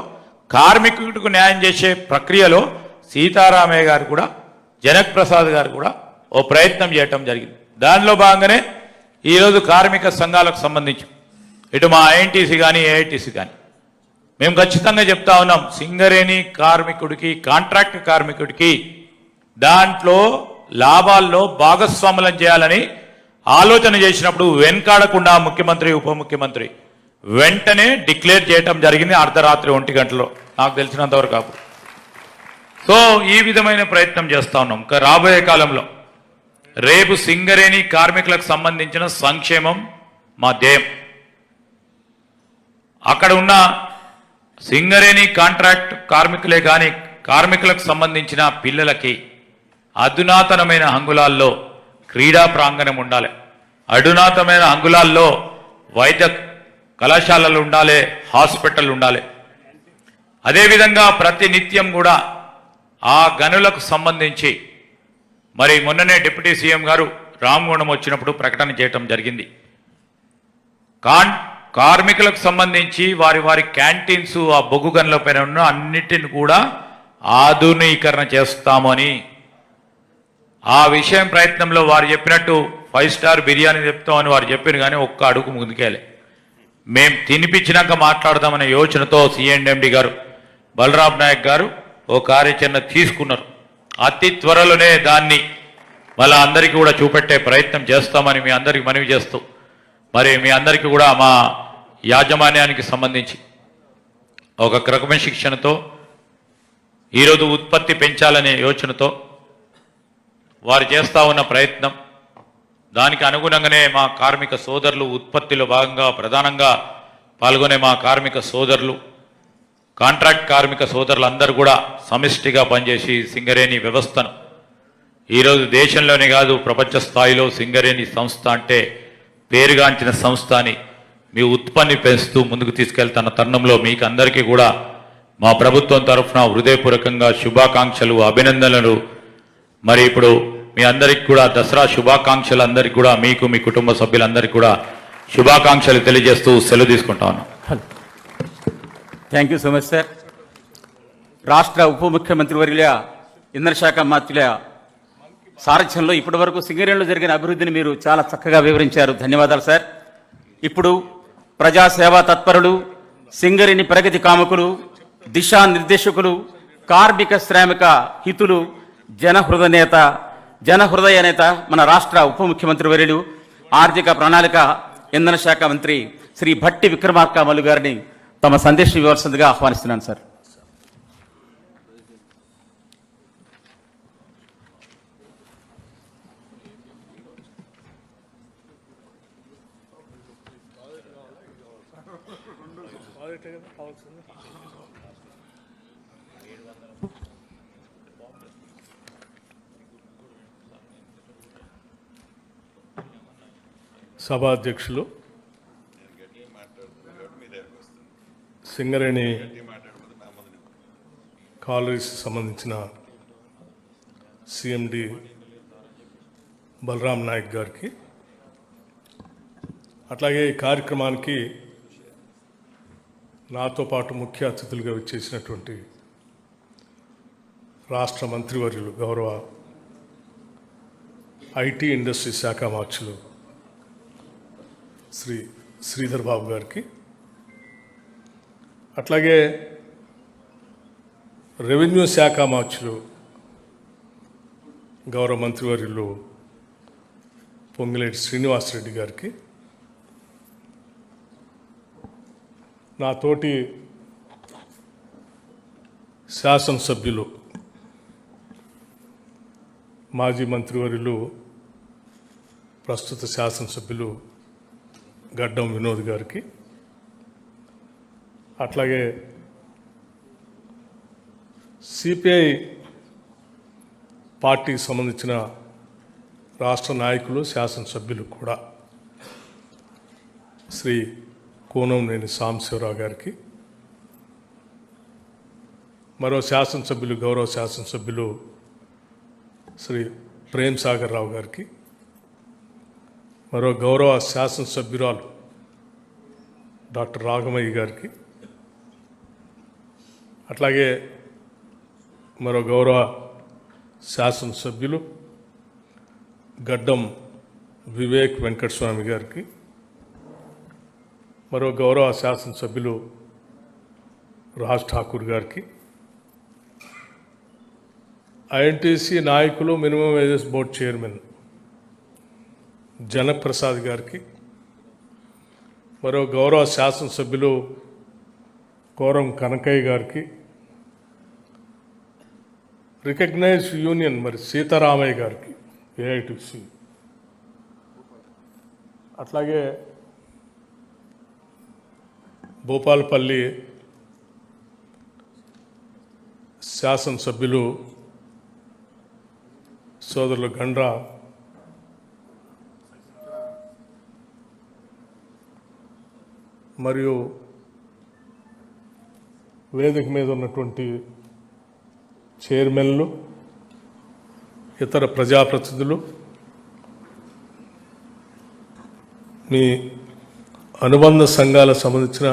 కార్మికుడికి న్యాయం చేసే ప్రక్రియలో సీతారామయ్య గారు కూడా జనక్ ప్రసాద్ గారు కూడా ఓ ప్రయత్నం చేయటం జరిగింది. దానిలో భాగంగానే ఈరోజు కార్మిక సంఘాలకు సంబంధించి ఇటు మా ఐఎన్టీసీ కానీ ఏఐటీసీ కానీ మేము ఖచ్చితంగా చెప్తా ఉన్నాం, సింగరేణి కార్మికుడికి కాంట్రాక్ట్ కార్మికుడికి దాంట్లో లాభాల్లో భాగస్వాములను చేయాలని ఆలోచన చేసినప్పుడు వెనకాడకుండా ముఖ్యమంత్రి ఉప ముఖ్యమంత్రి వెంటనే డిక్లేర్ చేయటం జరిగింది అర్ధరాత్రి 1 గంటలో నాకు తెలిసినంతవరకు కాదు. సో ఈ విధమైన ప్రయత్నం చేస్తా ఉన్నాం. ఇంకా రాబోయే కాలంలో రేపు సింగరేణి కార్మికులకు సంబంధించిన సంక్షేమం మా ధ్యేయం. అక్కడ ఉన్న సింగరేణి కాంట్రాక్ట్ కార్మికులే కానీ కార్మికులకు సంబంధించిన పిల్లలకి అధునాతనమైన హంగులాల్లో క్రీడా ప్రాంగణం ఉండాలి, అధునాతనమైన హంగులాల్లో వైద్య కళాశాలలు ఉండాలి, హాస్పిటల్ ఉండాలి. అదేవిధంగా ప్రతి నిత్యం కూడా ఆ గనులకు సంబంధించి మరి మొన్ననే డిప్యూటీ సీఎం గారు రామగుండం వచ్చినప్పుడు ప్రకటన చేయటం జరిగింది. కార్మికులకు సంబంధించి వారి క్యాంటీన్స్ ఆ బొగ్గు గనుల పైన ఉన్న అన్నిటిని కూడా ఆధునీకరణ చేస్తామని ఆ విషయం ప్రయత్నంలో వారు చెప్పినట్టు 5 స్టార్ బిర్యానీ చెప్తామని వారు చెప్పారు, కానీ ఒక్క అడుగు ముందుకేలే. మేము తినిపించినాక మాట్లాడదామనే యోచనతో సిఎండ్ఎండి గారు బలరాం నాయక్ గారు ఓ కార్యాచరణ తీసుకున్నారు. అతి త్వరలోనే దాన్ని మళ్ళీ అందరికీ కూడా చూపెట్టే ప్రయత్నం చేస్తామని మీ అందరికీ మనవి చేస్తూ, మరి మీ అందరికీ కూడా మా యాజమాన్యానికి సంబంధించి ఒక క్రమశిక్షణతో ఈరోజు ఉత్పత్తి పెంచాలనే యోచనతో వారు చేస్తూ ఉన్న ప్రయత్నం, దానికి అనుగుణంగానే మా కార్మిక సోదరులు ఉత్పత్తిలో భాగంగా ప్రధానంగా పాల్గొనే మా కార్మిక సోదరులు, కాంట్రాక్ట్ కార్మిక సోదరులు అందరూ కూడా సమిష్టిగా పనిచేసి సింగరేణి వ్యవస్థను ఈరోజు దేశంలోనే కాదు ప్రపంచ స్థాయిలో సింగరేణి సంస్థ అంటే పేరుగాంచిన సంస్థ అని మీ ఉత్పత్తిని పెంచుతూ ముందుకు తీసుకెళ్తున్న తరుణంలో మీకు అందరికీ కూడా మా ప్రభుత్వం తరఫున హృదయపూర్వకంగా శుభాకాంక్షలు, అభినందనలు. మరి ఇప్పుడు మీ అందరికి కూడా దసరా శుభాకాంక్షలు, అందరికీ కూడా మీకు మీ కుటుంబ సభ్యులందరికీ కూడా శుభాకాంక్షలు తెలియజేస్తూ సెలవు తీసుకుంటా ఉన్నాం. Thank you so much sir. రాష్ట్ర ఉప ముఖ్యమంత్రి వర్యుల ఇంధన శాఖ మంత్రుల సారథ్యంలో ఇప్పటి వరకు సింగరేణిలో జరిగిన అభివృద్ధిని మీరు చాలా చక్కగా వివరించారు. ధన్యవాదాలు సార్. ఇప్పుడు ప్రజాసేవా తత్పరులు, సింగరేణి ప్రగతి కాముకులు, దిశానిర్దేశకులు, కార్మిక శ్రామిక హితులు, జనహృదయ నేత మన రాష్ట్ర ఉప ముఖ్యమంత్రి వర్యులు ఆర్థిక ప్రణాళిక ఇంధన శాఖ మంత్రి శ్రీ భట్టి విక్రమార్క మల్లు గారిని తమ సందేశం ఇవ్వాల్సిందిగా ఆహ్వానిస్తున్నాను సార్. సభాధ్యక్షులు, సింగరేణి కాలరీస్ సంబంధించిన సిఎండి బలరాం నాయక్ గారికి, అట్లాగే ఈ కార్యక్రమానికి నాతో పాటు ముఖ్య అతిథులుగా విచ్చేసినటువంటి రాష్ట్ర మంత్రివర్యులు గౌరవ ఐటీ ఇండస్ట్రీ శాఖ మార్చులు శ్రీ శ్రీధర్ బాబు గారికి, అట్లాగే రెవెన్యూ శాఖ మార్చులు గౌరవ మంత్రివర్యులు పొంగిలేటి శ్రీనివాసరెడ్డి గారికి, నా తోటి శాసనసభ్యులు మాజీ మంత్రివర్యులు ప్రస్తుత శాసనసభ్యులు గడ్డం వినోద్ గారికి, అట్లాగే సిపిఐ పార్టీకి సంబంధించిన రాష్ట్ర నాయకులు, శాసనసభ్యులు కూడా శ్రీ కోనంనేని సాంబశివరావు గారికి, మరో శాసనసభ్యులు గౌరవ శాసనసభ్యులు శ్రీ ప్రేమ్ సాగర్ రావు గారికి, మరో గౌరవ శాసనసభ్యురాలు డాక్టర్ రాఘమయ్య గారికి, అట్లాగే మరో గౌరవ శాసనసభ్యులు గడ్డం వివేక్ వెంకటస్వామి గారికి, మరో గౌరవ శాసనసభ్యులు రాజ్ ఠాకూర్ గారికి, ఐఎన్టీసీ నాయకులు, minimum wages board chairman Jana Prasad గారికి, మరో గౌరవ శాసనసభ్యులు కోరం కనకయ్య గారికి, రికగ్నైజ్ యూనియన్ మరి సీతారామయ్య గారికి ఏఐటీసీ, అట్లాగే భూపాలపల్లి శాసనసభ్యులు సోదరులు గండ్రా మరియు వేదిక మీద ఉన్నటువంటి చైర్మన్లు, ఇతర ప్రజాప్రతినిధులు, మీ అనుబంధ సంఘాలకు సంబంధించిన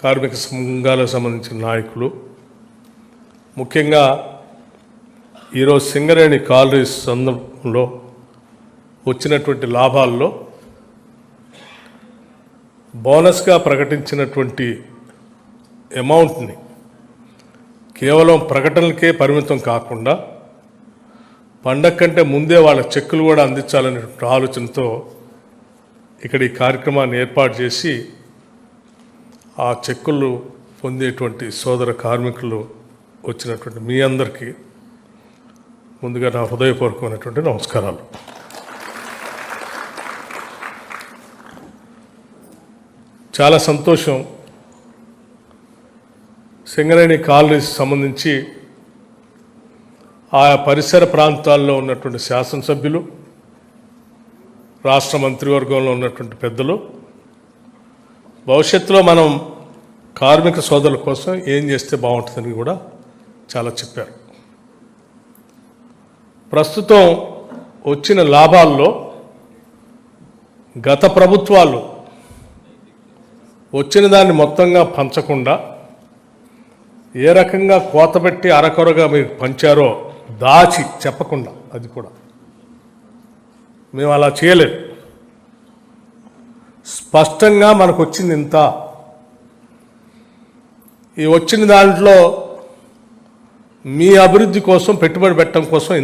కార్మిక సంఘాలకు సంబంధించిన నాయకులు, ముఖ్యంగా ఈరోజు సింగరేణి కాలరీస్ సందర్భంలో వచ్చినటువంటి లాభాల్లో బోనస్గా ప్రకటించినటువంటి అమౌంట్ని కేవలం ప్రకటనలకే పరిమితం కాకుండా పండగ కంటే ముందే వాళ్ళ చెక్కులు కూడా అందించాలనే ఆలోచనతో ఇక్కడ ఈ కార్యక్రమాన్ని ఏర్పాటు చేసి ఆ చెక్కులు పొందేటువంటి సోదర కార్మికులు వచ్చినటువంటి మీ అందరికీ ముందుగా నా హృదయపూర్వకమైనటువంటి నమస్కారాలు. చాలా సంతోషం. సింగరేణి కాలనీస్ సంబంధించి ఆయా పరిసర ప్రాంతాల్లో ఉన్నటువంటి శాసనసభ్యులు, రాష్ట్ర మంత్రివర్గంలో ఉన్నటువంటి పెద్దలు భవిష్యత్తులో మనం కార్మిక సోదరుల కోసం ఏం చేస్తే బాగుంటుందని కూడా చాలా చెప్పారు. ప్రస్తుతం వచ్చిన లాభాల్లో గత ప్రభుత్వాలు వచ్చిన దాన్ని మొత్తంగా పంచకుండా ఏ రకంగా కోతబెట్టి అరకొరగా మీరు పంచారో దాచి చెప్పకుండా, అది కూడా మేము అలా చేయలేదు. స్పష్టంగా మనకు వచ్చింది ఇంత, ఈ వచ్చిన దాంట్లో మీ అభివృద్ధి కోసం పెట్టుబడి పెట్టడం కోసం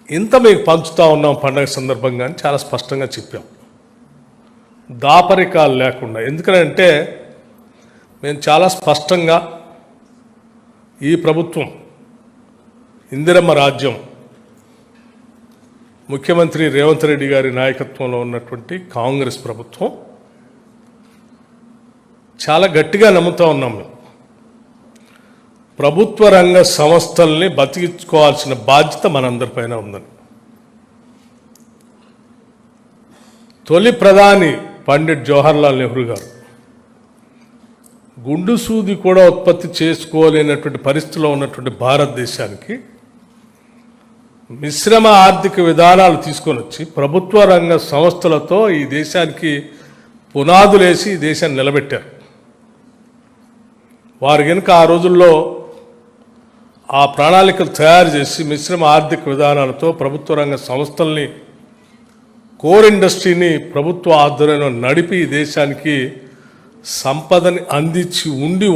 ఇంత మీకు పంచుతూ ఉన్నాం పండగ సందర్భంగా అని చాలా స్పష్టంగా చెప్పాం, దాపరికాలు లేకుండా. ఎందుకంటే మేము చాలా స్పష్టంగా ఈ ప్రభుత్వం ఇందిరమ్మ రాజ్యం ముఖ్యమంత్రి రేవంత్ రెడ్డి గారి నాయకత్వంలో ఉన్నటువంటి కాంగ్రెస్ ప్రభుత్వం చాలా గట్టిగా నమ్ముతూ ఉన్నాం. మేము ప్రభుత్వ రంగ సంస్థల్ని బతికించుకోవాల్సిన బాధ్యత మనందరిపైన ఉందని. తొలి ప్రధాని పండిట్ జవహర్లాల్ నెహ్రూ గారు గుండు సూది కూడా ఉత్పత్తి చేసుకోలేనటువంటి పరిస్థితిలో ఉన్నటువంటి భారతదేశానికి మిశ్రమ ఆర్థిక విధానాలు తీసుకొని వచ్చి ప్రభుత్వ రంగ సంస్థలతో ఈ దేశానికి పునాదులేసి ఈ దేశాన్ని నిలబెట్టారు. వారు కనుక ఆ రోజుల్లో ఆ ప్రణాళికలు తయారు చేసి మిశ్రమ ఆర్థిక విధానాలతో ప్రభుత్వ రంగ సంస్థల్ని, కోర్ ఇండస్ట్రీని ప్రభుత్వ ఆధ్వర్యంలో నడిపి ఈ దేశానికి సంపదని అందించి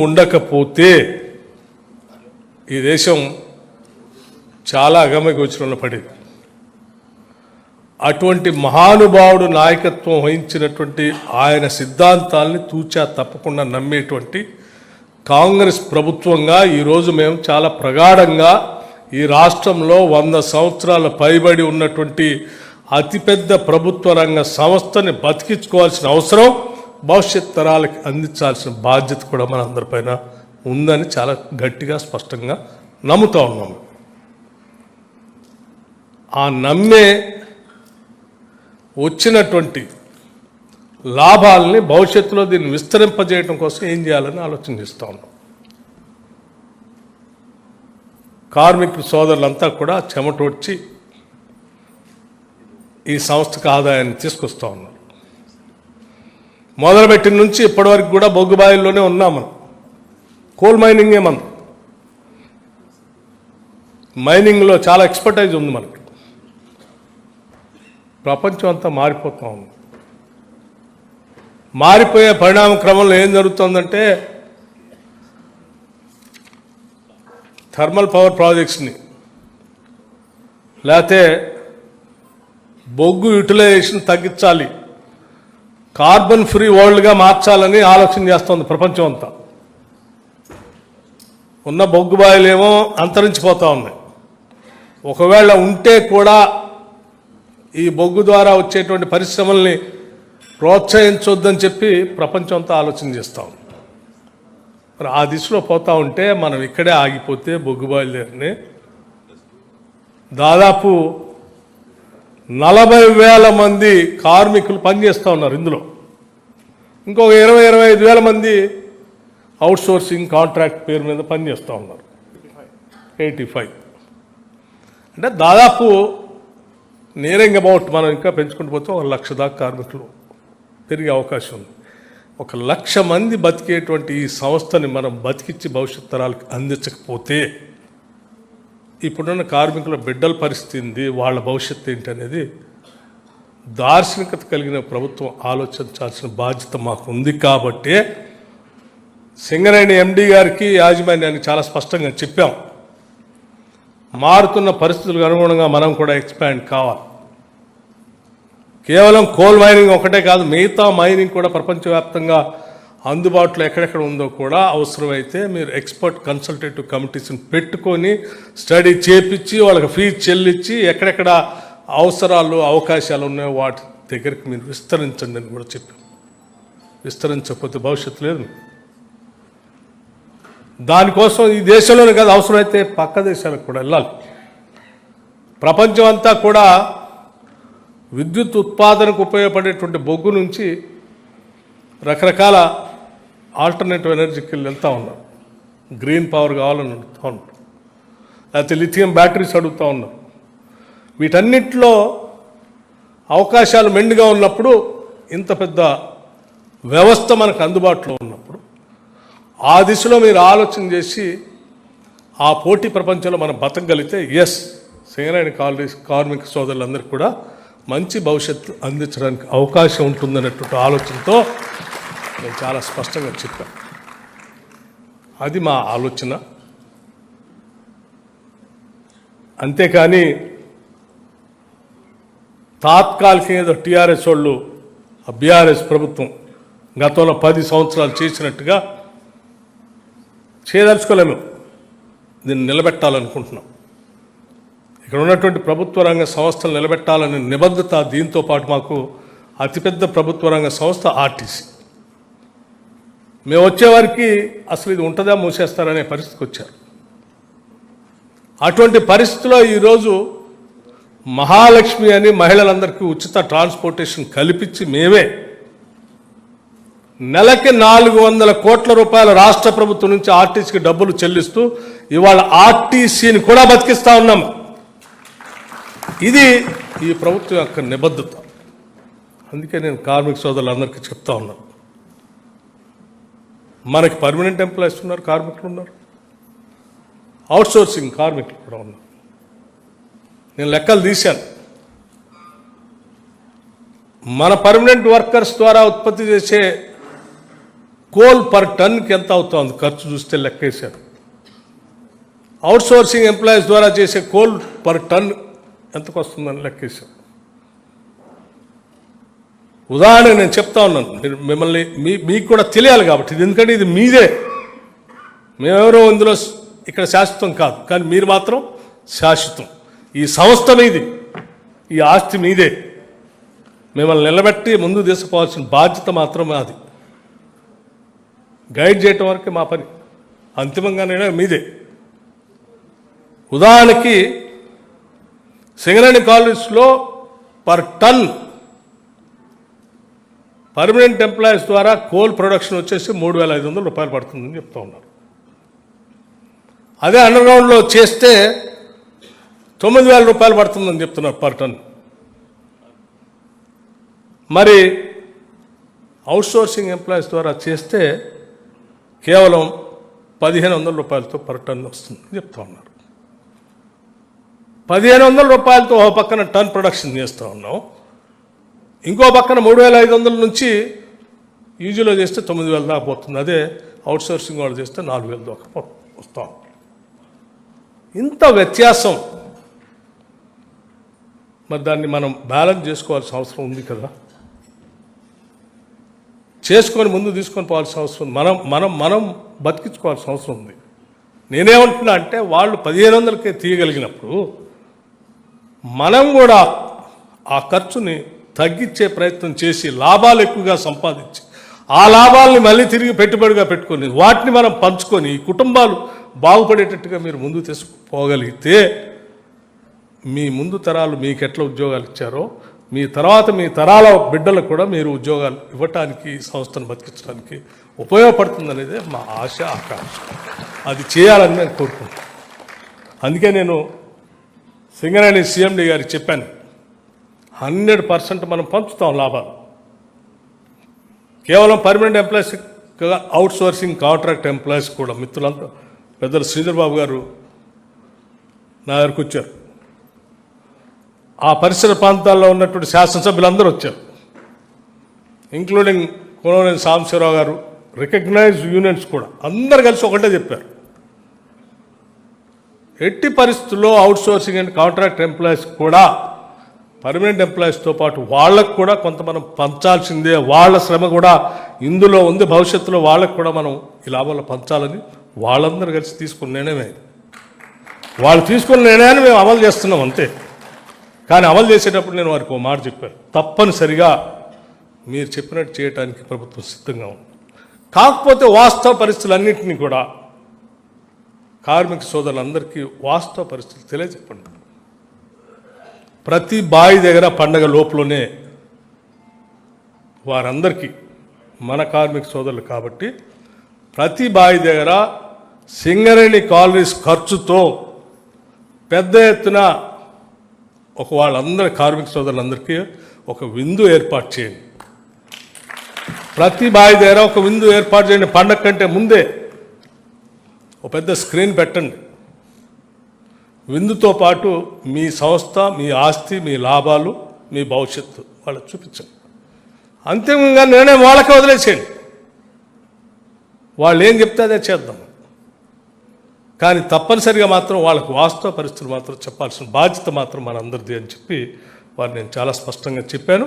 ఉండకపోతే ఈ దేశం చాలా అగమ్యగోచరంలో పడేది. అటువంటి మహానుభావుడు నాయకత్వం వహించినటువంటి ఆయన సిద్ధాంతాలని తూచా తప్పకుండా నమ్మేటువంటి కాంగ్రెస్ ప్రభుత్వంగా ఈరోజు మేము చాలా ప్రగాఢంగా ఈ రాష్ట్రంలో 100 సంవత్సరాల పైబడి ఉన్నటువంటి అతిపెద్ద ప్రభుత్వ రంగ సంస్థని బతికించుకోవాల్సిన అవసరం, భవిష్యత్ తరాలకి అందించాల్సిన బాధ్యత కూడా మన అందరిపైన ఉందని చాలా గట్టిగా స్పష్టంగా నమ్ముతూ ఉన్నాము. ఆ నమ్మే వచ్చినటువంటి లాభాలని భవిష్యత్తులో దీన్ని విస్తరింపజేయడం కోసం ఏం చేయాలని ఆలోచన చేస్తూ ఉన్నాం. కార్మిక సోదరులంతా కూడా చెమటొడ్చి ఈ సంస్థకు ఆదాయాన్ని తీసుకొస్తూ ఉన్నారు. మొదలుపెట్టిన నుంచి ఇప్పటివరకు కూడా బొగ్గుబాయిల్లోనే ఉన్నాం మనం. కోల్ మైనింగే మనం. మైనింగ్లో చాలా ఎక్స్పర్టైజ్ ఉంది మనకి. ప్రపంచం అంతా మారిపోతూ ఉంది. మారిపోయే పరిణామ క్రమంలో ఏం జరుగుతుందంటే థర్మల్ పవర్ ప్రాజెక్ట్స్ని లేకపోతే బొగ్గు యూటిలైజేషన్ తగ్గించాలి, కార్బన్ ఫ్రీ వరల్డ్గా మార్చాలని ఆలోచన చేస్తుంది ప్రపంచం అంతా. ఉన్న బొగ్గు బాయిలేమో అంతరించిపోతూ ఉన్నాయి. ఒకవేళ ఉంటే కూడా ఈ బొగ్గు ద్వారా వచ్చేటువంటి పరిశ్రమల్ని ప్రోత్సహించొద్దని చెప్పి ప్రపంచం అంతా ఆలోచన చేస్తూ ఉంది. మరి ఆ దిశలో పోతూ ఉంటే మనం ఇక్కడే ఆగిపోతే బొగ్గు బాయిలర్ని దాదాపు 40,000 మంది కార్మికులు పనిచేస్తూ ఉన్నారు ఇందులో. ఇంకొక 20-25,000 మంది అవుట్సోర్సింగ్ కాంట్రాక్ట్ పేరు మీద పనిచేస్తూ ఉన్నారు. 85 అంటే దాదాపు నియరింగ్ అబౌట్ మనం ఇంకా పెంచుకుంటూ పోతే 1,00,000 దాకా కార్మికులు పెరిగే అవకాశం ఉంది. 1,00,000 మంది బతికేటువంటి ఈ సంస్థని మనం బతికించి భవిష్యత్ తరాలకు అందించకపోతే ఇప్పుడున్న కార్మికుల బిడ్డల పరిస్థితి ఏంది, వాళ్ళ భవిష్యత్తు ఏంటి అనేది దార్శనికత కలిగిన ప్రభుత్వం ఆలోచించాల్సిన బాధ్యత మాకు ఉంది. కాబట్టి సింగరేణి ఎండి గారికి యాజమాన్యానికి చాలా స్పష్టంగా చెప్పాం, మారుతున్న పరిస్థితులకు అనుగుణంగా మనం కూడా ఎక్స్పాండ్ కావాలి. కేవలం కోల్ మైనింగ్ ఒకటే కాదు, మిగతా మైనింగ్ కూడా ప్రపంచవ్యాప్తంగా అందుబాటులో ఎక్కడెక్కడ ఉందో కూడా అవసరమైతే మీరు ఎక్స్పర్ట్ కన్సల్టేటివ్ కమిటీస్ని పెట్టుకొని స్టడీ చేపించి వాళ్ళకి ఫీజు చెల్లించి ఎక్కడెక్కడ అవసరాలు అవకాశాలు ఉన్నాయో వాటి దగ్గరికి మీరు విస్తరించండి అని కూడా చెప్పాం. విస్తరించకపోతే భవిష్యత్తు లేదు. దానికోసం ఈ దేశంలోనే కాదు, అవసరమైతే పక్క దేశాలకు కూడా వెళ్ళాలి. ప్రపంచం అంతా కూడా విద్యుత్ ఉత్పాదనకు ఉపయోగపడేటువంటి బొగ్గు నుంచి రకరకాల ఆల్టర్నేటివ్ ఎనర్జీకి వెళ్తూ ఉన్నారు. గ్రీన్ పవర్ కావాలని అడుగుతూ ఉన్నారు, లేకపోతే లిథియం బ్యాటరీస్ అడుగుతూ ఉన్నారు. వీటన్నిటిలో అవకాశాలు మెండుగా ఉన్నప్పుడు, ఇంత పెద్ద వ్యవస్థ మనకు అందుబాటులో ఉన్నప్పుడు ఆ దిశలో మీరు ఆలోచన చేసి ఆ పోటీ ప్రపంచంలో మనం బతకగలిగితే ఎస్, సింగరేణి కార్మిక సోదరులందరికీ కూడా మంచి భవిష్యత్తు అందించడానికి అవకాశం ఉంటుందనేటువంటి ఆలోచనతో నేను చాలా స్పష్టంగా చెప్పాను. అది మా ఆలోచన. అంతేకాని తాత్కాలికంగా ఏదో టీఆర్ఎస్ వాళ్ళు, బీఆర్ఎస్ ప్రభుత్వం గతంలో 10 సంవత్సరాలు చేసినట్టుగా చేయదలుచుకోలేము. దీన్ని నిలబెట్టాలనుకుంటున్నాం. ఇక్కడ ఉన్నటువంటి ప్రభుత్వ రంగ సంస్థలు నిలబెట్టాలనే నిబద్ధత, దీంతో పాటు మాకు అతిపెద్ద ప్రభుత్వ రంగ సంస్థ ఆర్టీసీ. మేము వచ్చేవారికి అసలు ఇది ఉంటుందా, మూసేస్తారనే పరిస్థితికి వచ్చారు. అటువంటి పరిస్థితిలో ఈరోజు మహాలక్ష్మి అని మహిళలందరికీ ఉచిత ట్రాన్స్పోర్టేషన్ కల్పించి మేమే నెలకి 400 కోట్ల రూపాయల రాష్ట్ర ప్రభుత్వం నుంచి ఆర్టీసీకి డబ్బులు చెల్లిస్తూ ఇవాళ ఆర్టీసీని కూడా బతికిస్తా ఉన్నాం. ఇది ఈ ప్రభుత్వం యొక్క నిబద్ధత. అందుకే నేను కార్మిక సోదరులందరికీ చెప్తా ఉన్నాను, మనకి పర్మనెంట్ ఎంప్లాయీస్ ఉన్నారు, కార్మికులు ఉన్నారు, అవుట్సోర్సింగ్ కార్మికులు కూడా ఉన్నారు. నేను లెక్కలు తీశాను. మన పర్మనెంట్ వర్కర్స్ ద్వారా ఉత్పత్తి చేసే కోల్ పర్ టన్కి ఎంత అవుతుంది ఖర్చు చూస్తే లెక్కేశారు. అవుట్సోర్సింగ్ ఎంప్లాయీస్ ద్వారా చేసే కోల్ పర్ టన్ ఎంతకు వస్తుందని లెక్కేశారు. ఉదాహరణ నేను చెప్తా ఉన్నాను, మిమ్మల్ని మీకు కూడా తెలియాలి కాబట్టి. ఇది ఎందుకంటే ఇది మీదే, మేమెవరో ఇందులో ఇక్కడ శాశ్వతం కాదు, కానీ మీరు మాత్రం శాశ్వతం. ఈ సంస్థ మీది, ఈ ఆస్తి మీదే. మిమ్మల్ని నిలబెట్టి ముందు తీసుకుపోవాల్సిన బాధ్యత మాత్రం అది. గైడ్ చేయటం వరకే మా పని, అంతిమంగానే మీదే. ఉదాహరణకి సింగరేణి కాలేజ్లో పర్ టన్ పర్మనెంట్ ఎంప్లాయీస్ ద్వారా కోల్ ప్రొడక్షన్ వచ్చేసి 3,500 రూపాయలు పడుతుందని చెప్తూ ఉన్నారు. అదే అండర్గ్రౌండ్లో చేస్తే 9,000 రూపాయలు పడుతుందని చెప్తున్నారు పర్ టన్. మరి అవుట్సోర్సింగ్ ఎంప్లాయీస్ ద్వారా చేస్తే కేవలం 1,500 రూపాయలతో పర్ టన్ వస్తుందని చెప్తా ఉన్నారు. 1,500 రూపాయలతో ఒక పక్కన టన్ ప్రొడక్షన్ చేస్తూ ఉన్నాం, ఇంకో పక్కన 3,500 నుంచి యూజీలో చేస్తే 9,000 దాకా పోతుంది. అదే అవుట్సోర్సింగ్ వాళ్ళు చేస్తే 4,000 దాకా వస్తాం. ఇంత వ్యత్యాసం. మరి దాన్ని మనం బ్యాలెన్స్ చేసుకోవాల్సిన అవసరం ఉంది కదా, చేసుకొని ముందు తీసుకొని పోవాల్సిన అవసరం ఉంది. మనం బతికించుకోవాల్సిన అవసరం ఉంది. నేనేమంటున్నా అంటే వాళ్ళు 1,500కే తీయగలిగినప్పుడు మనం కూడా ఆ ఖర్చుని తగ్గించే ప్రయత్నం చేసి లాభాలు ఎక్కువగా సంపాదించి ఆ లాభాలని మళ్ళీ తిరిగి పెట్టుబడిగా పెట్టుకొని వాటిని మనం పంచుకొని ఈ కుటుంబాలు బాగుపడేటట్టుగా మీరు ముందు తీసుకుపోగలిగితే మీ ముందు తరాలు మీకు ఎట్లా ఉద్యోగాలు ఇచ్చారో మీ తర్వాత మీ తరాల బిడ్డలకు కూడా మీరు ఉద్యోగాలు ఇవ్వటానికి, సంస్థను బతికించడానికి ఉపయోగపడుతుందనేదే మా ఆశ, ఆకాంక్ష. అది చేయాలని నేను కోరుకుంటున్నాను. అందుకే నేను సింగరేణి సిఎండి గారికి చెప్పాను, 100% మనం పంచుతాం లాభాలు. కేవలం permanent employees, outsourcing contract employees కూడా మిత్రులంతా పెద్దలు శ్రీధర్ బాబు గారు నా దగ్గరకు వచ్చారు. ఆ పరిసర ప్రాంతాల్లో ఉన్నటువంటి శాసనసభ్యులందరూ వచ్చారు, ఇంక్లూడింగ్ కోననేని సాంబశివరావు గారు, రికగ్నైజ్డ్ యూనియన్స్ కూడా అందరు కలిసి ఒకటే చెప్పారు, ఎట్టి పరిస్థితుల్లో out sourcing and contract employees కూడా పర్మనెంట్ ఎంప్లాయీస్తో పాటు వాళ్ళకు కూడా కొంత మనం పంచాల్సిందే, వాళ్ళ శ్రమ కూడా ఇందులో ఉంది, భవిష్యత్తులో వాళ్ళకు కూడా మనం ఈ లాభాలు పంచాలని వాళ్ళందరూ కలిసి తీసుకున్న నిర్ణయమే. వాళ్ళు తీసుకున్న నిర్ణయాన్ని మేము అమలు చేస్తున్నాం అంతే. కానీ అమలు చేసేటప్పుడు నేను వారికి ఒక మాట చెప్పాను, తప్పనిసరిగా మీరు చెప్పినట్టు చేయడానికి ప్రభుత్వం సిద్ధంగా ఉంది. కాకపోతే వాస్తవ పరిస్థితులన్నింటినీ కూడా కార్మిక సోదరులందరికీ వాస్తవ పరిస్థితులు తెలియజెప్పండి. ప్రతి బావి దగ్గర పండగ లోపలనే వారందరికీ మన కార్మిక సోదరులు కాబట్టి ప్రతి బావి దగ్గర సింగరేణి కాలనీస్ ఖర్చుతో పెద్ద ఎత్తున వాళ్ళందరి కార్మిక సోదరులందరికీ ఒక విందు ఏర్పాటు చేయండి. ప్రతి బావి దగ్గర ఒక విందు ఏర్పాటు చేయండి. పండగ కంటే ముందే ఒక పెద్ద స్క్రీన్ పెట్టండి. విందుతో పాటు మీ సంస్థ, మీ ఆస్తి, మీ లాభాలు, మీ భవిష్యత్తు వాళ్ళకి చూపించండి. అంతిమంగా నిర్ణయం వాళ్ళకే వదిలేసేయండి, వాళ్ళు ఏం చెప్తే అదే చేద్దాం. కానీ తప్పనిసరిగా మాత్రం వాళ్ళకు వాస్తవ పరిస్థితులు మాత్రం చెప్పాల్సిన బాధ్యత మాత్రం మనందరిది అని చెప్పి వారు నేను చాలా స్పష్టంగా చెప్పాను.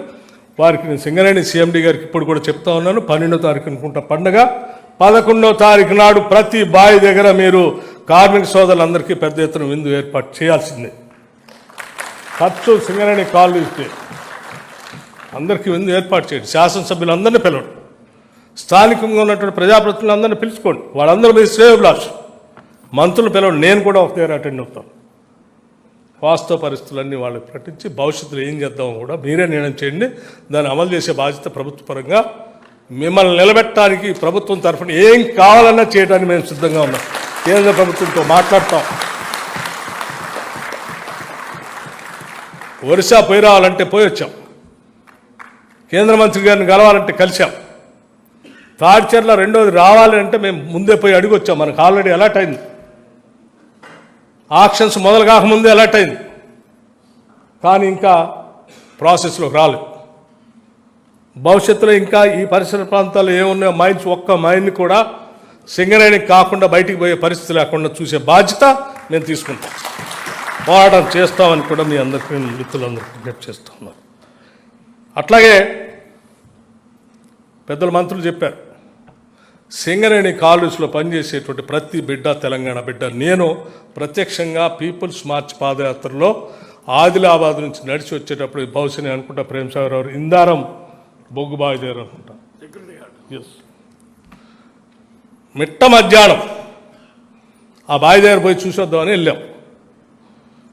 వారికి నేను సింగరేణి సిఎండి గారికి ఇప్పుడు కూడా చెప్తా ఉన్నాను, 12వ తారీఖు అనుకుంటా పండగ, 11వ తారీఖు నాడు ప్రతి బావి దగ్గర మీరు కార్మిక సోదరులందరికీ పెద్ద ఎత్తున విందు ఏర్పాటు చేయాల్సిందే. ఖర్చు సింగరేణి కాలనీకి అందరికీ విందు ఏర్పాటు చేయండి. శాసనసభ్యులందరినీ పిలవండి, స్థానికంగా ఉన్నటువంటి ప్రజాప్రతినిధులందరినీ పిలుచుకోండి, వాళ్ళందరూ మీ శ్రేయోభిలాష్. మంత్రులు పిలవండి, నేను కూడా ఒక దగ్గర అటెండ్ అవుతాను. వాస్తవ పరిస్థితులన్నీ వాళ్ళకి ప్రకటించి భవిష్యత్తులో ఏం చేద్దామో కూడా మీరే నిర్ణయం చేయండి. దాన్ని అమలు చేసే బాధ్యత ప్రభుత్వ పరంగా మిమ్మల్ని నిలబెట్టడానికి ప్రభుత్వం తరఫున ఏం కావాలన్నా చేయడానికి మేము సిద్ధంగా ఉన్నాం. కేంద్ర ప్రభుత్వంతో మాట్లాడతాం. ఒరిస్సా పోయి రావాలంటే పోయి వచ్చాం, కేంద్ర మంత్రి గారిని కలవాలంటే కలిసాం. తాడ్చర్ల రెండోది రావాలి అంటే మేము ముందే పోయి అడిగి వచ్చాం, మనకు ఆల్రెడీ అలర్ట్ అయింది. ఆక్షన్స్ మొదలు కాకముందే అలర్ట్ అయింది, కానీ ఇంకా ప్రాసెస్లోకి రాలేదు. భవిష్యత్తులో ఇంకా ఈ పరిసర ప్రాంతాల్లో ఏమున్నాయో మైన్స్, ఒక్క మైన్ని కూడా సింగరేణికి కాకుండా బయటికి పోయే పరిస్థితి లేకుండా చూసే బాధ్యత నేను తీసుకుంటాను. పోరాటం చేస్తామని కూడా మీ అందరికీ మిత్రులందరికీ విజ్ఞప్తి చేస్తూ ఉన్నారు. అట్లాగే పెద్దల మంత్రులు చెప్పారు, సింగరేణి కాలనీస్లో పనిచేసేటువంటి ప్రతి బిడ్డ తెలంగాణ బిడ్డ. నేను ప్రత్యక్షంగా పీపుల్స్ మార్చ్ పాదయాత్రలో ఆదిలాబాద్ నుంచి నడిచి వచ్చేటప్పుడు బహుశా నేను అనుకుంటా ప్రేమసాగర్ గారు ఇందారం బొగ్గుబావి దగ్గర అనుకుంటా, ఎస్, మిట్ట మధ్యాహ్నం ఆ బావి దగ్గర పోయి చూసొద్దామని వెళ్ళాం.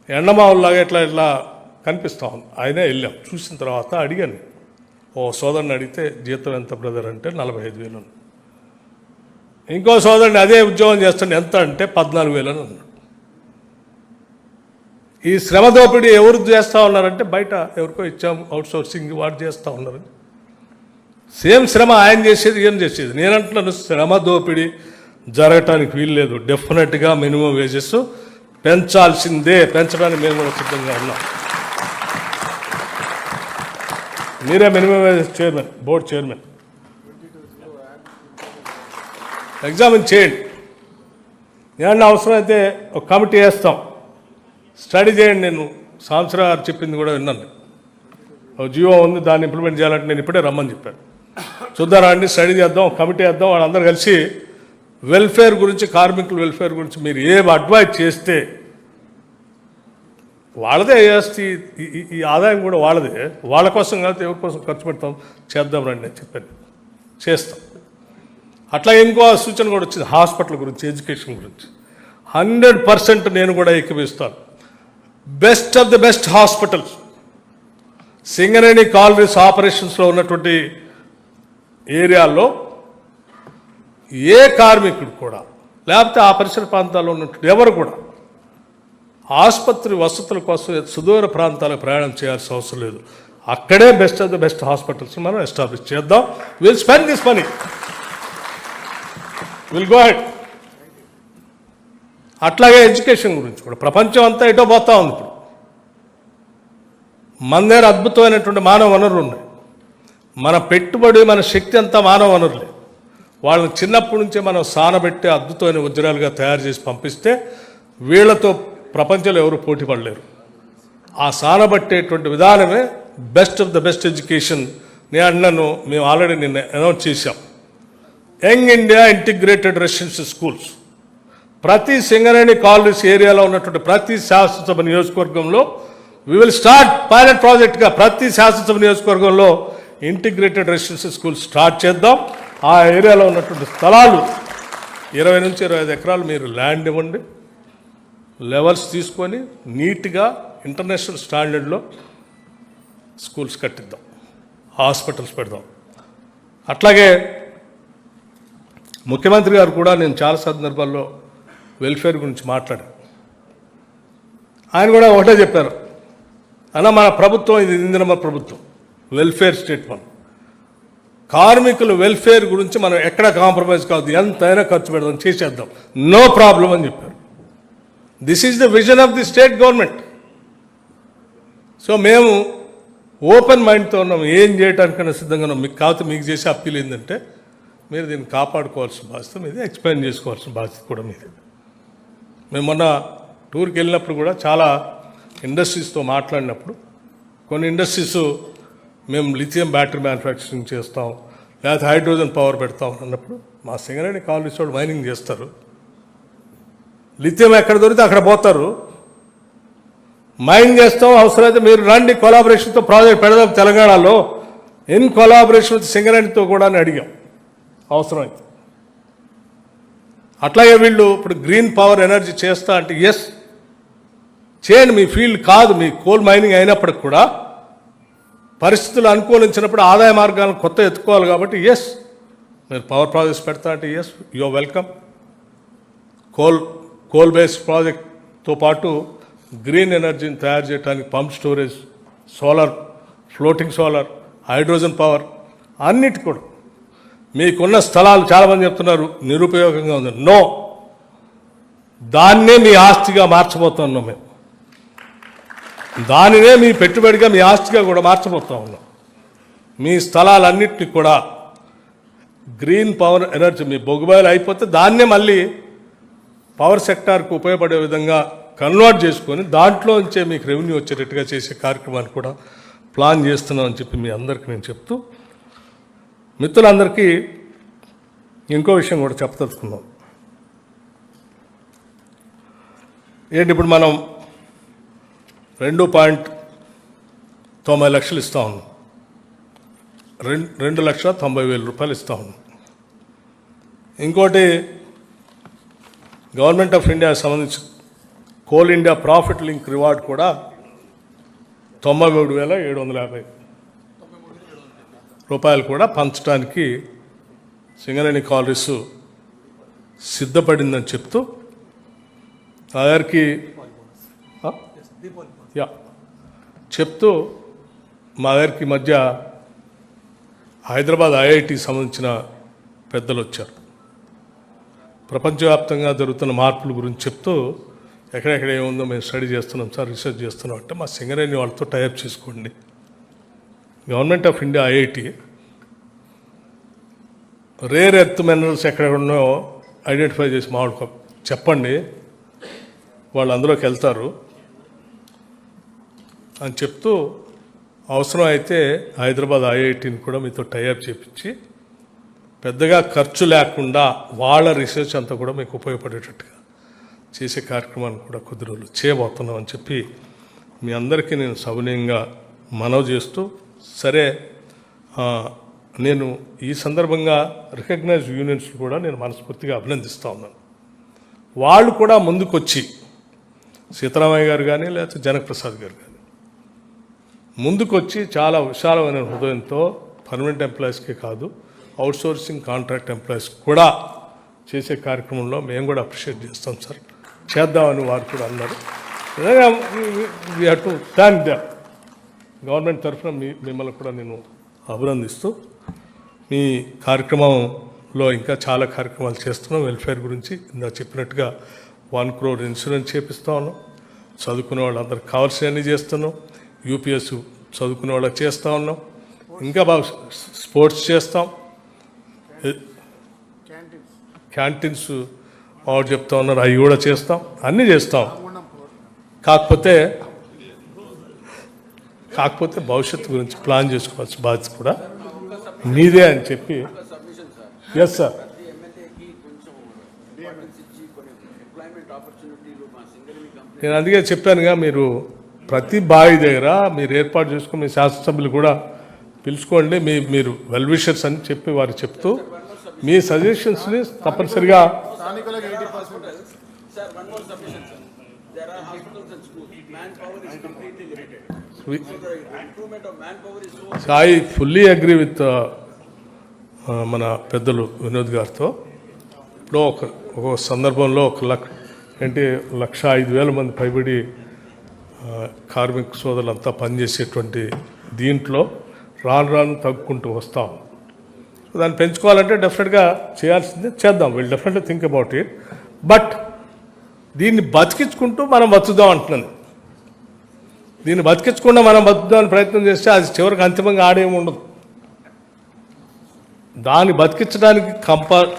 ఎండమావుల్లాగా ఇట్లా ఇట్లా కనిపిస్తా ఉంది, అయినా వెళ్ళాం. చూసిన తర్వాత అడిగాను, ఓ సోదరుని అడిగితే జీతం ఎంత బ్రదర్ అంటే 45,000. ఇంకో సోదరుని అదే ఉద్యోగం చేస్తుండే ఎంత అంటే 14,000 అని అన్నాడు. ఈ శ్రమ దోపిడీ ఎవరు చేస్తూ ఉన్నారంటే బయట ఎవరికో ఇచ్చాము, అవుట్ సోర్సింగ్ వాడు చేస్తూ ఉన్నారు. సేమ్ శ్రమ ఆయన చేసేది ఏం చేసేది. నేనంటున్నాను, శ్రమ దోపిడీ జరగటానికి వీల్లేదు. డెఫినెట్గా మినిమం వేజెస్ పెంచాల్సిందే, పెంచడానికి మేము కూడా సిద్ధంగా ఉన్నాం. మీరే minimum wages chairman, board chairman, examine చేయండి. ఏమన్నా అవసరమైతే ఒక కమిటీ వేస్తాం, స్టడీ చేయండి. నేను సంవత్సరాలు గారు చెప్పింది కూడా విన్నాను. ఒక జియో ఉంది, దాన్ని ఇంప్లిమెంట్ చేయాలంటే నేను ఇప్పుడే రమ్మని చెప్పాను. చూద్దారా అండి, స్టడీ చేద్దాం, కమిటీ వేద్దాం, వాళ్ళందరూ కలిసి వెల్ఫేర్ గురించి, కార్మికుల వెల్ఫేర్ గురించి మీరు ఏ అడ్వైజ్ చేస్తే వాళ్ళదే ఆస్తి, ఈ ఆదాయం కూడా వాళ్ళదే, వాళ్ళ కోసం కాదు ఎవరి కోసం ఖర్చు పెడతాం, చేద్దాం రండి అని చెప్పాను, చేస్తాం. అట్లా ఇంకో సూచన కూడా వచ్చింది హాస్పిటల్ గురించి, ఎడ్యుకేషన్ గురించి. 100% నేను కూడా ఏకీభవిస్తాను. Best of the best hospitals Singareni colonies ఆపరేషన్స్లో ఉన్నటువంటి ఏరియాల్లో ఏ కార్మికుడు కూడా, లేకపోతే ఆ పరిసర ప్రాంతాల్లో ఉన్నటువంటి ఎవరు కూడా ఆసుపత్రి వసతుల కోసం సుదూర ప్రాంతాలకు ప్రయాణం చేయాల్సిన అవసరం లేదు. అక్కడే best of the best hospitals మనం ఎస్టాబ్లిష్ చేద్దాం. Will spend this money, will go head. అట్లాగే ఎడ్యుకేషన్ గురించి కూడా ప్రపంచం అంతా ఎటో పోతా ఉంది. ఇప్పుడు మన దగ్గర అద్భుతమైనటువంటి మానవ వనరులు ఉన్నాయి. మన పెట్టుబడి, మన శక్తి అంతా మానవ వనరులే. వాళ్ళని చిన్నప్పటి నుంచే మనం సానబెట్టి అద్భుతమైన వజ్రాలుగా తయారు చేసి పంపిస్తే వీళ్లతో ప్రపంచంలో ఎవరు పోటీ పడలేరు. ఆ సానబట్టేటువంటి విధానమే best of the best education. నేను అన్నాను, మేము ఆల్రెడీ నిన్న అనౌన్స్ చేశాం. Young India integrated residential schools ప్రతి సింగరేణి కాలనీస్ ఏరియాలో ఉన్నటువంటి ప్రతి శాసనసభ నియోజకవర్గంలో వి విల్ స్టార్ట్ పైలట్ ప్రాజెక్ట్గా ప్రతి శాసనసభ నియోజకవర్గంలో ఇంటిగ్రేటెడ్ రెసిడెన్షియల్ స్కూల్స్ స్టార్ట్ చేద్దాం. ఆ ఏరియాలో ఉన్నటువంటి స్థలాలు 20 నుంచి 25 ఎకరాలు మీరు ల్యాండ్ ఇవ్వండి. లెవెల్స్ తీసుకొని నీట్గా ఇంటర్నేషనల్ స్టాండర్డ్లో స్కూల్స్ కట్టిద్దాం, హాస్పిటల్స్ పెడదాం. అట్లాగే ముఖ్యమంత్రి గారు కూడా నేను చాలా సందర్భాల్లో వెల్ఫేర్ గురించి మాట్లాడాను. ఆయన కూడా ఒకటే చెప్పారు, అన్న మన ప్రభుత్వం ఇది ఇందిరమ్మ ప్రభుత్వం, వెల్ఫేర్ స్టేట్. మనం కార్మికుల వెల్ఫేర్ గురించి మనం ఎక్కడ కాంప్రమైజ్ కాదు, ఎంతైనా ఖర్చు పెడదాం, చేసేద్దాం, నో ప్రాబ్లం అని చెప్పారు. This is the vision of the state government. So మేము ఓపెన్ మైండ్తో ఉన్నాం, ఏం చేయడానికైనా సిద్ధంగా ఉన్నాం. మీకు కాకపోతే మీకు చేసే అప్పీల్ ఏంటంటే మీరు దీన్ని కాపాడుకోవాల్సిన బాధ్యత మీదే, ఎక్స్ప్లెయిన్ చేసుకోవాల్సిన బాధ్యత కూడా మీదే. మేము మొన్న టూర్కి వెళ్ళినప్పుడు కూడా చాలా ఇండస్ట్రీస్తో మాట్లాడినప్పుడు కొన్ని ఇండస్ట్రీస్ మేము లిథియం బ్యాటరీ మ్యానుఫ్యాక్చరింగ్ చేస్తాం, లేకపోతే హైడ్రోజన్ పవర్ పెడతాం అన్నప్పుడు మా సింగరేణి కాలనీస్ వాళ్ళు మైనింగ్ చేస్తారు. లిథియం ఎక్కడ దొరికితే అక్కడ పోతారు, మైన్ చేస్తాం. అవసరమైతే మీరు రండి, కొలాబరేషన్తో ప్రాజెక్ట్ పెడదాం తెలంగాణలో, ఇన్ కొలాబరేషన్ విత్ సింగరేణితో కూడా అని అడిగాం అవసరమైతే. అట్లాగే వీళ్ళు ఇప్పుడు గ్రీన్ పవర్ ఎనర్జీ చేస్తా అంటే ఎస్ చేయండి, మీ ఫీల్డ్ కాదు, మీ కోల్ మైనింగ్ అయినప్పటికి కూడా పరిస్థితులు అనుకూలించినప్పుడు ఆదాయ మార్గాలను కొత్త ఎత్తుకోవాలి. కాబట్టి ఎస్ మీరు పవర్ ప్రాజెక్ట్స్ పెడతా అంటే yes you are welcome. Coal based ప్రాజెక్ట్తో పాటు గ్రీన్ ఎనర్జీని తయారు చేయడానికి pump storage, solar, floating solar, hydrogen power అన్నిటి కూడా మీకున్న స్థలాలు చాలామంది చెప్తున్నారు నిరుపయోగంగా ఉంది. నో, దాన్నే మీ ఆస్తిగా మార్చబోతున్నాం మేము, దానినే మీ పెట్టుబడిగా మీ ఆస్తిగా కూడా మార్చబోతా ఉన్నాం. మీ స్థలాలన్నింటినీ కూడా గ్రీన్ పవర్ ఎనర్జీ, మీ బొగ్గుబాయిలు అయిపోతే దాన్నే మళ్ళీ పవర్ సెక్టార్కు ఉపయోగపడే విధంగా కన్వర్ట్ చేసుకొని దాంట్లో నుంచే మీకు రెవెన్యూ వచ్చేటట్టుగా చేసే కార్యక్రమాన్ని కూడా ప్లాన్ చేస్తున్నామని చెప్పి మీ అందరికీ నేను చెప్తూ, మిత్రులందరికీ ఇంకో విషయం కూడా చెప్పదలుచుకున్నాం. ఏంటి, ఇప్పుడు మనం 2.90 లక్షలు ఇస్తా ఉన్నాం, 2,90,000 రూపాయలు ఇస్తా ఉన్నాం. ఇంకోటి గవర్నమెంట్ ఆఫ్ ఇండియా సంబంధించి coal India profit link reward కూడా 93,750 రూపాయలు కూడా పంచడానికి సింగరేణి కాలనీస్ సిద్ధపడిందని చెప్తూ మా దగ్గరికి మా దగ్గరికి మధ్య హైదరాబాద్ ఐఐటి సంబంధించిన పెద్దలు వచ్చారు. ప్రపంచవ్యాప్తంగా జరుగుతున్న మార్పుల గురించి చెప్తూ ఎక్కడెక్కడ ఏముందో మేము స్టడీ చేస్తున్నాం సార్, రీసెర్చ్ చేస్తున్నాం అంటే మా సింగరేణి వాళ్ళతో టైప్ చేసుకోండి. Government of India IIT rare earth minerals ఎక్కడ ఉన్నాయో ఐడెంటిఫై చేసి మాకు చెప్పండి, వాళ్ళు అందులోకి వెళ్తారు అని చెప్తూ, అవసరం అయితే హైదరాబాద్ ఐఐటిని కూడా మీతో టైఅప్ చేపించి పెద్దగా ఖర్చు లేకుండా వాళ్ళ రీసెర్చ్ అంతా కూడా మీకు ఉపయోగపడేటట్టుగా చేసే కార్యక్రమాన్ని కూడా కొద్ది రోజులు చేయబోతున్నామని చెప్పి మీ అందరికీ నేను సవినయంగా మనవి చేస్తూ, సరే నేను ఈ సందర్భంగా రికగ్నైజ్ యూనియన్స్ కూడా నేను మనస్ఫూర్తిగా అభినందిస్తూ ఉన్నాను. వాళ్ళు కూడా ముందుకొచ్చి సీతారామయ్య గారు కానీ లేకపోతే జనకప్రసాద్ గారు కానీ ముందుకొచ్చి చాలా విశాలమైన హృదయంతో పర్మనెంట్ ఎంప్లాయీస్కే కాదు అవుట్సోర్సింగ్ కాంట్రాక్ట్ ఎంప్లాయీస్ కూడా చేసే కార్యక్రమంలో మేము కూడా అప్రిషియేట్ చేస్తాం సార్, చేద్దామని వారు కూడా అన్నారు. We have to thank them. Government తరఫున మిమ్మల్ని కూడా నేను అభినందిస్తూ, మీ కార్యక్రమంలో ఇంకా చాలా కార్యక్రమాలు చేస్తున్నాం వెల్ఫేర్ గురించి. ఇందా చెప్పినట్టుగా 1 crore ఇన్సూరెన్స్ చేపిస్తా ఉన్నాం. చదువుకునే వాళ్ళందరికి కావాల్సినవన్నీ చేస్తున్నాం. యూపీఎస్ చదువుకునే వాళ్ళకి చేస్తూ ఉన్నాం. ఇంకా బాగా స్పోర్ట్స్ చేస్తాం. క్యాంటీన్స్ ఆవిడ చెప్తా ఉన్నారు, అవి కూడా చేస్తాం. అన్నీ చేస్తాం. కాకపోతే భవిష్యత్తు గురించి ప్లాన్ చేసుకోవాల్సిన బాధ్యత కూడా మీదే అని చెప్పి. Yes sir. నేను అందుకే చెప్పానుగా, మీరు ప్రతి బావి దగ్గర మీరు ఏర్పాటు చేసుకుని మీ శాసనసభ్యులు కూడా పిలుచుకోండి. మీరు వెల్ విషర్స్ అని చెప్పి వారు చెప్తూ మీ సజెషన్స్ని తప్పనిసరిగా ఐ ఫుల్లీ అగ్రీ విత్ మన పెద్దలు వినోద్ గారితో. ఇప్పుడు ఒక సందర్భంలో 1,05,000 మంది పైబడి కార్మిక సోదరులంతా పనిచేసేటువంటి దీంట్లో రాను తగ్గుకుంటూ వస్తాం. దాన్ని పెంచుకోవాలంటే డెఫినెట్గా చేయాల్సిందే, చేద్దాం. Will definitely think about it. But దీన్ని బతికించుకుంటూ మనం బతుకుదాం అంటున్నాను. దీన్ని బతికించకుండా మనం బతుకుదామని ప్రయత్నం చేస్తే అది చివరికి అంతిమంగా ఆడేమి ఉండదు. దాన్ని బతికించడానికి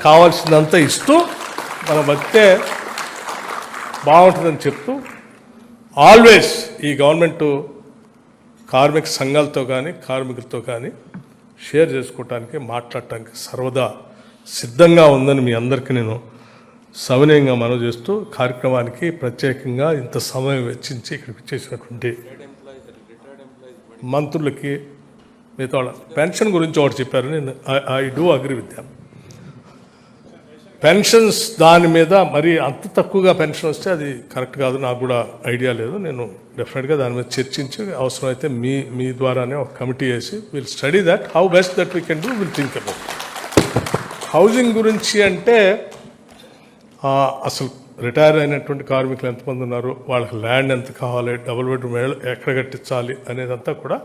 కావాల్సిందంతా ఇస్తూ మనం బతికితే బాగుంటుందని చెప్తూ, ఆల్వేస్ ఈ గవర్నమెంటు కార్మిక సంఘాలతో కానీ కార్మికులతో కానీ షేర్ చేసుకోవటానికి మాట్లాడటానికి సర్వదా సిద్ధంగా ఉందని మీ అందరికీ నేను సవినయంగా మనవి చేస్తూ, కార్యక్రమానికి ప్రత్యేకంగా ఇంత సమయం వెచ్చించి ఇక్కడికి చేసినటువంటి మంత్రులకి, మిగతా వాళ్ళ పెన్షన్ గురించి ఒకటి చెప్పారు. నేను I do agree with them. Pensions దాని మీద మరి అంత తక్కువగా పెన్షన్ వస్తే అది కరెక్ట్ కాదు. నాకు కూడా ఐడియా లేదు. నేను డెఫినెట్గా దాని మీద చర్చించి అవసరమైతే మీ ద్వారానే ఒక కమిటీ వేసి will study that, how best that we can do, will think about. Housing గురించి అంటే అసలు రిటైర్ అయినటువంటి కార్మికులు ఎంతమంది ఉన్నారు, వాళ్ళకి ల్యాండ్ ఎంత కావాలి, డబుల్ బెడ్రూమ్ ఎక్కడ కట్టించాలి అనేదంతా కూడా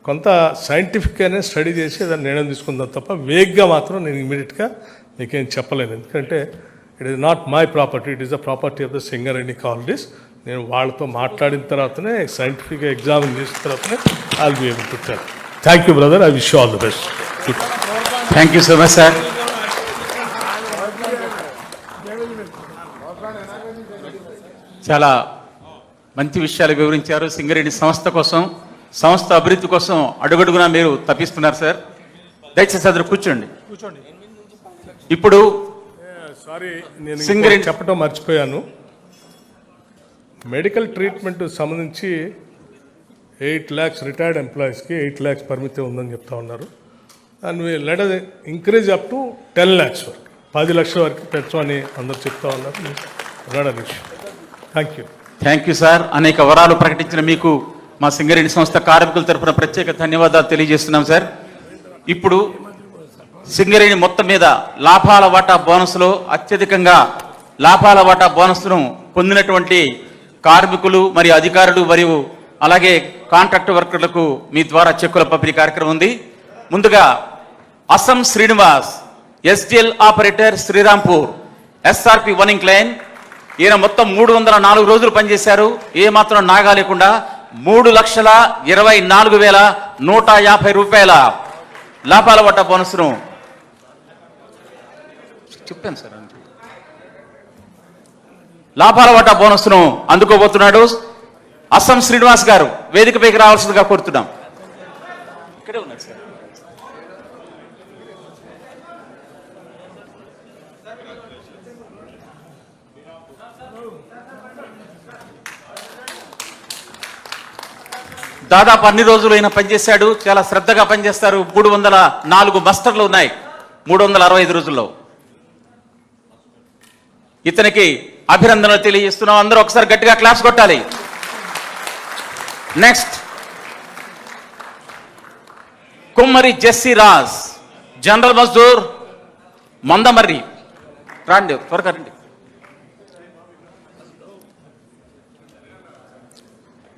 కొంత సైంటిఫిక్గానే స్టడీ చేసి దాన్ని నిర్ణయం తీసుకుందాం తప్ప వేగ్గా మాత్రం నేను ఇమీడియట్గా మీకేం చెప్పలేను. ఎందుకంటే it is not my property, it is the property of the Singareni colonies. నేను వాళ్ళతో మాట్లాడిన తర్వాతనే సైంటిఫిక్గా ఎగ్జామిన్ చేసిన తర్వాతనే I will be able to tell. Thank you brother, I wish you all the best. Thank you so much sir. చాలా మంచి విషయాలు వివరించారు. సింగరేణి సంస్థ కోసం, సంస్థ అభివృద్ధి కోసం అడుగడుగునా మీరు తప్పిస్తున్నారు సార్. దయచేసి అందరూ కూర్చోండి. ఇప్పుడు సారీ, నేను చెప్పడం మర్చిపోయాను. మెడికల్ ట్రీట్మెంట్ సంబంధించి 8 lakhs రిటైర్డ్ ఎంప్లాయీస్కి 8 lakhs పరిమితి ఉందని చెప్తా ఉన్నారు. And let us increase up to 10 lakhs వరకు, 10 లక్షల వరకు పెంచమని అందరూ చెప్తా ఉన్నారు. Thank you. Thank you sir. అనేక వరాలు ప్రకటించిన మీకు మా సింగరేణి సంస్థ కార్మికుల తరఫున ప్రత్యేక ధన్యవాదాలు తెలియజేస్తున్నాం సార్. ఇప్పుడు సింగరేణి మొత్తం మీద లాభాల వాటా బోనస్లో అత్యధికంగా లాభాల వాటా బోనస్ను పొందినటువంటి కార్మికులు మరియు అధికారులు మరియు అలాగే కాంట్రాక్ట్ వర్కర్లకు మీ ద్వారా చెక్కుల పంపిణీ కార్యక్రమం ఉంది. ముందుగా Assam Srinivas, SDL operator, Srirampur, SRP 1 incline. ఈయన మొత్తం 304 రోజులు పనిచేశారు, ఏమాత్రం నాగా లేకుండా. 3,24,150 రూపాయల లాభాల వాటా బోనస్ను చెప్పాను సార్. లాభాల వాటా బోనస్ను అందుకోబోతున్నాడు అస్సం శ్రీనివాస్ గారు. వేదికపైకి రావాల్సిందిగా కోరుతున్నాం. ఇక్కడే ఉన్నారు సార్. దాదాపు అన్ని రోజులు అయినా పనిచేశాడు. చాలా శ్రద్ధగా పనిచేస్తారు. 304 మస్టర్లు ఉన్నాయి 365 రోజుల్లో. ఇతనికి అభినందనలు తెలియజేస్తున్నాం. అందరూ ఒకసారి గట్టిగా క్లాప్స్ కొట్టాలి. Next Kummari Jessie Raj, general Mazdoor, Mandamarri. రండి, త్వరగా రండి.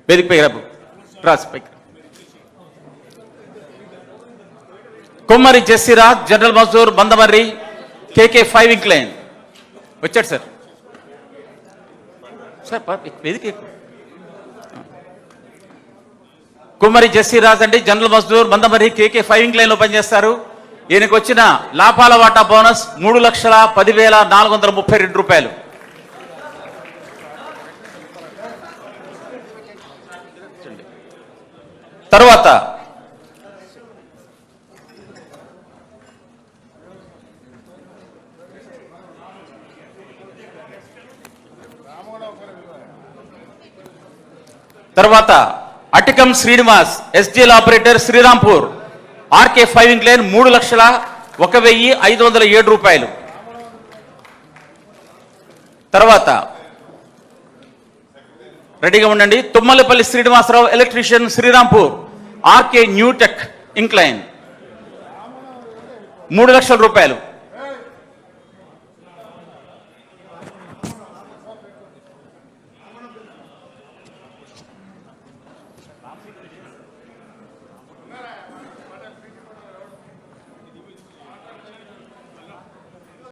వేదికపై రాజ్ పైకి. Kummari Jessie Raj, general Mazdoor, Mandamarri, KK 5 incline. వచ్చాడు సార్. సార్ వేదిక కుమ్మరి జస్సీరాజ్ అండి, జనరల్ మజ్దూర్, మందమరి కేకే 5 లైన్లో పనిచేస్తారు. ఈయనకు వచ్చిన లాభాల వాటా బోనస్ 3,10,432 రూపాయలు. తర్వాత Atikam Srinivas, SGL operator, Srirampur, RK 5 line 3,01,507 రూపాయలు. తర్వాత రెడీగా ఉండండి. Tummalapalli Srinivasarao, electrician, Srirampur, RK new tech incline 3 లక్షల రూపాయలు.